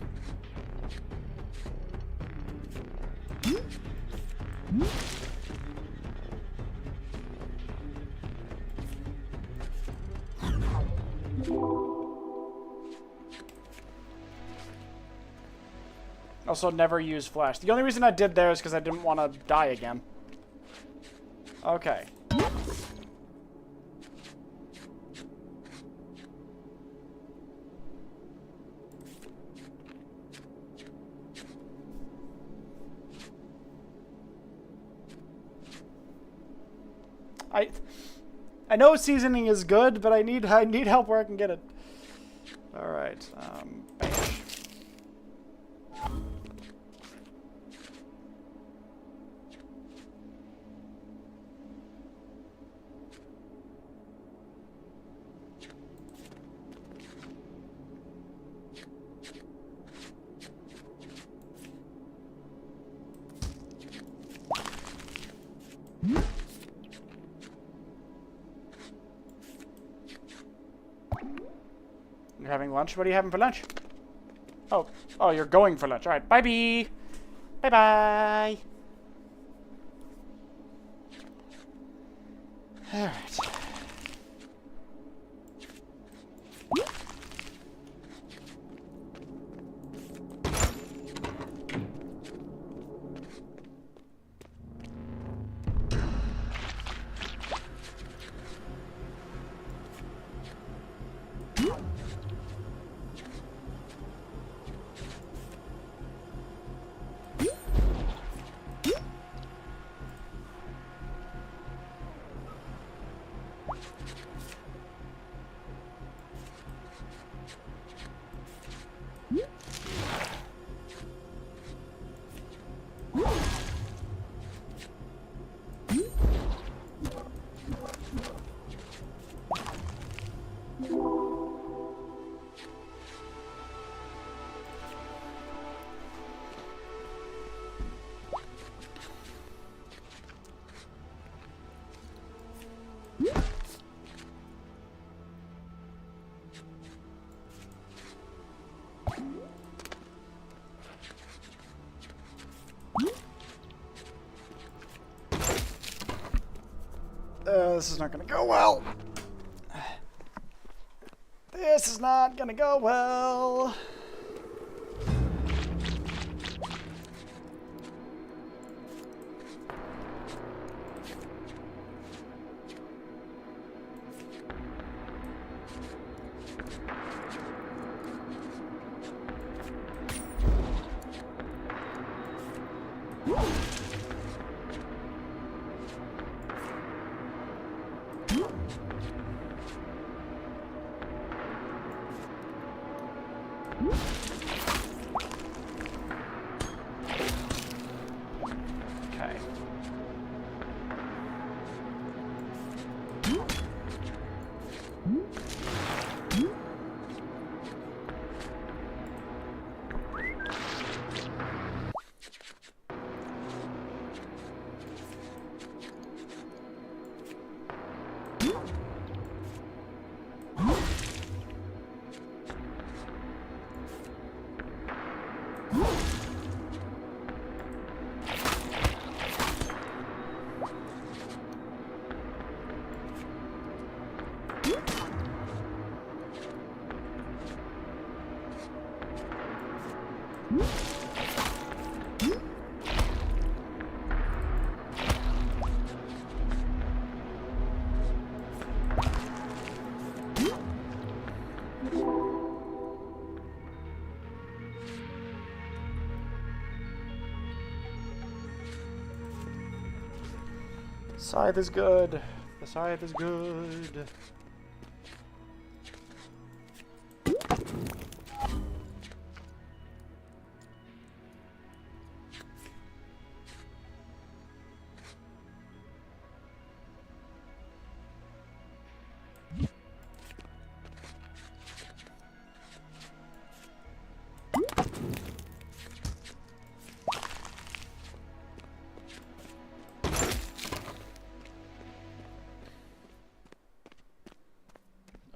Also, never use flash. The only reason I did there is because I didn't want to die again. Okay. I know seasoning is good, but I need help where I can get it. All right. Bash. You're having lunch? What are you having for lunch? Oh, you're going for lunch. All right, bye-bye. Bye-bye. All right. This is not gonna go well. This is not gonna go well. Okay. Scythe is good. The scythe is good.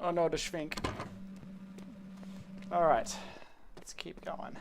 Oh no, the Schwink. Alright, let's keep going.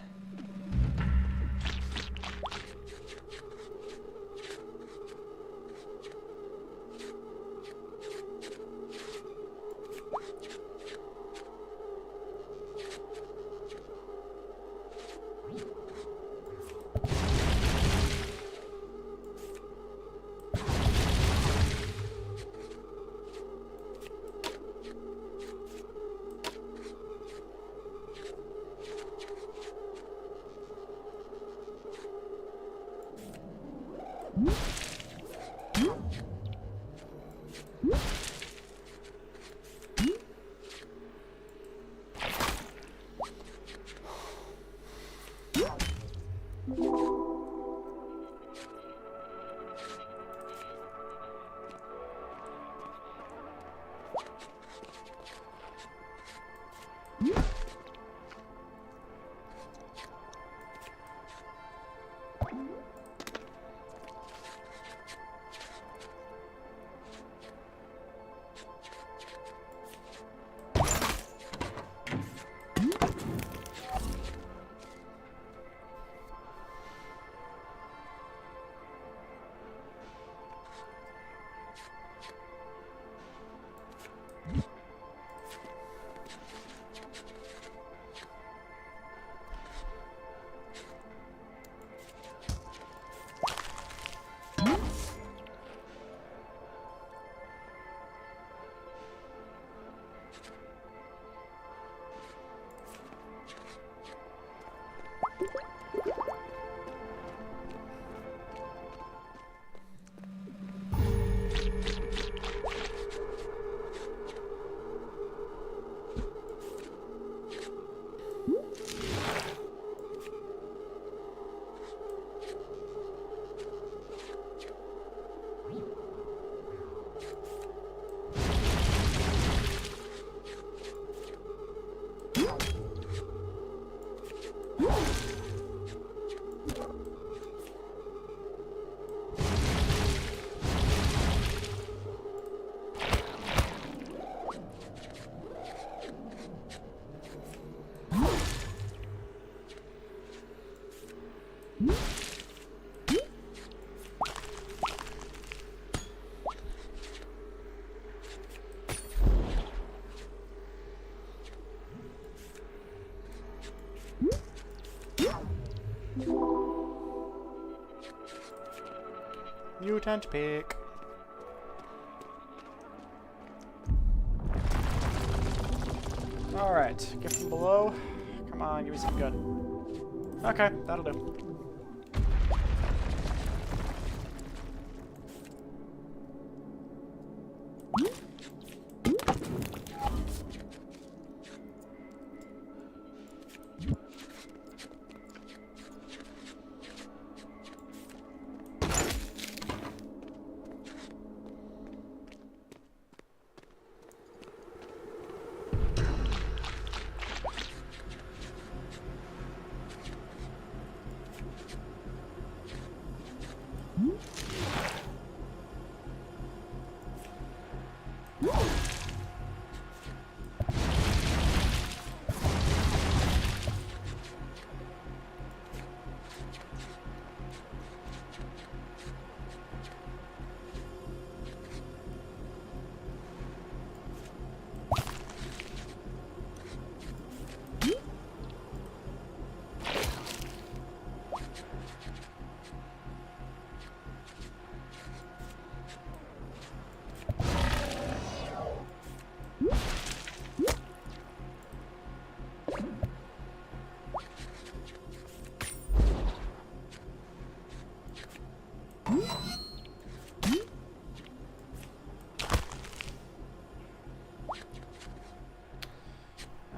Mutant pick. Alright, get from below. Come on, give me some good. Okay, that'll do.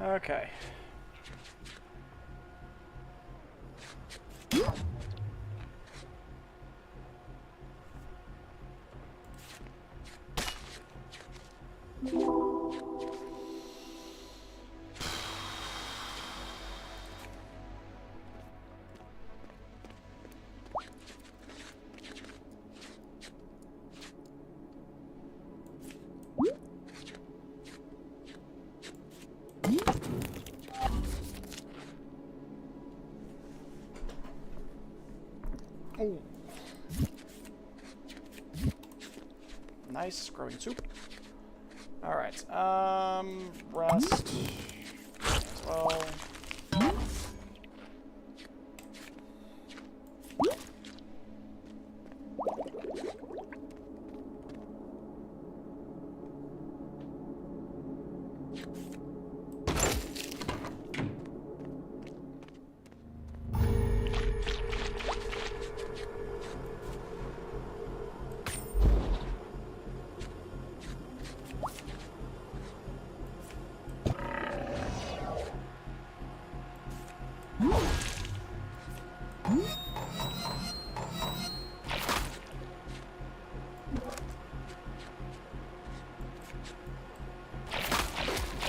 Okay. Oh. Nice growing soup. All right. Rest as well.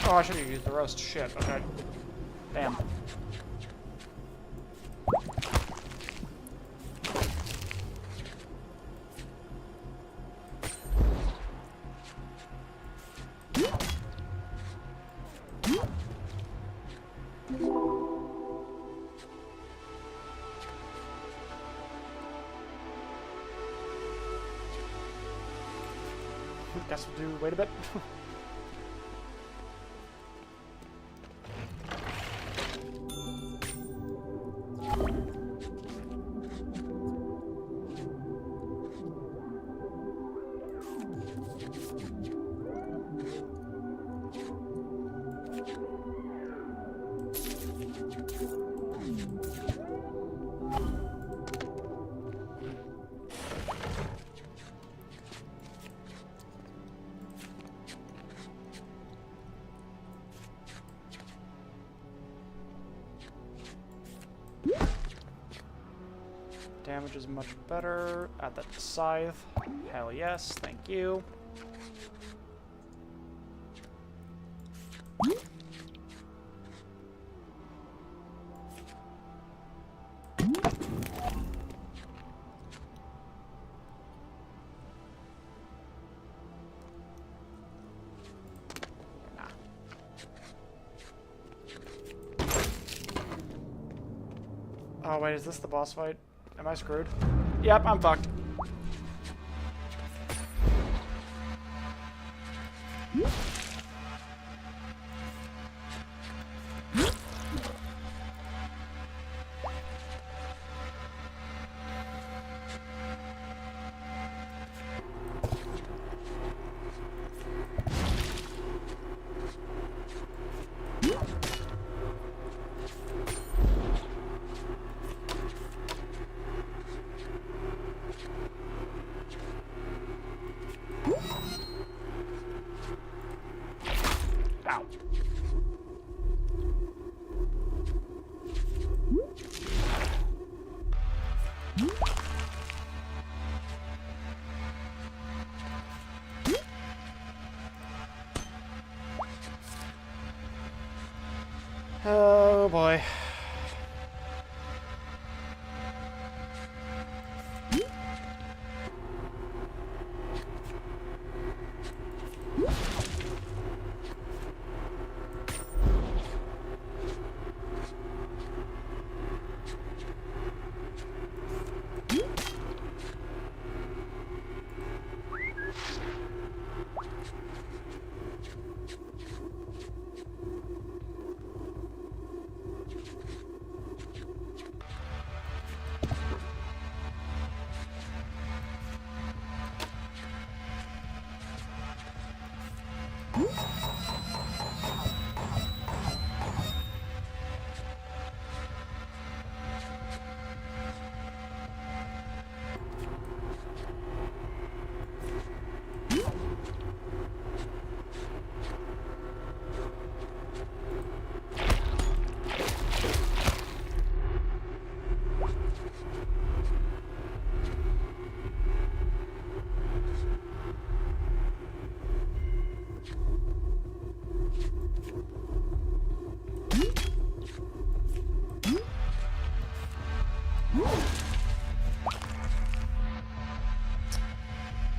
Oh, I should have used the roast. Shit, okay. Damn. Guess we'll do wait a bit. Damage is much better. Add that to scythe. Hell yes, thank you. Oh wait, is this the boss fight? Am I screwed? Yep, I'm fucked. Ow. Oh boy.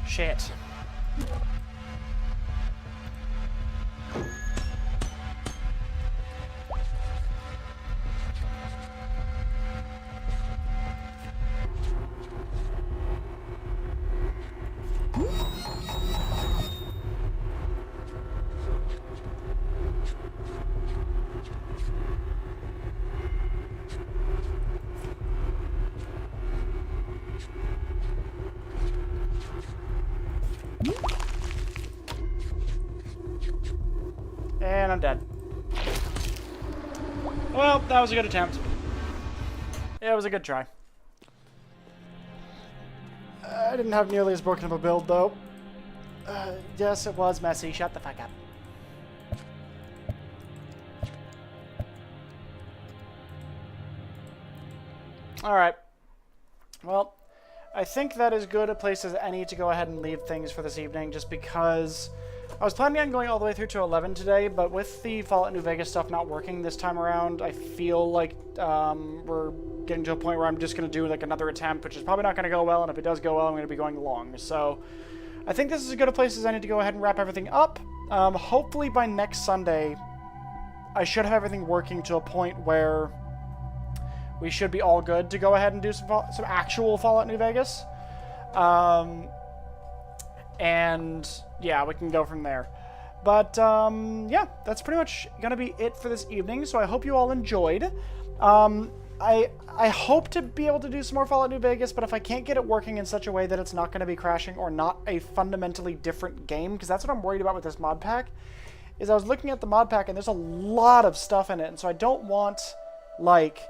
Shit. And I'm dead. Well, that was a good attempt. It was a good try. I didn't have nearly as broken of a build, though. Yes, it was messy. Shut the fuck up. Alright. Well, I think that is good a place as any to go ahead and leave things for this evening, just because I was planning on going all the way through to 11 today, but with the Fallout New Vegas stuff not working this time around, I feel like we're getting to a point where I'm just going to do like another attempt, which is probably not going to go well, and if it does go well, I'm going to be going long. So I think this is as good a place as any to go ahead and wrap everything up. Hopefully by next Sunday, I should have everything working to a point where we should be all good to go ahead and do some actual Fallout New Vegas. And yeah, we can go from there. But yeah, that's pretty much gonna be it for this evening. So I hope you all enjoyed. I hope to be able to do some more Fallout New Vegas, but if I can't get it working in such a way that it's not going to be crashing or not a fundamentally different game, because that's what I'm worried about with this mod pack, is I was looking at the mod pack and there's a lot of stuff in it, and so I don't want like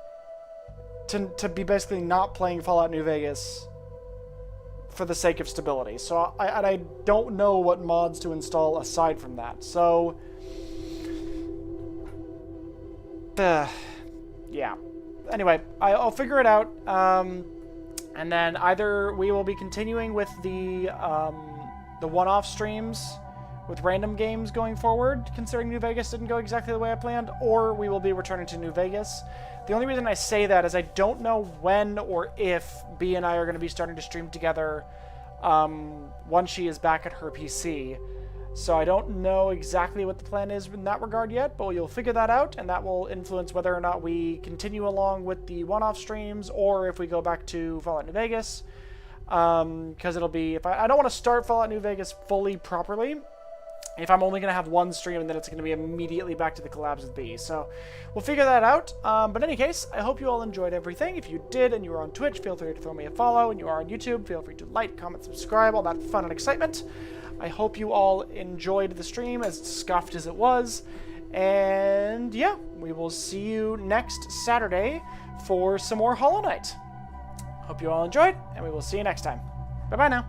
to be basically not playing Fallout New Vegas for the sake of stability. So I don't know what mods to install aside from that. So yeah. Anyway, I'll figure it out. And then either we will be continuing with the one-off streams with random games going forward, considering New Vegas didn't go exactly the way I planned, or we will be returning to New Vegas. The only reason I say that is I don't know when or if B and I are going to be starting to stream together once she is back at her PC. So I don't know exactly what the plan is in that regard yet, but you'll figure that out, and that will influence whether or not we continue along with the one-off streams or if we go back to Fallout New Vegas. Because it'll be, if I don't want to start Fallout New Vegas fully properly if I'm only going to have one stream and then it's going to be immediately back to the collabs with B. So we'll figure that out. But in any case, I hope you all enjoyed everything. If you did and you are on Twitch, feel free to throw me a follow. And you are on YouTube, feel free to like, comment, subscribe, all that fun and excitement. I hope you all enjoyed the stream, as scuffed as it was. And yeah, we will see you next Saturday for some more Hollow Knight. Hope you all enjoyed, and we will see you next time. Bye-bye now.